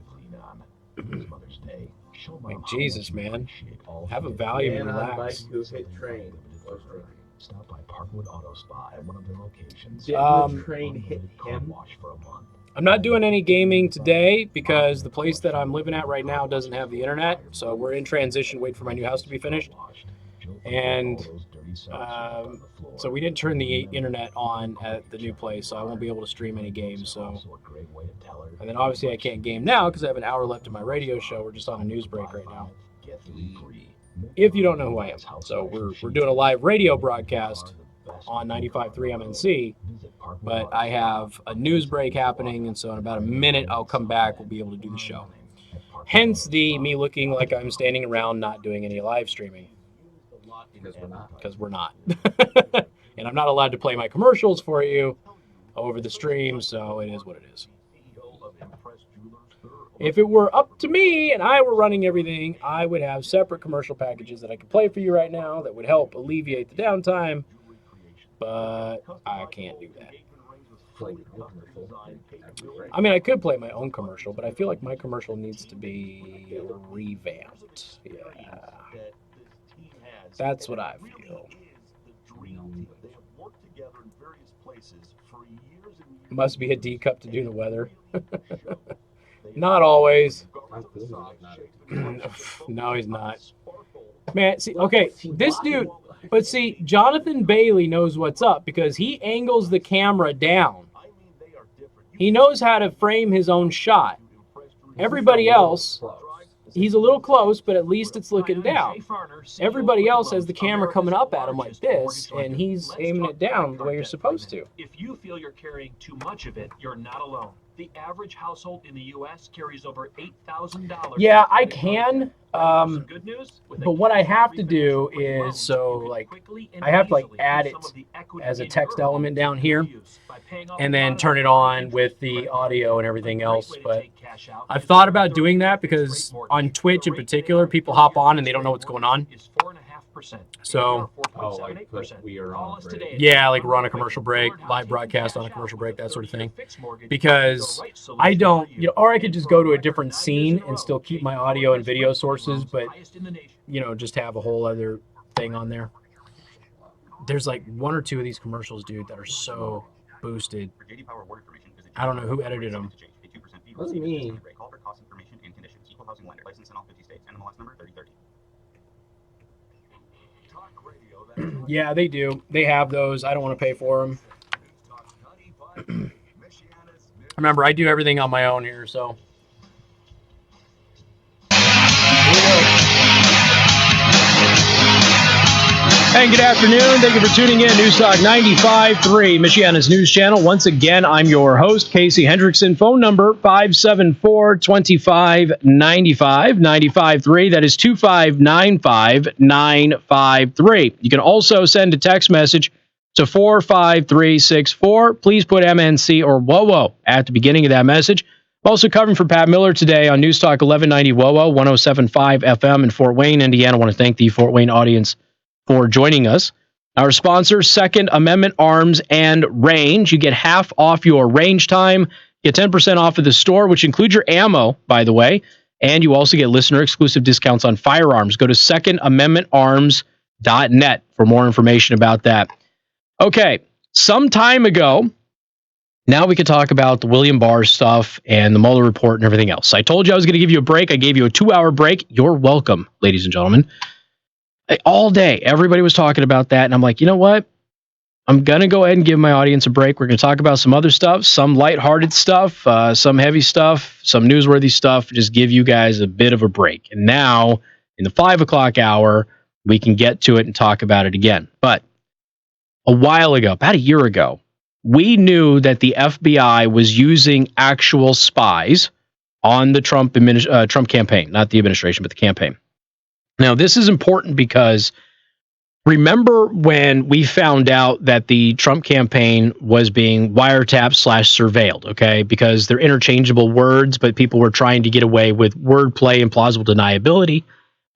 Like, Jesus, man. Have a value and relax. Stop by Parkwood Auto Spa at one of their locations. Did the train hit him? I'm not doing any gaming today because the place that I'm living at right now doesn't have the internet. So we're in transition, wait for my new house to be finished. And so we didn't turn the internet on at the new place, so I won't be able to stream any games. So, and then obviously I can't game now because I have an hour left in my radio show. We're just on a news break right now. If you don't know who I am, so we're doing a live radio broadcast on 95.3 MNC, but I have a news break happening, and so in about a minute I'll come back. We'll be able to do the show. Hence me looking like I'm standing around not doing any live streaming. Because we're not. And I'm not allowed to play my commercials for you over the stream, so it is what it is. If it were up to me and I were running everything, I would have separate commercial packages that I could play for you right now that would help alleviate the downtime, but I can't do that. I mean, I could play my own commercial, but I feel like my commercial needs to be revamped. Yeah. That's what I feel. Must be a D cup to do the weather. Not always. No, he's not. Man, see, okay, this dude, but see, Jonathan Bailey knows what's up because he angles the camera down. He knows how to frame his own shot. Everybody else, he's a little close, but at least it's looking down. Everybody else has the camera coming up at him like this, and he's aiming it down the way you're supposed to. If you feel you're carrying too much of it, you're not alone. The average household in the U.S. carries over $8,000. Yeah, I can. Good news, But what I have to do is, so like, I have to like add it as a text element down here, and then turn it on with the audio and everything else. But I've thought about doing that because on Twitch in particular, people hop on and they don't know what's going on. So, yeah, like we're on a commercial break, live broadcast on a commercial break, that sort of thing. Because I don't, you know, or I could just go to a different scene and still keep my audio and video sources, but, you know, just have a whole other thing on there. There's like one or two of these commercials, dude, that are so boosted. I don't know who edited them. Wasn't me. Yeah, they do. They have those. I don't want to pay for them. Remember, I do everything on my own here, so. And good afternoon. Thank you for tuning in. News Talk 95.3, Michiana's news channel. Once again, I'm your host, Casey Hendrickson. Phone number 574-2595, 95.3. That is 2595953. You can also send a text message to 45364. Please put MNC or WOWO at the beginning of that message. I'm also covering for Pat Miller today on News Talk 1190 WOWO, 107.5 FM in Fort Wayne, Indiana. I want to thank the Fort Wayne audience for joining us. Our sponsor, Second Amendment Arms and Range. You get half off your range time, get 10% off of the store, which includes your ammo, by the way, and you also get listener-exclusive discounts on firearms. Go to secondamendmentarms.net for more information about that. Okay, some time ago, now we can talk about the William Barr stuff and the Mueller report and everything else. I told you I was going to give you a break. I gave you a 2-hour break. You're welcome, ladies and gentlemen. All day, everybody was talking about that, and I'm like, you know what? I'm going to go ahead and give my audience a break. We're going to talk about some other stuff, some lighthearted stuff, some heavy stuff, some newsworthy stuff, just give you guys a bit of a break. And now, in the 5 o'clock hour, we can get to it and talk about it again. But a while ago, about a year ago, we knew that the FBI was using actual spies on the Trump campaign, not the administration, but the campaign. Now, this is important because remember when we found out that the Trump campaign was being wiretapped/surveilled, okay? Because they're interchangeable words, but people were trying to get away with wordplay and plausible deniability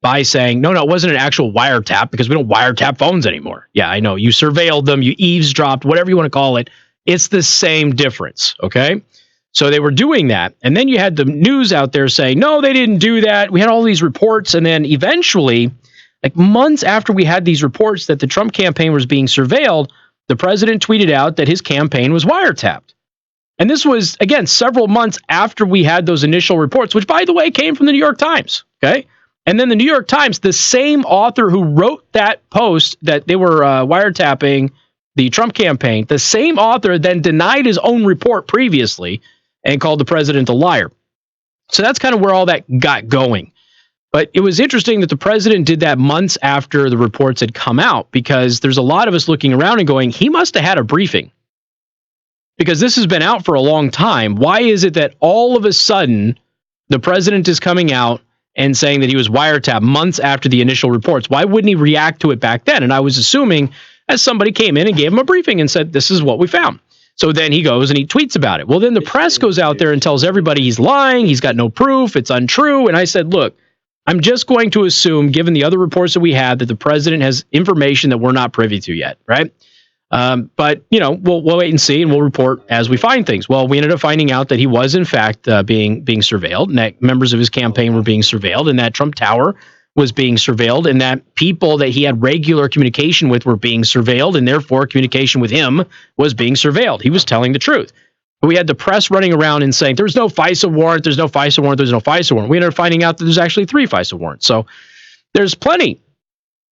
by saying, no, it wasn't an actual wiretap because we don't wiretap phones anymore. Yeah, I know. You surveilled them, you eavesdropped, whatever you want to call it. It's the same difference, okay? So they were doing that. And then you had the news out there saying, no, they didn't do that. We had all these reports. And then eventually, like months after we had these reports that the Trump campaign was being surveilled, the president tweeted out that his campaign was wiretapped. And this was, again, several months after we had those initial reports, which, by the way, came from the New York Times. Okay. And then the New York Times, the same author who wrote that post that they were wiretapping the Trump campaign, the same author then denied his own report previously and called the president a liar. So that's kind of where all that got going. But it was interesting that the president did that months after the reports had come out, because there's a lot of us looking around and going, he must have had a briefing. Because this has been out for a long time. Why is it that all of a sudden the president is coming out and saying that he was wiretapped months after the initial reports? Why wouldn't he react to it back then? And I was assuming as somebody came in and gave him a briefing and said, this is what we found. So then he goes and he tweets about it. Well, then the press goes out there and tells everybody he's lying. He's got no proof. It's untrue. And I said, look, I'm just going to assume, given the other reports that we had, that the president has information that we're not privy to yet, right? But, you know, we'll wait and see, and we'll report as we find things. Well, we ended up finding out that he was, in fact, being surveilled, and that members of his campaign were being surveilled, and that Trump Tower was being surveilled, and that people that he had regular communication with were being surveilled, and therefore communication with him was being surveilled. He was telling the truth. But we had the press running around and saying, there's no FISA warrant, there's no FISA warrant, there's no FISA warrant. We ended up finding out that there's actually 3 FISA warrants. So there's plenty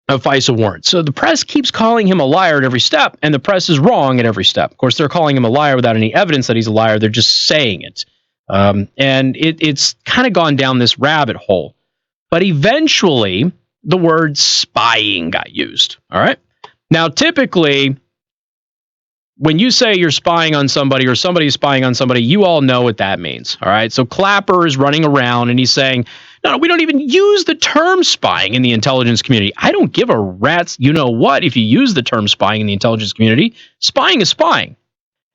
of FISA warrants. So the press keeps calling him a liar at every step, and the press is wrong at every step. Of course, they're calling him a liar without any evidence that he's a liar. They're just saying it. And it's kind of gone down this rabbit hole. But eventually, the word spying got used. All right. Now, typically, when you say you're spying on somebody or somebody's spying on somebody, you all know what that means. All right. So Clapper is running around and he's saying, no, we don't even use the term spying in the intelligence community. I don't give a rat's you know what if you use the term spying in the intelligence community. Spying is spying.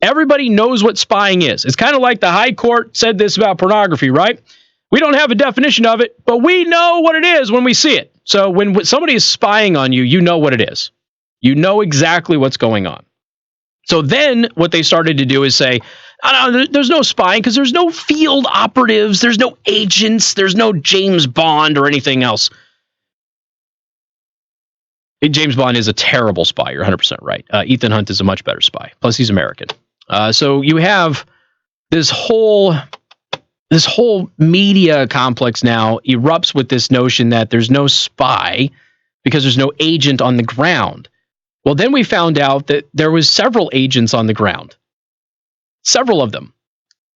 Everybody knows what spying is. It's kind of like the high court said this about pornography, right? We don't have a definition of it, but we know what it is when we see it. So when somebody is spying on you, you know what it is. You know exactly what's going on. So then what they started to do is say, oh, no, there's no spying because there's no field operatives, there's no agents, there's no James Bond or anything else. James Bond is a terrible spy. You're 100% right. Ethan Hunt is a much better spy. Plus, he's American. So you have this whole media complex now erupts with this notion that there's no spy because there's no agent on the ground. Well, then we found out that there was several agents on the ground. Several of them.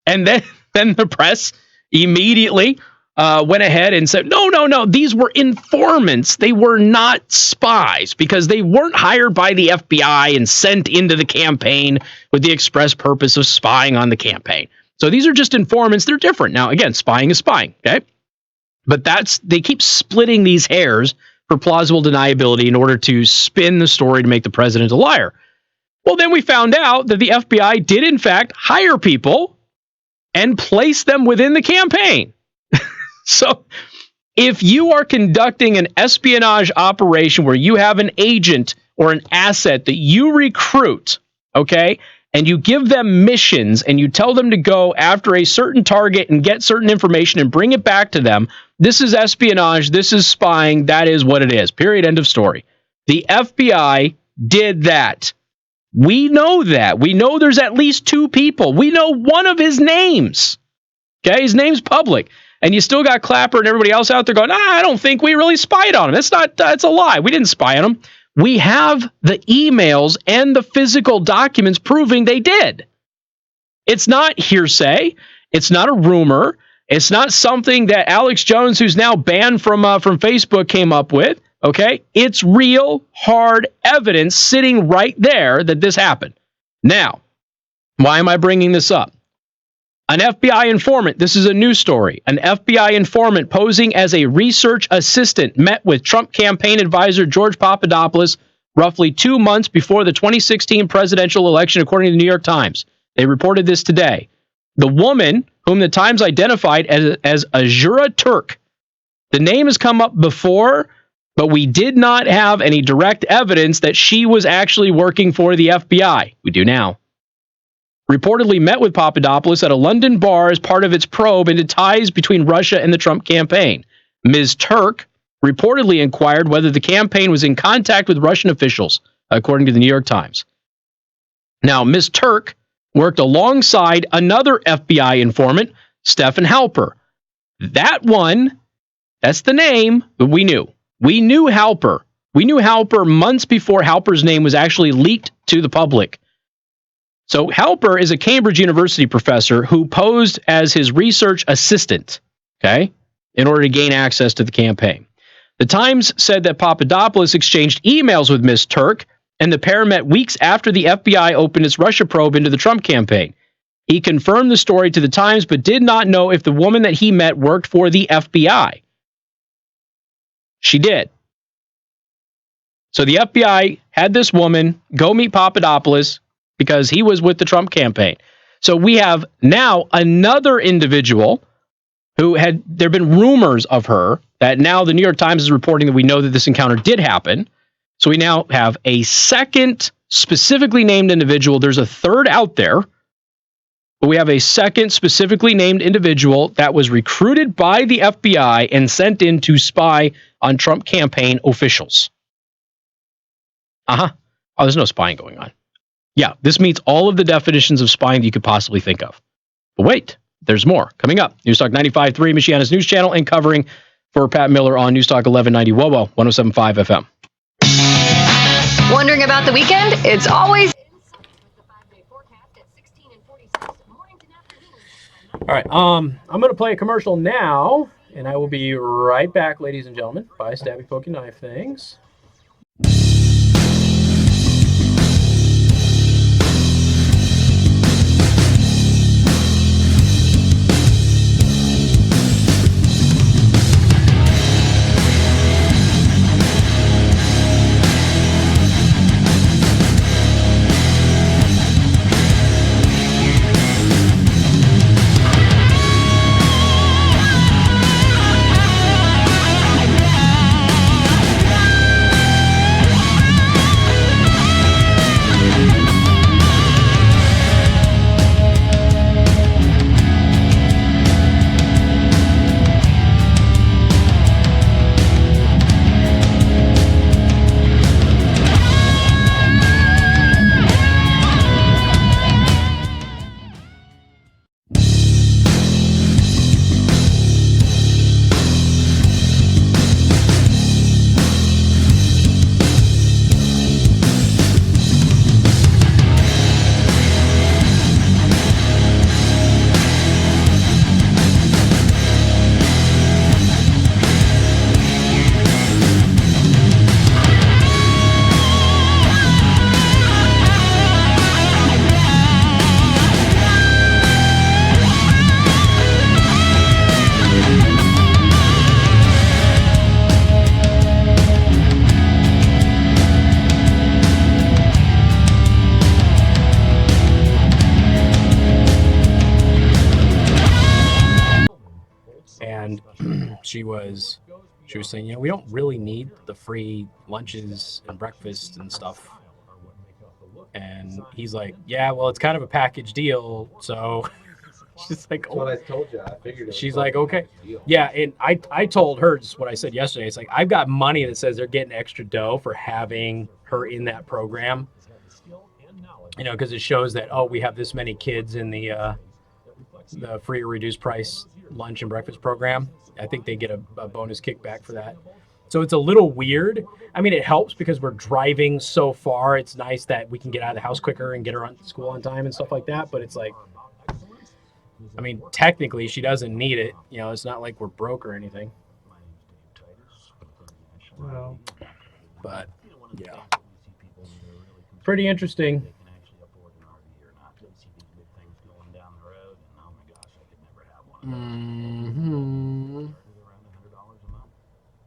And then the press immediately went ahead and said, no, these were informants. They were not spies because they weren't hired by the FBI and sent into the campaign with the express purpose of spying on the campaign. So these are just informants. They're different. Now, again, spying is spying, okay? But they keep splitting these hairs for plausible deniability in order to spin the story to make the president a liar. Well, then we found out that the FBI did, in fact, hire people and place them within the campaign. So if you are conducting an espionage operation where you have an agent or an asset that you recruit, okay, and you give them missions and you tell them to go after a certain target and get certain information and bring it back to them, this is espionage, this is spying, that is what it is. Period, end of story. The FBI did that. We know that. We know there's at least two people. We know one of his names. Okay, his name's public. And you still got Clapper and everybody else out there going, I don't think we really spied on him. It's a lie. We didn't spy on him. We have the emails and the physical documents proving they did. It's not hearsay. It's not a rumor. It's not something that Alex Jones, who's now banned from Facebook, came up with. Okay? It's real, hard evidence sitting right there that this happened. Now, why am I bringing this up? An FBI informant, this is a news story, an FBI informant posing as a research assistant met with Trump campaign advisor George Papadopoulos roughly 2 months before the 2016 presidential election, according to the New York Times. They reported this today. The woman, whom the Times identified as Azura Turk, the name has come up before, but we did not have any direct evidence that she was actually working for the FBI. We do now. Reportedly met with Papadopoulos at a London bar as part of its probe into ties between Russia and the Trump campaign. Ms. Turk reportedly inquired whether the campaign was in contact with Russian officials, according to the New York Times. Now, Ms. Turk worked alongside another FBI informant, Stephen Halper. That one, that's the name, but we knew. We knew Halper. We knew Halper months before Halper's name was actually leaked to the public. So Halper is a Cambridge University professor who posed as his research assistant, okay, in order to gain access to the campaign. The Times said that Papadopoulos exchanged emails with Ms. Turk, and the pair met weeks after the FBI opened its Russia probe into the Trump campaign. He confirmed the story to the Times, but did not know if the woman that he met worked for the FBI. She did. So the FBI had this woman go meet Papadopoulos because he was with the Trump campaign. So we have now another individual who there have been rumors of her that now the New York Times is reporting that we know that this encounter did happen. So we now have a second specifically named individual. There's a third out there, but we have a second specifically named individual that was recruited by the FBI and sent in to spy on Trump campaign officials. Oh, there's no spying going on. Yeah, this meets all of the definitions of spying that you could possibly think of. But wait, there's more. Coming up, Newstalk 95.3, Michiana's news channel, and covering for Pat Miller on Newstalk 1190 WOWO 107.5 FM. Wondering about the weekend? It's always... All right, I'm going to play a commercial now, and I will be right back, ladies and gentlemen. Bye, stabby, poking knife things. she was saying, we don't really need the free lunches and breakfast and stuff. And he's like, yeah, well, it's kind of a package deal. So she's like, That's what I told you. I figured it was she's like like, okay. Yeah, and I told her just what I said yesterday. It's like, I've got money that says they're getting extra dough for having her in that program. Because it shows that, we have this many kids in the free or reduced price lunch and breakfast program. I think they get a bonus kickback for that. So it's a little weird. I mean, it helps because we're driving so far. It's nice that we can get out of the house quicker and get her on school on time and stuff like that. But it's like, I mean, technically she doesn't need it. It's not like we're broke or anything. Well, but yeah, pretty interesting. Mm-hmm.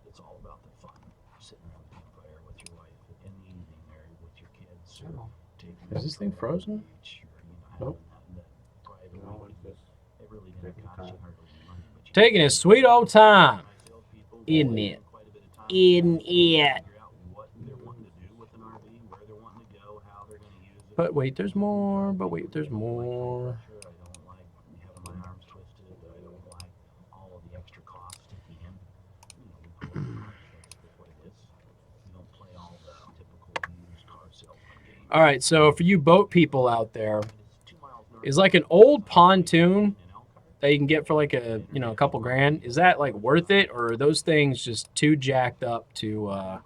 It's all about the fun. Sitting around the campfire with your wife in the evening there with your kids. Is this thing frozen? Nope. Taking his sweet old time. Isn't it? Isn't it? But wait, there's more. All right, so for you boat people out there, is like an old pontoon that you can get for like a couple grand, is that like worth it, or are those things just too jacked up to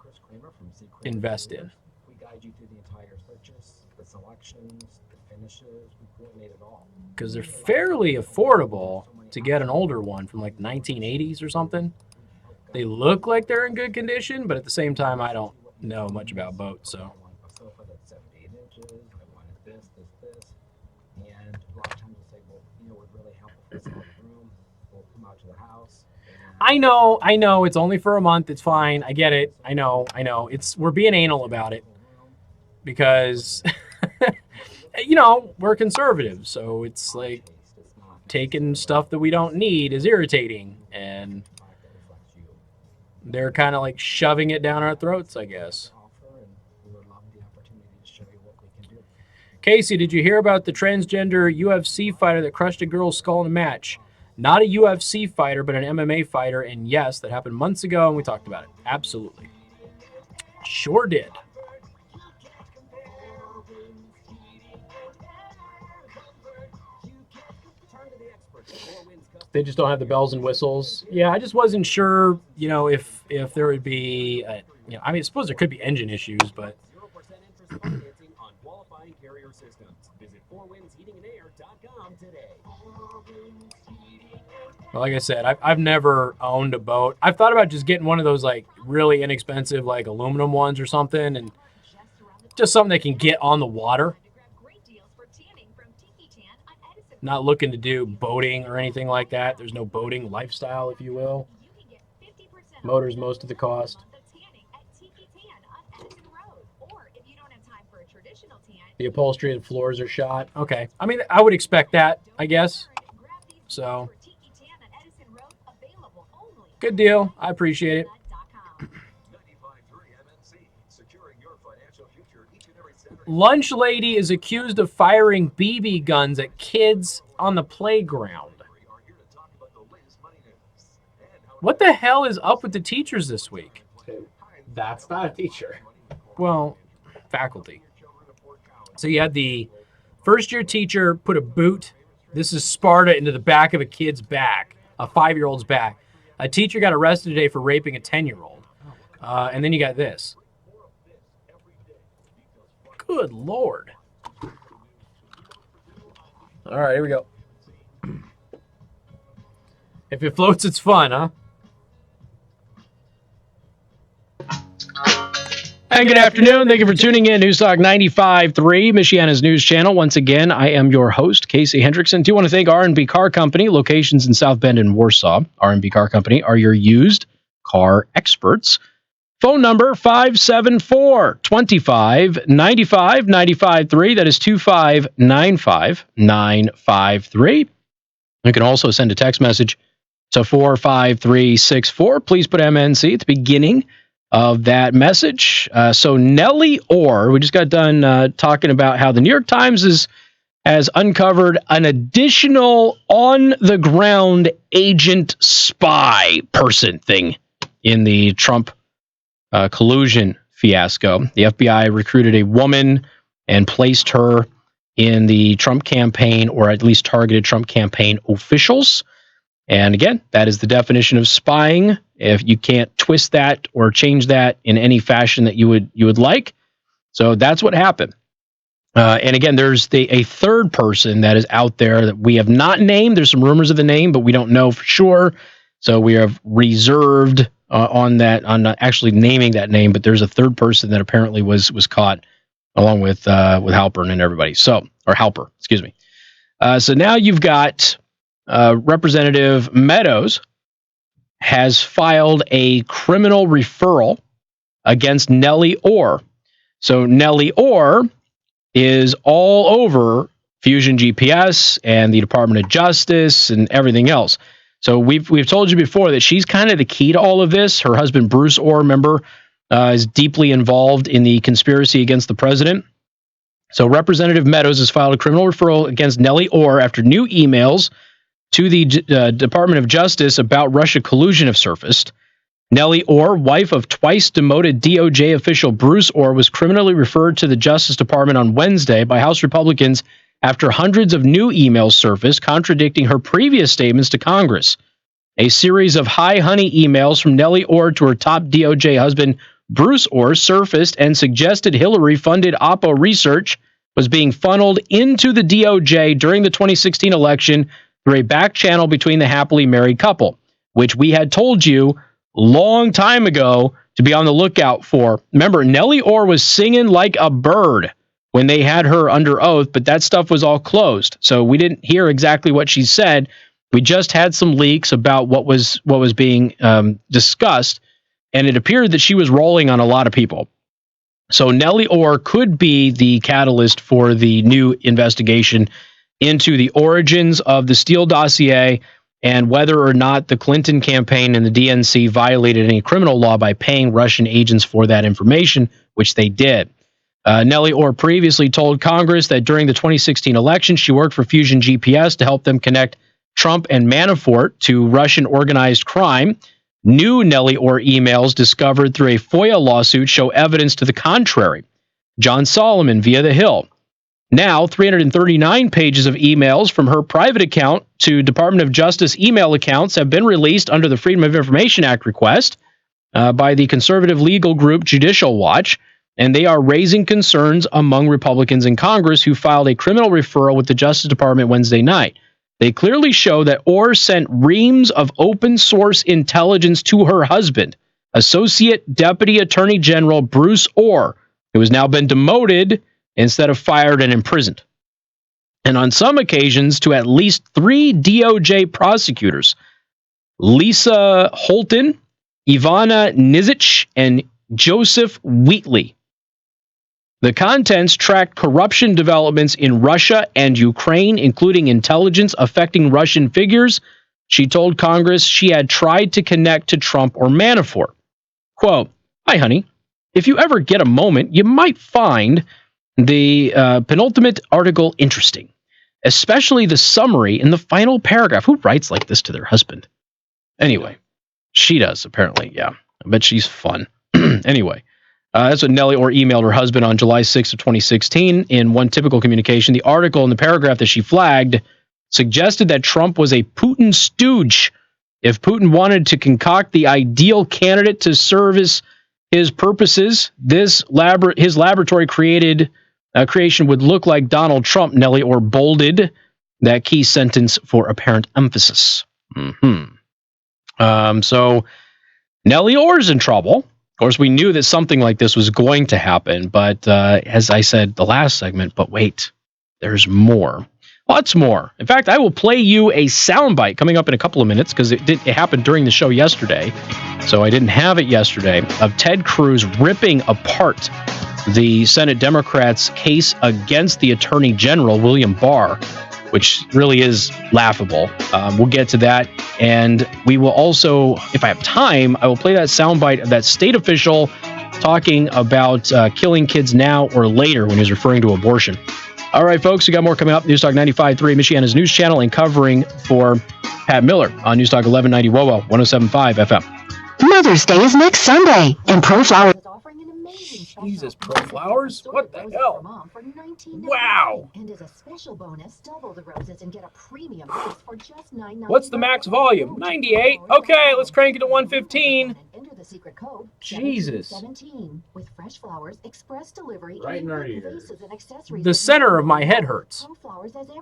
invest in? We guide you through the entire purchase, the selections, the finishes, we coordinate it all. Because they're fairly affordable to get an older one from like 1980s or something. They look like they're in good condition, but at the same time, I don't know much about boats, so. And a lot of times we'll say, well, it would really help if it's in the room. We'll come out to the house. I know, it's only for a month, it's fine, I get it, I know, we're being anal about it, because, we're conservative, so it's like, taking stuff that we don't need is irritating, and they're kind of like shoving it down our throats, I guess. Casey, did you hear about the transgender UFC fighter that crushed a girl's skull in a match? Not a UFC fighter, but an MMA fighter, and yes, that happened months ago, and we talked about it. Absolutely. Sure did. They just don't have the bells and whistles. Yeah, I just wasn't sure, if there would be, I suppose there could be engine issues, but. Well, like I said, I've never owned a boat. I've thought about just getting one of those like really inexpensive like aluminum ones or something, and just something that can get on the water. Not looking to do boating or anything like that. There's no boating lifestyle, if you will. Motor's most of the cost. The upholstery and floors are shot. Okay. I mean, I would expect that, I guess. So, good deal. I appreciate it. Lunch lady is accused of firing BB guns at kids on the playground. What the hell is up with the teachers this week? That's not a teacher. Well, faculty. So you had the first-year teacher put a boot, this is Sparta, into the back of a kid's back, a 5-year-old's back. A teacher got arrested today for raping a 10-year-old. And then you got this. Good Lord. All right, here we go. If it floats, it's fun, huh? And good afternoon. Thank you for tuning in. News Talk 95.3, Michiana's news channel. Once again, I am your host, Casey Hendrickson. Do want to thank R&B Car Company, locations in South Bend and Warsaw. R&B Car Company are your used car experts. Phone number 574-25-95-95-3. That is 2595-953. You can also send a text message So 45364. Please put MNC at the beginning of that message. So Nellie Orr, we just got done talking about how the New York Times has uncovered an additional on-the-ground agent spy person thing in the Trump collusion fiasco. The FBI recruited a woman and placed her in the Trump campaign, or at least targeted Trump campaign officials. And again, that is the definition of spying. If you can't twist that or change that in any fashion that you would like. So that's what happened. And again, there's a third person that is out there that we have not named. There's some rumors of the name, but we don't know for sure. So we have reserved on not actually naming that name. But there's a third person that apparently was caught along with Halpern and everybody. So, or Halper, excuse me. So now you've got Representative Meadows has filed a criminal referral against Nellie Orr. So Nellie Orr is all over Fusion GPS and the Department of Justice and everything else. So we've told you before that she's kind of the key to all of this. Her husband, Bruce Orr, remember, is deeply involved in the conspiracy against the president. So Representative Meadows has filed a criminal referral against Nellie Orr after new emails to the Department of Justice about Russia collusion have surfaced. Nellie Orr, wife of twice demoted DOJ official Bruce Orr, was criminally referred to the Justice Department on Wednesday by House Republicans after hundreds of new emails surfaced contradicting her previous statements to Congress. A series of hi honey emails from Nellie Orr to her top DOJ husband Bruce Orr surfaced and suggested Hillary-funded Oppo research was being funneled into the DOJ during the 2016 election through a back channel between the happily married couple, which we had told you long time ago to be on the lookout for. Remember, Nellie Orr was singing like a bird when they had her under oath, but that stuff was all closed. So we didn't hear exactly what she said. We just had some leaks about what was being discussed, and it appeared that she was rolling on a lot of people. So Nellie Orr could be the catalyst for the new investigation into the origins of the Steele dossier and whether or not the Clinton campaign and the DNC violated any criminal law by paying Russian agents for that information, which they did. Nellie Orr previously told Congress that during the 2016 election, she worked for Fusion GPS to help them connect Trump and Manafort to Russian organized crime. New Nellie Orr emails discovered through a FOIA lawsuit show evidence to the contrary. John Solomon via The Hill. Now, 339 pages of emails from her private account to Department of Justice email accounts have been released under the Freedom of Information Act request by the conservative legal group Judicial Watch, and they are raising concerns among Republicans in Congress who filed a criminal referral with the Justice Department Wednesday night. They clearly show that Orr sent reams of open source intelligence to her husband, Associate Deputy Attorney General Bruce Orr, who has now been demoted instead of fired and imprisoned. And on some occasions to at least 3 DOJ prosecutors, Lisa Holton, Ivana Nizic, and Joseph Wheatley. The contents tracked corruption developments in Russia and Ukraine, including intelligence affecting Russian figures. She told Congress she had tried to connect to Trump or Manafort. Quote, "Hi, honey. If you ever get a moment, you might find the penultimate article interesting, especially the summary in the final paragraph." Who writes like this to their husband? Anyway, she does, apparently. Yeah, I bet she's fun. Anyway. That's what Nellie Orr emailed her husband on July 6th of 2016 in one typical communication. The article in the paragraph that she flagged suggested that Trump was a Putin stooge. If Putin wanted to concoct the ideal candidate to serve his purposes, his laboratory creation would look like Donald Trump. Nellie Orr bolded that key sentence for apparent emphasis. So Nellie Orr's in trouble. Of course, we knew that something like this was going to happen, but as I said the last segment, but wait, there's more. Lots more. In fact, I will play you a soundbite coming up in a couple of minutes because it happened during the show yesterday, so I didn't have it yesterday, of Ted Cruz ripping apart the Senate Democrats' case against the Attorney General, William Barr, which really is laughable. We'll get to that. And we will also, if I have time, I will play that soundbite of that state official talking about killing kids now or later when he's referring to abortion. All right, folks, we got more coming up. News Talk 95.3, Michiana's news channel, and covering for Pat Miller on News Talk 1190 WOWO 107.5 FM. Mother's Day is next Sunday, and ProFlower. Jesus, ProFlowers? What the hell? Wow. And as a special bonus, double the roses and get a premium vase for just $9.99. What's the max volume? 98. Okay, let's crank it to 115. Enter the secret code Jesus. 17 with fresh flowers, express delivery, Right in our and ear. vases and accessories. The center of my head hurts.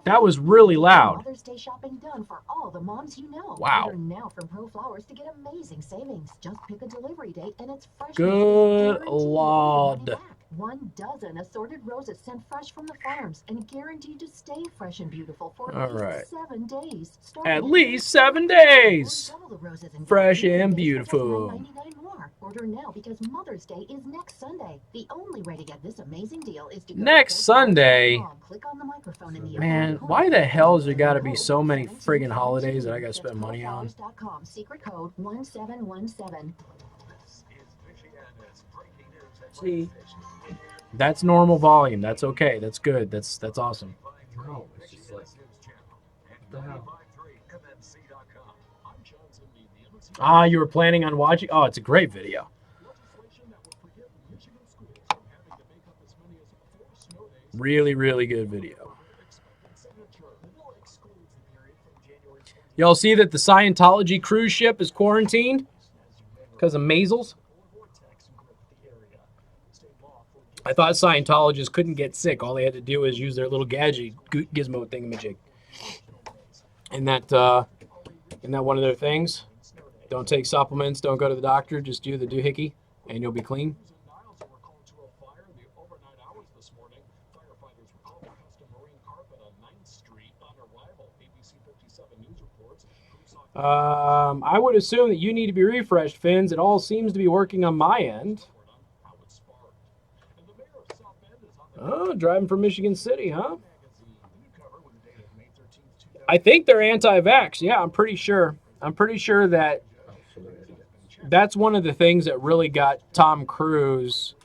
That was really loud. Mother's Day shopping done for all the moms you know. Wow. Order now from ProFlowers to get amazing savings. Just pick a delivery date and it's fresh. Good Lord. 1 dozen assorted roses sent fresh from the farms and guaranteed to stay fresh and beautiful for All at least right. 7 days. At least 7 days. Fresh and beautiful. $9.99 more. Order now because Mother's Day is next Sunday. The only way to get this amazing deal is to go Next Sunday. click on the microphone in the Man, why the hell has there got to be so many friggin' holidays that I got to spend money on? ProFlowers.com, secret code 1717. See, that's normal volume. That's okay. That's good. That's awesome. No, it's just like, the hell? Ah, you were planning on watching? Oh, it's a great video. Really, really good video. Y'all see that the Scientology cruise ship is quarantined because of measles? I thought Scientologists couldn't get sick. All they had to do was use their little gadget gizmo thingamajig. Isn't that one of their things? Don't take supplements. Don't go to the doctor. Just do the doohickey, and you'll be clean. I would assume that you need to be refreshed, Finns. It all seems to be working on my end. Oh, driving from Michigan City, huh? I think they're anti-vax. Yeah, I'm pretty sure. I'm pretty sure that that's one of the things that really got Tom Cruise.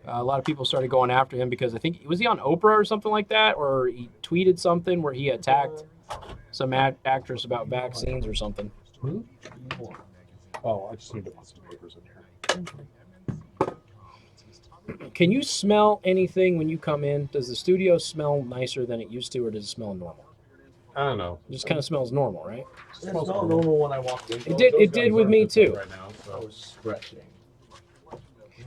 A lot of people started going after him because I think, was he on Oprah or something like that? Or he tweeted something where he attacked some actress about vaccines or something. Who? Oh, I just need to put some papers in here. Can you smell anything when you come in? Does the studio smell nicer than it used to, or does it smell normal? I don't know. It just kind of smells normal, right? It smells normal when I walked in. It did with me too. Right now, so I was stretching.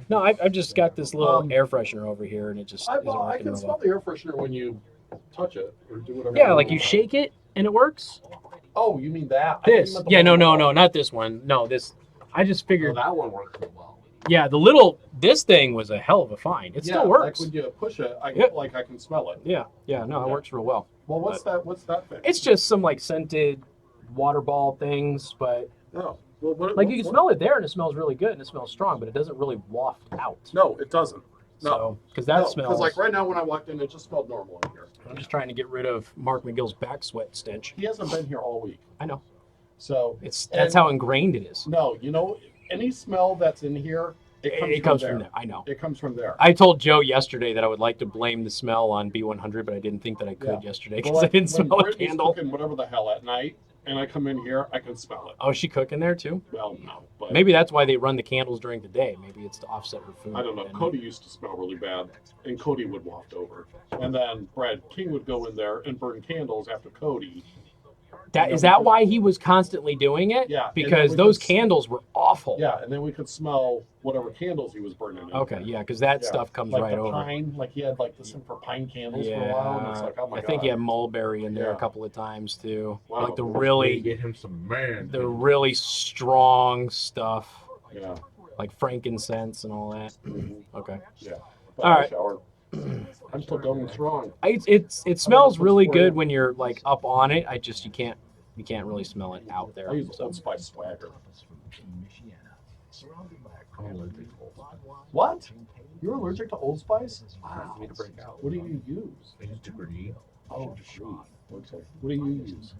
No, I've just got this little air freshener over here, and it just isn't I working can real smell well. the air freshener when you touch it or do whatever. Yeah, like you shake it and it works. Oh, you mean that? This? Yeah, no, not this one. No, this. I just figured that one works real well. Yeah, this thing was a hell of a find. It still works. Like when you push it, I can smell it. Yeah, no, it works real well. Well, what's that thing? It's just some like scented water ball things, but oh, well, like you can smell it there, and it smells really good, and it smells strong, but it doesn't really waft out. No, it doesn't. No, So, because that smells. Because like right now when I walked in, it just smelled normal in here. I'm just trying to get rid of Mark McGill's back sweat stench. He hasn't been here all week. I know. So that's how ingrained it is. No, any smell that's in here, it comes from there. I know. It comes from there. I told Joe yesterday that I would like to blame the smell on B100, but I didn't think that I could yesterday because I didn't smell a candle. Cooking whatever the hell at night, and I come in here, I can smell it. Oh, is she cooking there too? Well, no, but maybe that's why they run the candles during the day. Maybe it's to offset her food. I don't know. Cody used to smell really bad, and Cody would waft over, and then Brad King would go in there and burn candles after Cody. Is that why he was constantly doing it? Yeah, because those candles were awful. Yeah, and then we could smell whatever candles he was burning. Okay, yeah, because that stuff comes like right the over. Pine, like he had like this thing for pine candles for a while, and it's like, oh my god. I think he had mulberry in there a couple of times too. Wow. Like the really Get him some the really strong stuff. Yeah. Like frankincense and all that. Okay. Yeah. All right. I'm still going strong. It smells really good when you're like up on it. You can't really smell it out there. I use Old Spice Swagger. What? You're allergic to Old Spice? Wow. What do you use? I use Degree. Oh, okay. What do you use?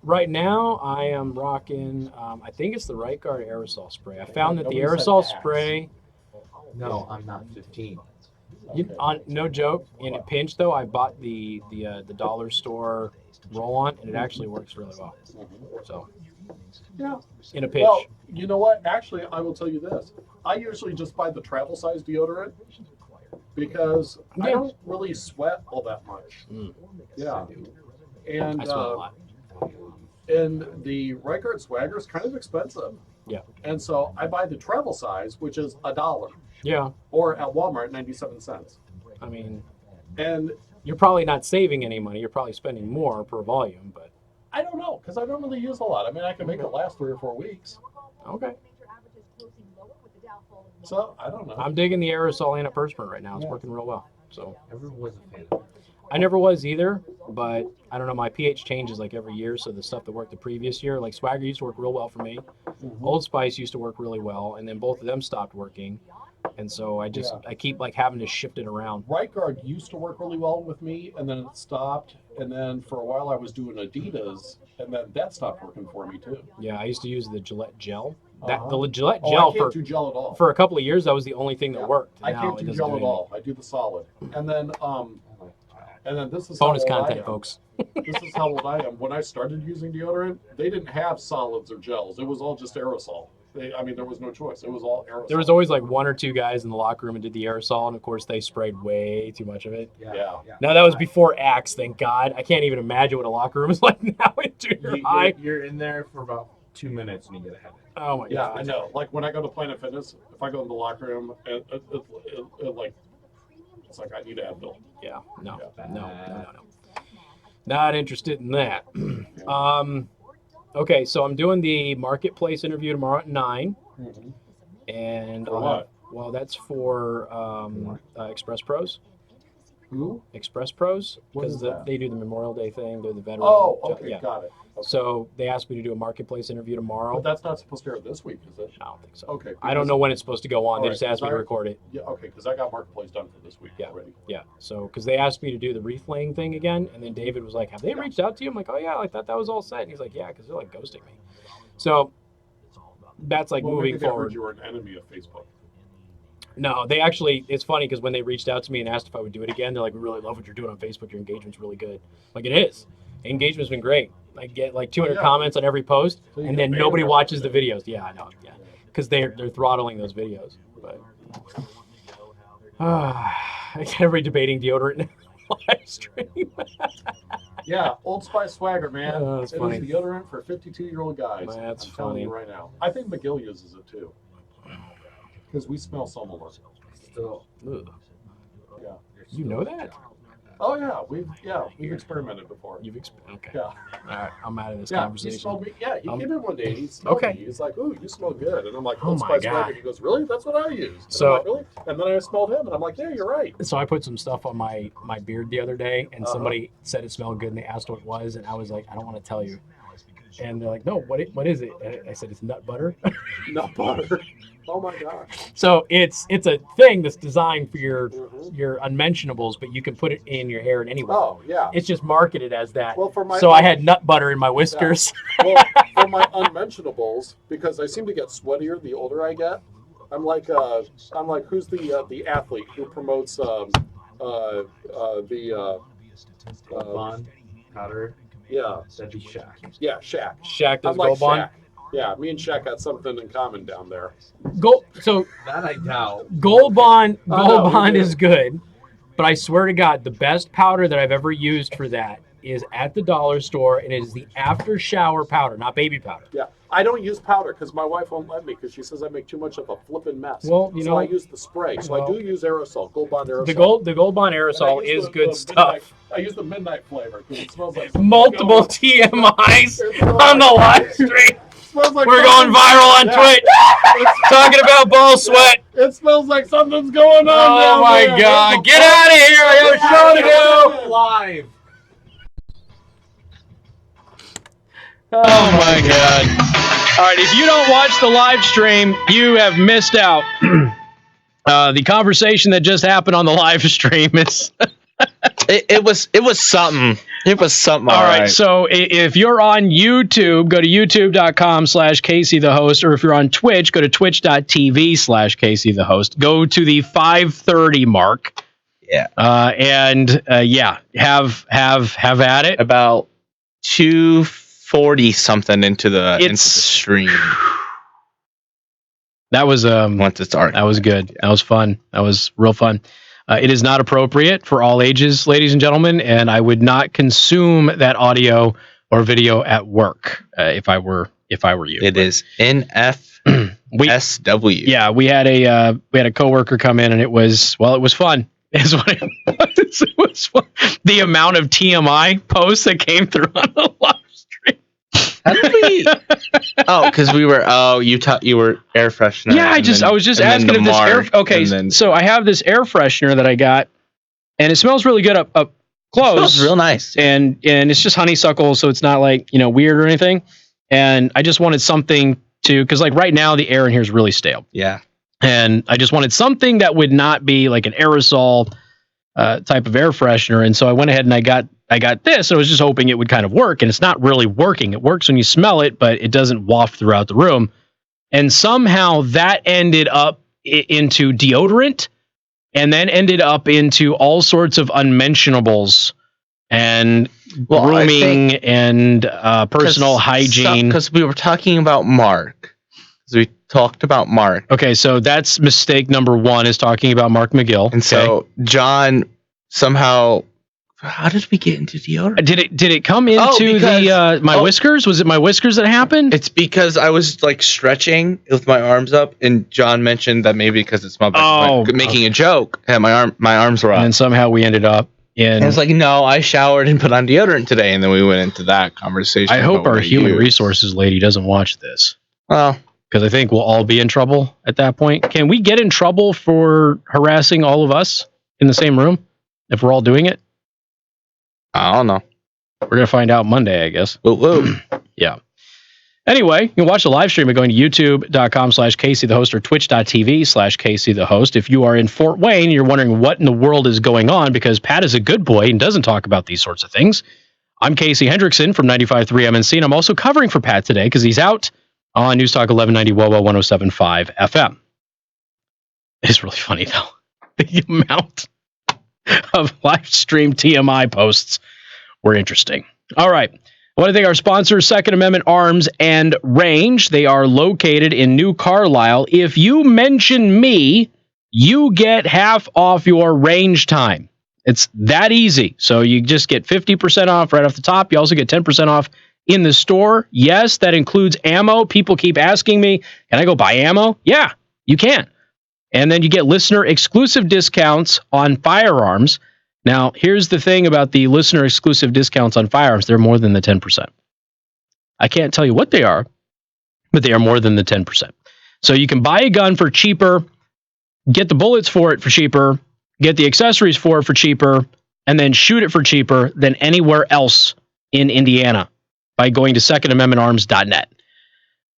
Right now, I am rocking. I think it's the Right Guard aerosol spray. I found that the Nobody said aerosol Axe. spray. No, I'm not 15. No joke. In a pinch, though, I bought the dollar store roll-on, and it actually works really well. So, Yeah. in a pinch. Well, you know what? Actually, I will tell you this. I usually just buy the travel size deodorant because I don't really sweat all that much. Yeah. And I sweat a lot. And the Rikard Swagger is kind of expensive. Yeah. And so I buy the travel size, which is $1. Yeah. Or at Walmart, 97 cents. I mean, and you're probably not saving any money. You're probably spending more per volume, but I don't know because I don't really use a lot. I mean, I can make it last 3 or 4 weeks. Okay. So I don't know. I'm digging the aerosol antiperspirant right now. It's working real well. So Never was a fan of it. I never was either, but I don't know. My pH changes like every year, so the stuff that worked the previous year, like Swagger used to work real well for me. Old Spice used to work really well, and then both of them stopped working, and so I keep like having to shift it around. Right Guard used to work really well with me, and then it stopped. And then for a while I was doing Adidas, and then that stopped working for me too. Yeah, I used to use the Gillette gel. The Gillette I gel can't do gel at all. for a couple of years, that was the only thing that worked. I Now can't it do doesn't gel at anything. all. I do the solid. And then this is Bonus how old content, I am. folks. This is how old I am. When I started using deodorant, they didn't have solids or gels. It was all just aerosol. There was no choice. It was all aerosol. There was always like 1 or 2 guys in the locker room and did the aerosol, and of course they sprayed way too much of it. Yeah. Now that was before Axe, thank God. I can't even imagine what a locker room is like now in junior high. You're in there for about 2 minutes and you get a headache. Oh my Yeah, God. I know. Like when I go to Planet Fitness, if I go in the locker room, it's like I need Advil. Yeah, no. Not interested in that. Okay, so I'm doing the marketplace interview tomorrow at 9. And For what? Well, that's for Express Pros. Who? Express Pros, What because is that? they do the Memorial Day thing. They're the veteran. Oh, okay, got it. Okay. So they asked me to do a marketplace interview tomorrow. But that's not supposed to air this week, is it? I don't think so. Okay. I don't know when it's supposed to go on. They just asked me to record it. Yeah, okay, because I got Marketplace done for this week already. Yeah. So, because they asked me to do the reflaying thing again, and then David was like, "Have they reached out to you?" I'm like, "Oh yeah, I thought that was all set." And he's like, "Yeah, because they're like ghosting me." So that's like Well, moving maybe they heard forward. you were an enemy of Facebook. No, they actually, it's funny because when they reached out to me and asked if I would do it again, they're like, "We really love what you're doing on Facebook. Your engagement's really good." Like, it is. Engagement's been great. I get like 200 comments on every post, So you and get then banned nobody every watches the day. videos. Yeah, I know. Yeah, because they're throttling those videos. But everybody debating deodorant in the live stream. Yeah, Old Spice Swagger, man. Oh, that's It funny. is deodorant for 52-year-old guys. That's I'm telling you funny. right now. I think McGill uses it too. Because we smell similar. Still. Yeah. You know that? Oh yeah, we've experimented before. You've okay. Yeah. All right, I'm out of this He conversation. smelled me. Yeah, he came in one day and he smelled Okay. me. He's like, "Ooh, you smell good." And I'm like, Oh "Old my Spice God. Swagger." He goes, "Really? That's what I use." And So- I'm like, "Really?" And then I smelled him, and I'm like, "Yeah, you're right." So I put some stuff on my beard the other day, and Uh-huh. somebody said it smelled good, and they asked what it was, and I was like, I don't want to tell you. And they're like, no, what is it? And I said, it's nut butter. Nut butter. Oh my gosh. So it's a thing that's designed for your unmentionables, but you can put it in your hair in any way. Oh yeah. It's just marketed as that. Well, for my So I had nut butter in my whiskers. Well, for my unmentionables, because I seem to get sweatier the older I get. I'm like who's the athlete who promotes Bond, Powder. Yeah. That'd be Shaq. Yeah, Shaq. Shaq does I'm like Gold Bond? Shaq. Yeah, me and Shaq got something in common down there. So that I doubt. Gold Bond no, we do. is good, but I swear to God, the best powder that I've ever used for that is at the dollar store, and it is the after shower powder, not baby powder. Yeah, I don't use powder because my wife won't let me because she says I make too much of a flippin' mess. Well, you so know- I use the spray. So I do use aerosol, Gold Bond aerosol. The Gold Bond And I aerosol use is the good stuff. I use the midnight flavor because it smells like Multiple TMIs on the live stream. Smells like We're going something- viral on Yeah. Twitch. Talking about ball sweat. It smells like something's going on. Oh down my there. God! Get out of here! I got a show to do. Live. Oh my God. All right, if you don't watch the live stream, you have missed out. The conversation that just happened on the live stream is It was something. It was something. All right. So if you're on YouTube, go to youtube.com/Casey the host, or if you're on Twitch, go to twitch.tv/Casey the host. Go to the 5:30 mark. Yeah. Have at it. About 240 something into the stream. That was once it's dark. That was good. Yeah. That was fun. That was real fun. It is not appropriate for all ages, ladies and gentlemen, and I would not consume that audio or video at work if I were you. It is NFSW. Yeah, we had a coworker come in, and it was fun. Is what it was. It was fun. The amount of TMI posts that came through on the live stream. How did we? Because we were. You were air freshener. Yeah, I was just asking if this air. Okay, so I have this air freshener that I got, and it smells really good up close. It smells real nice, and it's just honeysuckle, so it's not like weird or anything. And I just wanted something because like right now the air in here is really stale. Yeah. And I just wanted something that would not be like an aerosol type of air freshener. And so I went ahead and I got this. I was just hoping it would kind of work. And it's not really working. It works when you smell it, but it doesn't waft throughout the room. And somehow that ended up into deodorant and then ended up into all sorts of unmentionables and grooming and personal hygiene. Because we were talking about Mark. We talked about Mark. Okay, so that's mistake number one, is talking about Mark McGill. And so John somehow, how did we get into deodorant? Did it come into my whiskers? Was it my whiskers that happened? It's because I was like stretching with my arms up, and John mentioned that maybe because it smelled like making a joke, and my arms were up. And somehow we ended up in. And it's like, no, I showered and put on deodorant today, and then we went into that conversation. I hope our human resources lady doesn't watch this. Well. Because I think we'll all be in trouble at that point. Can we get in trouble for harassing all of us in the same room if we're all doing it? I don't know. We're going to find out Monday, I guess. Whoa. Yeah. Anyway, you can watch the live stream by going to youtube.com/Casey the host or twitch.tv/Casey the host. If you are in Fort Wayne and you're wondering what in the world is going on, because Pat is a good boy and doesn't talk about these sorts of things. I'm Casey Hendrickson from 95.3 MNC, and I'm also covering for Pat today because he's out on News Talk 1190 WOWO 107.5 FM. It's really funny, though. The amount of live stream TMI posts were interesting. All right. I want to thank our sponsors, Second Amendment Arms and Range. They are located in New Carlisle. If you mention me, you get half off your range time. It's that easy. So you just get 50% off right off the top. You also get 10% off in the store. Yes, that includes ammo. People keep asking me, can I go buy ammo? Yeah, you can. And then you get listener exclusive discounts on firearms. Now, here's the thing about the listener exclusive discounts on firearms. They're more than the 10%. I can't tell you what they are, but they are more than the 10%. So you can buy a gun for cheaper, get the bullets for it for cheaper, get the accessories for it for cheaper, and then shoot it for cheaper than anywhere else in Indiana by going to secondamendmentarms.net.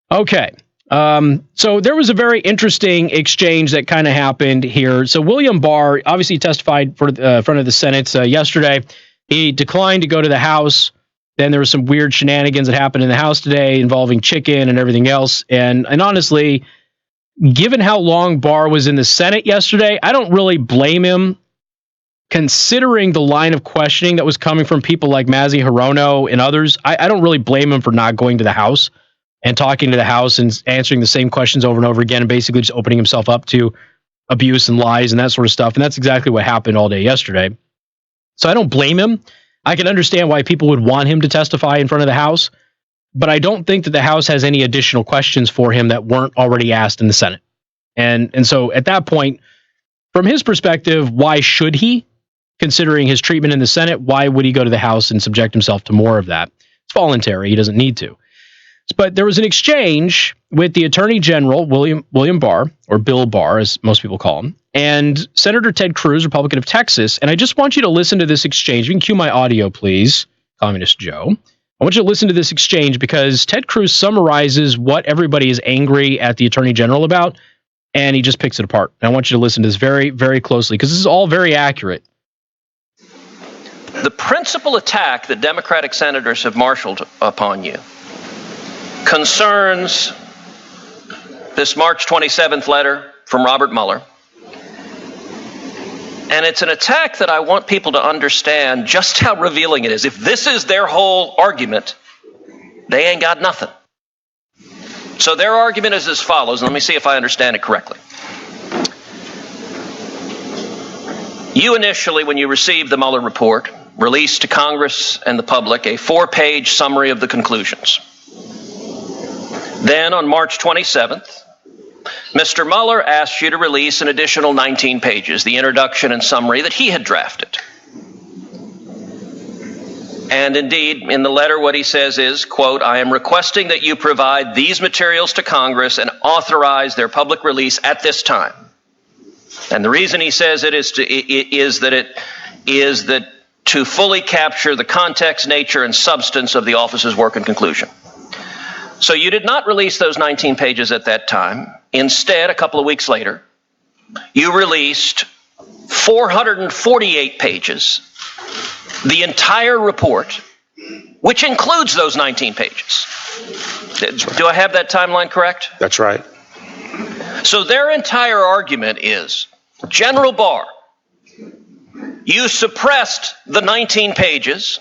Okay. So there was a very interesting exchange that kind of happened here. So William Barr obviously testified for front of the Senate yesterday. He declined to go to the House. Then there was some weird shenanigans that happened in the House today involving chicken and everything else. And honestly, given how long Barr was in the Senate yesterday, I don't really blame him, considering the line of questioning that was coming from people like Mazi Hirono and others. I don't really blame him for not going to the House and talking to the House and answering the same questions over and over again and basically just opening himself up to abuse and lies and that sort of stuff. And that's exactly what happened all day yesterday. So I don't blame him. I can understand why people would want him to testify in front of the House, but I don't think that the House has any additional questions for him that weren't already asked in the Senate. And so at that point, from his perspective, why should he? Considering his treatment in the Senate, why would he go to the House and subject himself to more of that? It's voluntary. He doesn't need to. But there was an exchange with the Attorney General, William Barr, or Bill Barr, as most people call him, and Senator Ted Cruz, Republican of Texas. And I just want you to listen to this exchange. You can cue my audio, please, Communist Joe. I want you to listen to this exchange because Ted Cruz summarizes what everybody is angry at the Attorney General about, and he just picks it apart. And I want you to listen to this very, very closely because this is all very accurate. The principal attack that Democratic senators have marshaled upon you concerns this March 27th letter from Robert Mueller. And it's an attack that I want people to understand just how revealing it is. If this is their whole argument, they ain't got nothing. So their argument is as follows, and let me see if I understand it correctly. You initially, when you received the Mueller report, released to Congress and the public a 4-page summary of the conclusions. Then on March 27th, Mr. Mueller asked you to release an additional 19 pages, the introduction and summary that he had drafted. And indeed, in the letter, what he says is, quote, I am requesting that you provide these materials to Congress and authorize their public release at this time. And the reason he says it is that to fully capture the context, nature, and substance of the office's work and conclusion. So you did not release those 19 pages at that time. Instead, a couple of weeks later, you released 448 pages, the entire report, which includes those 19 pages. Do I have that timeline correct? That's right. So their entire argument is, General Barr, you suppressed the 19 pages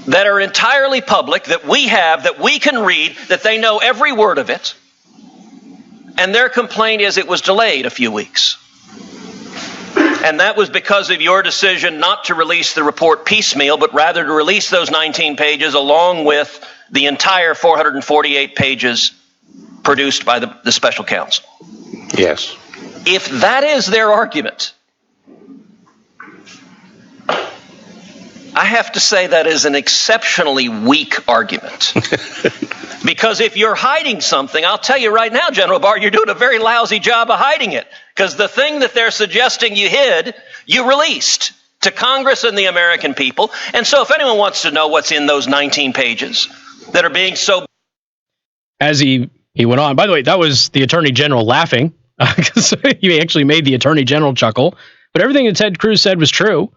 that are entirely public, that we have, that we can read, that they know every word of it. And their complaint is it was delayed a few weeks. And that was because of your decision not to release the report piecemeal, but rather to release those 19 pages along with the entire 448 pages produced by the special counsel. Yes. If that is their argument, I have to say that is an exceptionally weak argument. Because if you're hiding something, I'll tell you right now, General Barr, you're doing a very lousy job of hiding it. Because the thing that they're suggesting you hid, you released to Congress and the American people. And so if anyone wants to know what's in those 19 pages that are being so... As he went on, by the way, that was the Attorney General laughing. Because he actually made the Attorney General chuckle. But everything that Ted Cruz said was true.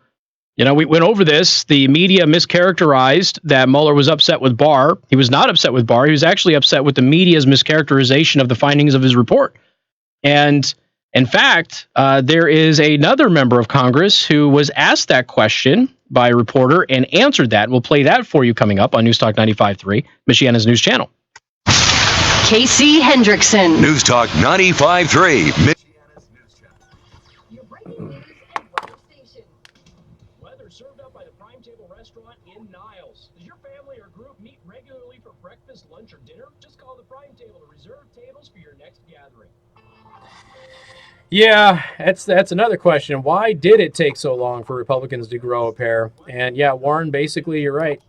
You know, we went over this. The media mischaracterized that Mueller was upset with Barr. He was not upset with Barr. He was actually upset with the media's mischaracterization of the findings of his report. And in fact, there is another member of Congress who was asked that question by a reporter and answered that. We'll play that for you coming up on News Talk 95.3, Michiana's news channel. Casey Hendrickson. News Talk 95.3. Served up by the Prime Table Restaurant in Niles. Does your family or group meet regularly for breakfast, lunch, or dinner? Just call the Prime Table to reserve tables for your next gathering. Yeah, that's another question. Why did it take so long for Republicans to grow a pair? And yeah, Warren, basically, you're right.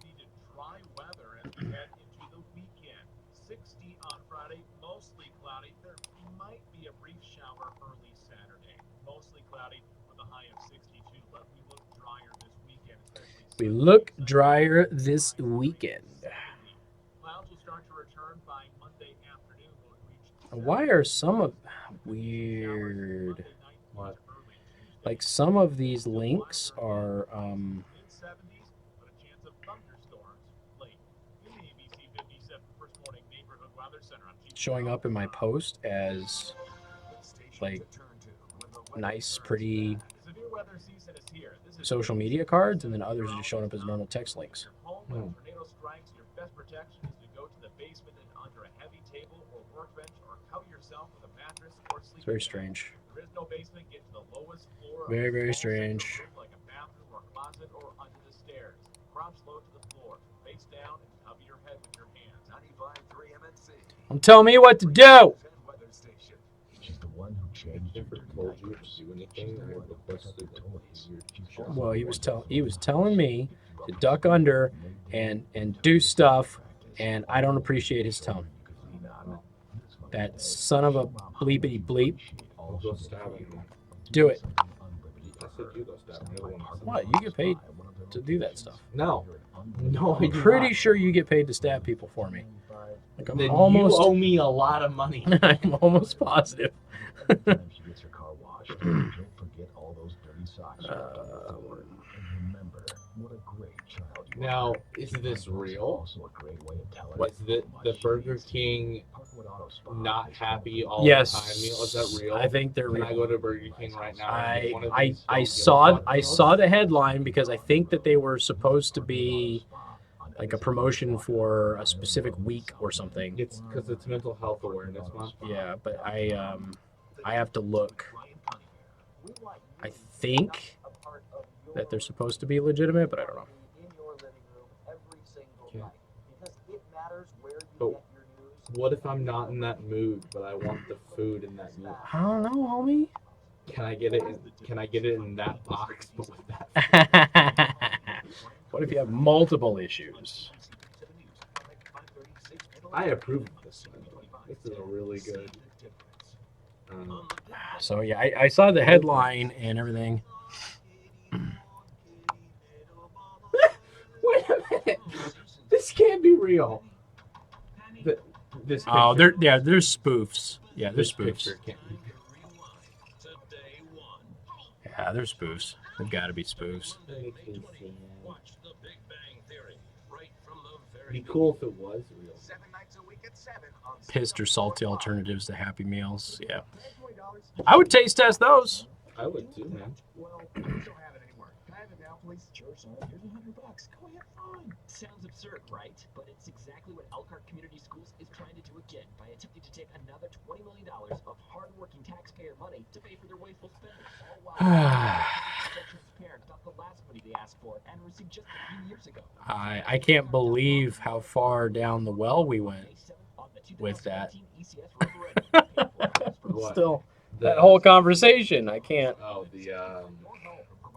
Dry weather as we head into the weekend. 60 on Friday, mostly cloudy. There might be a brief shower early Saturday. Mostly cloudy with a high of 62, but we look drier this weekend. We look drier this weekend. Clouds will start to return by Monday afternoon. Why are some of... Weird. What? Like some of these links are showing up in my post as like nice, pretty social media cards, and then others are just showing up as normal text links. It's very strange. Very, very strange. Don't tell me what to do. Well, he was telling me to duck under and do stuff, and I don't appreciate his tone. That son of a bleepity bleep. Do it. What? You get paid to do that stuff? No, I'm pretty sure you get paid to stab people for me. Like I'm then almost. You owe me a lot of money. I'm almost positive. She gets her car washed. Don't forget all those dirty socks. And remember, What a great child you Now, are. is this real? Also a great way to tell it. Is the Burger King not happy all Yes. the time meal? Is that real? I think they're Can real. I go to Burger King right now and get one of I these? I Don't give a saw fuck I meals? saw the headline because I think that they were supposed to be like a promotion for a specific week or something. It's because it's Mental Health Awareness Month. Yeah, but I have to look. I think that they're supposed to be legitimate, but I don't know. Okay. But what if I'm not in that mood, but I want the food in that mood? I don't know, homie. Can I get it? Can I get it in that box? But with that. What if you have multiple issues? I approve of this one. This is a really good. So yeah, I saw the headline and everything. Wait a minute. This can't be real. This Oh, picture- there's spoofs. Yeah, there's this spoofs. picture can't be. Yeah, there's spoofs. They've got to be spoofs. Be cool if it was real. Pissed or salty alternatives to Happy Meals. Yeah, I would taste test those. I would too, man. Sounds absurd, right? But it's exactly what Elkhart Community Schools is trying to do again by attempting to take another $20 million of hard-working taxpayer money to pay for their wasteful spending. All while transparent about the last money they asked for and received just a few years ago. I can't believe how far down the well we went with that. What? Still, that whole conversation, I can't. Oh, the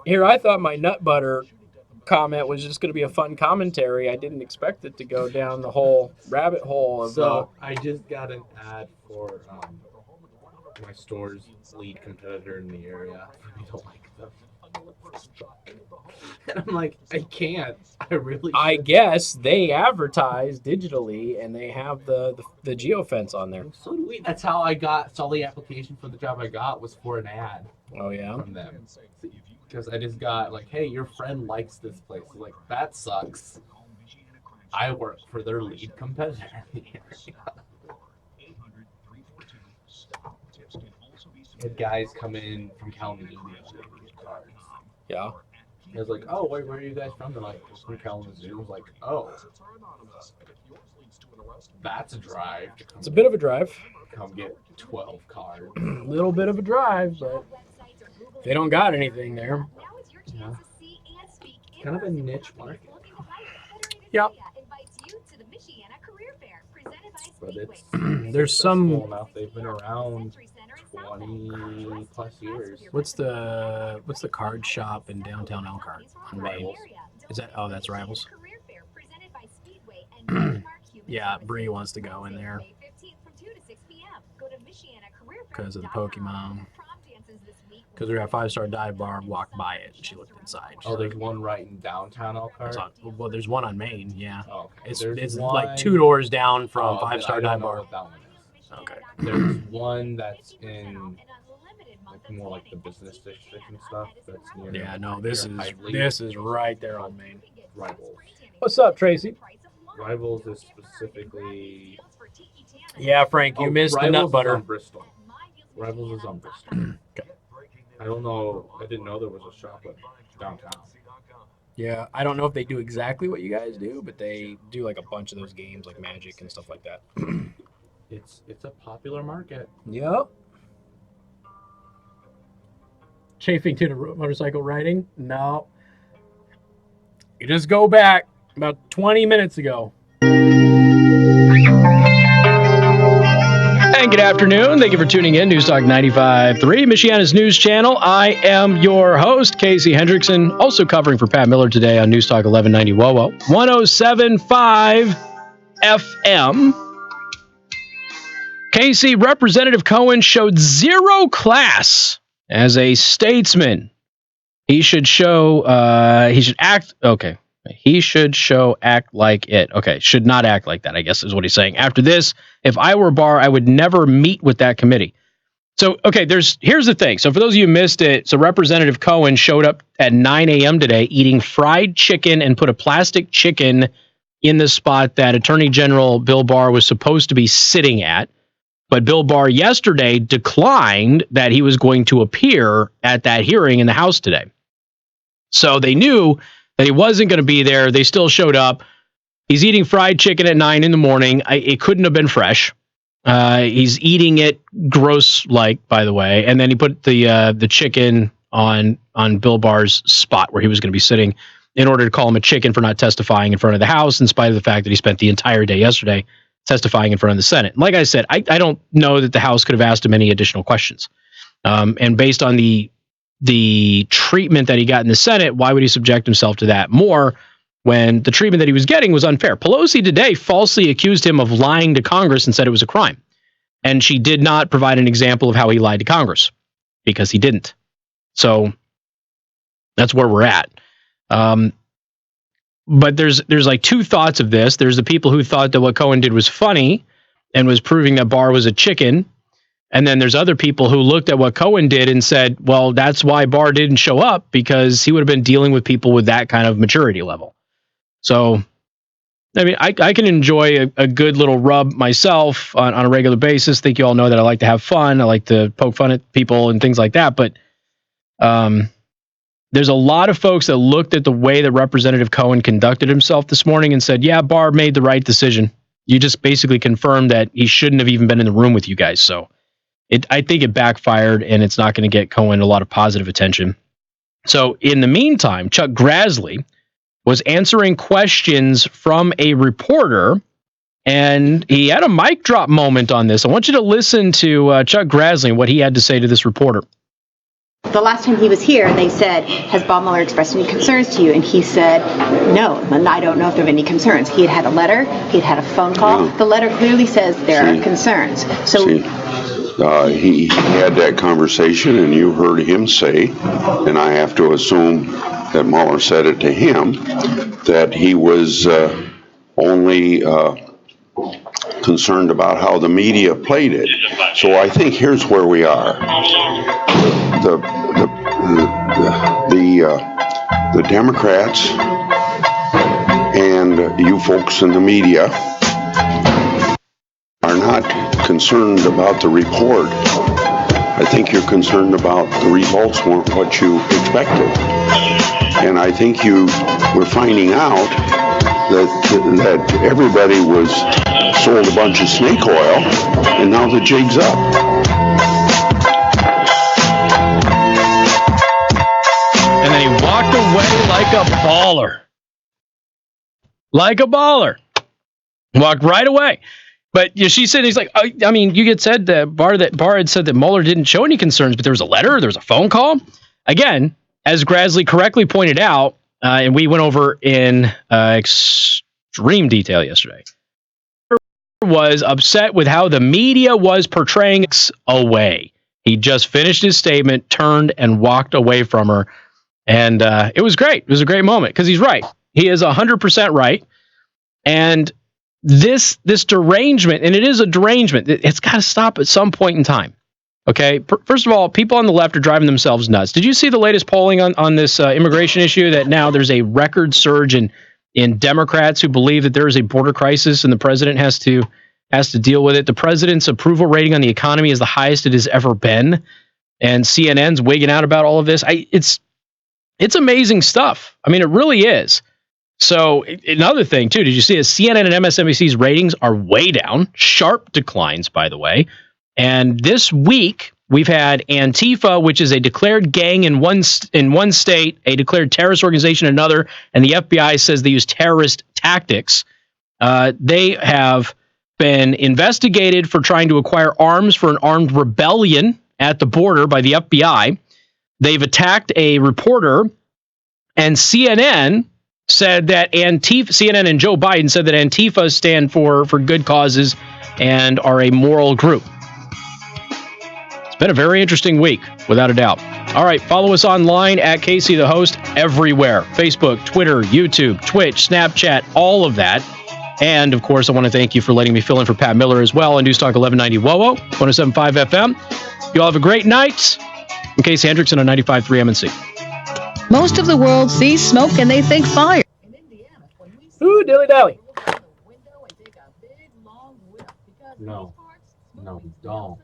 Here, I thought my nut butter comment was just going to be a fun commentary. I didn't expect it to go down the whole rabbit hole of. So I just got an ad for my store's lead competitor in the area. I don't like them. And I'm like, I can't. I really. I guess they advertise digitally and they have the geofence on there. So do we. That's how I saw the application for the job I got was for an ad. Oh yeah. From them. Because I just got like, hey, your friend likes this place. I was like, that sucks. I work for their lead competitor in the area. Had guys come in from Kalamazoo cards. Yeah. I was like, oh, wait, where are you guys from? They're like, from Kalamazoo. I was like, oh, that's a drive. It's a bit of a drive. Come get 12 cards. Little bit of a drive, but they don't got anything there. Yeah. Kind of a niche market. Yep. But it's There's some. enough. They've been around 20 plus years. What's the card shop in downtown Elkhart on Main? Is that? Oh, that's Rivals. Yeah, Bree wants to go in there because of the Pokemon. Because we were at 5-Star Dive Bar, walked by it, and she looked inside. Oh, there's one right in downtown Elkhart? Well, there's one on Main, yeah. Oh, okay. It's one... like 2 doors down from then 5-Star I Dive don't know Bar. what that one is. Okay. There's one that's in like more like the business district and stuff. That's near. Yeah, no, this near is right there on Main. Rivals. What's up, Tracy? Rivals is specifically. Yeah, Frank, you missed the nut butter. Is on Bristol. Rivals is on Bristol. Okay. I don't know. I didn't know there was a shop downtown. Yeah, I don't know if they do exactly what you guys do, but they do like a bunch of those games like Magic and stuff like that. It's a popular market. Yep. Chafing to the motorcycle riding? No. You just go back about 20 minutes ago. And good afternoon. Thank you for tuning in. News Talk 95.3, Michiana's news channel. I am your host, Casey Hendrickson, also covering for Pat Miller today on News Talk 1190 WOWO, 107.5 FM. Casey, Representative Cohen showed zero class as a statesman. He should show, he should act like it. Okay, should not act like that, I guess is what he's saying. After this, if I were Barr, I would never meet with that committee. So, okay, here's the thing. So for those of you who missed it, so Representative Cohen showed up at 9 a.m. today eating fried chicken and put a plastic chicken in the spot that Attorney General Bill Barr was supposed to be sitting at. But Bill Barr yesterday declined that he was going to appear at that hearing in the House today. So they knew that he wasn't going to be there. They still showed up. He's eating fried chicken at 9 in the morning. It couldn't have been fresh. He's eating it gross-like, by the way. And then he put the chicken on Bill Barr's spot where he was going to be sitting in order to call him a chicken for not testifying in front of the House, in spite of the fact that he spent the entire day yesterday testifying in front of the Senate. And like I said, I don't know that the House could have asked him any additional questions. And based on the treatment that he got in the Senate, why would he subject himself to that more when the treatment that he was getting was unfair? Pelosi today falsely accused him of lying to Congress and said it was a crime. And she did not provide an example of how he lied to Congress, because he didn't. So that's where we're at. But there's like two thoughts of this. There's the people who thought that what Cohen did was funny and was proving that Barr was a chicken. And then there's other people who looked at what Cohen did and said, well, that's why Barr didn't show up, because he would have been dealing with people with that kind of maturity level. So, I mean, I can enjoy a good little rub myself on a regular basis. I think you all know that I like to have fun. I like to poke fun at people and things like that. But there's a lot of folks that looked at the way that Representative Cohen conducted himself this morning and said, yeah, Barr made the right decision. You just basically confirmed that he shouldn't have even been in the room with you guys. So I think it backfired, and it's not going to get Cohen a lot of positive attention. So in the meantime, Chuck Grassley was answering questions from a reporter, and he had a mic drop moment on this. I want you to listen to Chuck Grassley and what he had to say to this reporter. The last time he was here, they said, has Bob Mueller expressed any concerns to you? And he said, no, and I don't know if there are any concerns. He had had a letter. He had had a phone call. The letter clearly says there are concerns. So he had that conversation, and you heard him say, and I have to assume that Mueller said it to him, that he was only concerned about how the media played it. So I think here's where we are. The Democrats and you folks in the media are not concerned about the report. I think you're concerned about the results weren't what you expected. And I think we're finding out that everybody was sold a bunch of snake oil, and now the jig's up. And then he walked away like a baller. Like a baller. Walked right away. But she said, he's like, I mean, you get said that Barr had said that Mueller didn't show any concerns, but there was a letter, there was a phone call. Again, as Grassley correctly pointed out, and we went over in extreme detail yesterday, was upset with how the media was portraying away. He just finished his statement, turned, and walked away from her. And it was great. It was a great moment, because he's right. He is 100% right. And this derangement, and it is a derangement, it's got to stop at some point in time. Okay, first of all, people on the left are driving themselves nuts. Did you see the latest polling on this immigration issue, that now there's a record surge in Democrats who believe that there is a border crisis and the president has to deal with it? The president's approval rating on the economy is the highest it has ever been, and CNN's wigging out about all of this. It's amazing stuff. I mean, it really is. So another thing too, did you see CNN and MSNBC's ratings are way down, sharp declines, by the way. And this week we've had Antifa, which is a declared gang in one state, a declared terrorist organization in another, and the FBI says they use terrorist tactics. They have been investigated for trying to acquire arms for an armed rebellion at the border by the FBI. They've attacked a reporter, and CNN said that CNN and Joe Biden said that Antifa stand for good causes and are a moral group. It's been a very interesting week, without a doubt. All right, follow us online at Casey the Host everywhere. Facebook, Twitter, YouTube, Twitch, Snapchat, all of that. And, of course, I want to thank you for letting me fill in for Pat Miller as well on News Talk 1190 WOWO, 107.5 FM. You all have a great night. I'm Casey Hendrickson on 95.3 MNC. Most of the world sees smoke and they think fire. Ooh, dilly dally. No, don't.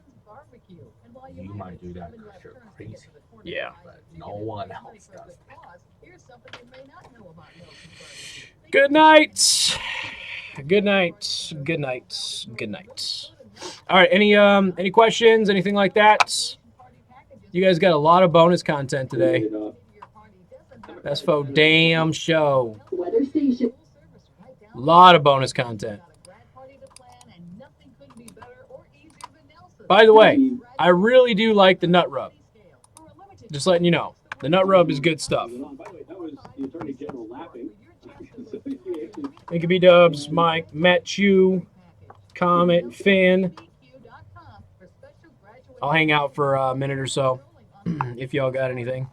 You might do that because you're crazy. Yeah. But no one else does. Good night. Good night. Good night. Good night. All right. Any questions? Anything like that? You guys got a lot of bonus content today. That's for damn show. A lot of bonus content. By the way, I really do like the nut rub. Just letting you know. The nut rub is good stuff. Thank you, B-Dubs, Mike, Matt Chu, Comet, Finn. I'll hang out for a minute or so if y'all got anything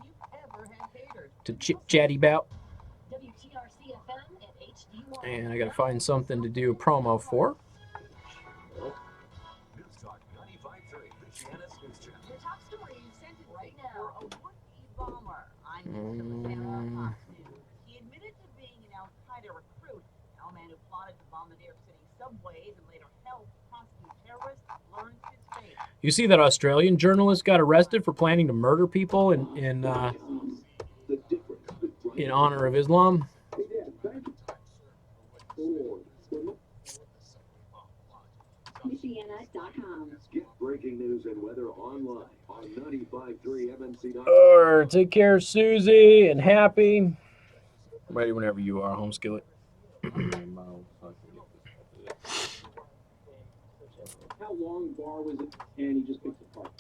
to chatty about. And I got to find something to do a promo for. He admitted to being an Al-Qaeda recruit, a man who plotted to bomb the New York City subways and later helped prosecute terrorists, learned his fate. You see that Australian journalist got arrested for planning to murder people in honor of Islam? Get breaking news and weather online on 95.3 MNC.com. Or take care, Susie, and Happy. Ready whenever you are, Home Skillet. How long Barr was it? And he just picked it apart.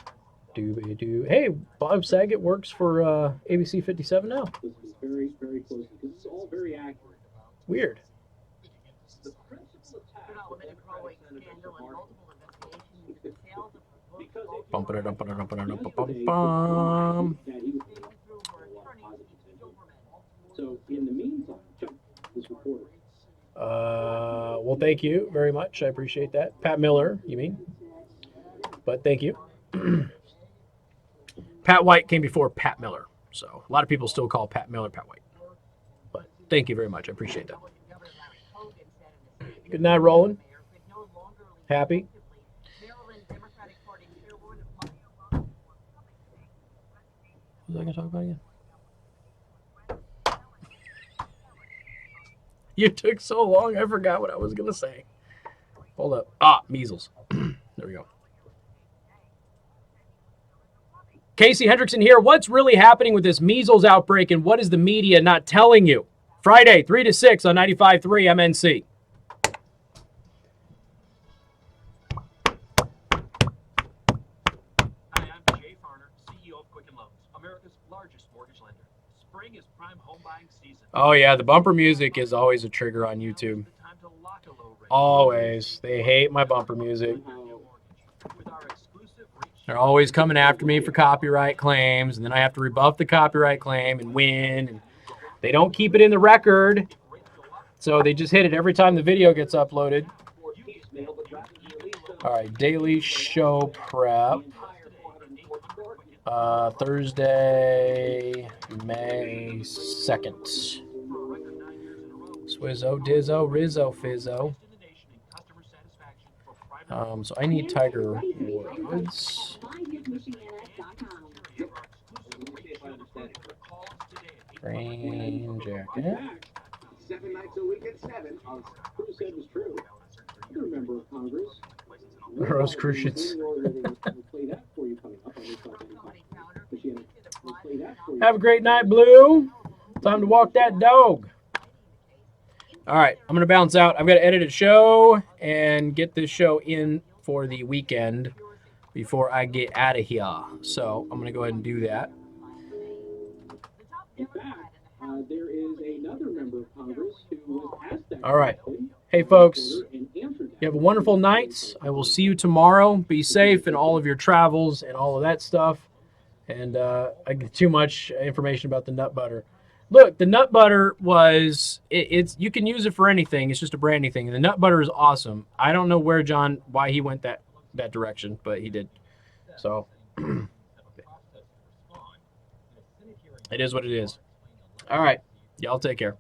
Dooby-doo. Hey, Bob Saget works for ABC 57 now. This is very, very close because it's all very accurate. Weird. The principal attack Bum. So in the meantime, check this reporter. Well, thank you very much. I appreciate that. Pat Miller, you mean? But thank you. Pat White came before Pat Miller. So a lot of people still call Pat Miller Pat White. But thank you very much. I appreciate that. Good night, Roland. Happy. What was I going to talk about again? You took so long, I forgot what I was going to say. Hold up. Measles. There we go. Casey Hendrickson here. What's really happening with this measles outbreak and what is the media not telling you? Friday, 3 to 6 on 95.3 MNC. Hi, I'm Jay Farner, CEO of Quicken Loans, America's largest mortgage lender. Spring is prime home buying season. Oh, yeah. The bumper music is always a trigger on YouTube. Always. They hate my bumper music. They're always coming after me for copyright claims, and then I have to rebuff the copyright claim and win. And they don't keep it in the record, so they just hit it every time the video gets uploaded. All right, daily show prep. Thursday, May 2nd. Swizzo, Dizzo, Rizzo, Fizzo. So I need Tiger Woods. Green jacket. 7 nights a week at 7. Cruz said was true. You're a member of Congress. Rosicrucians. Have a great night, Blue. Time to walk that dog. All right, I'm going to bounce out. I've got to edit a show and get this show in for the weekend before I get out of here. So I'm going to go ahead and do that. In fact, there is another member of Congress who was asked that. All right. Hey, folks, you have a wonderful night. I will see you tomorrow. Be safe in all of your travels and all of that stuff. And I get too much information about the nut butter. Look, the nut butter was it's you can use it for anything. It's just a branding thing. The nut butter is awesome. I don't know why he went that direction, but he did. So it is what it is. All right, y'all take care.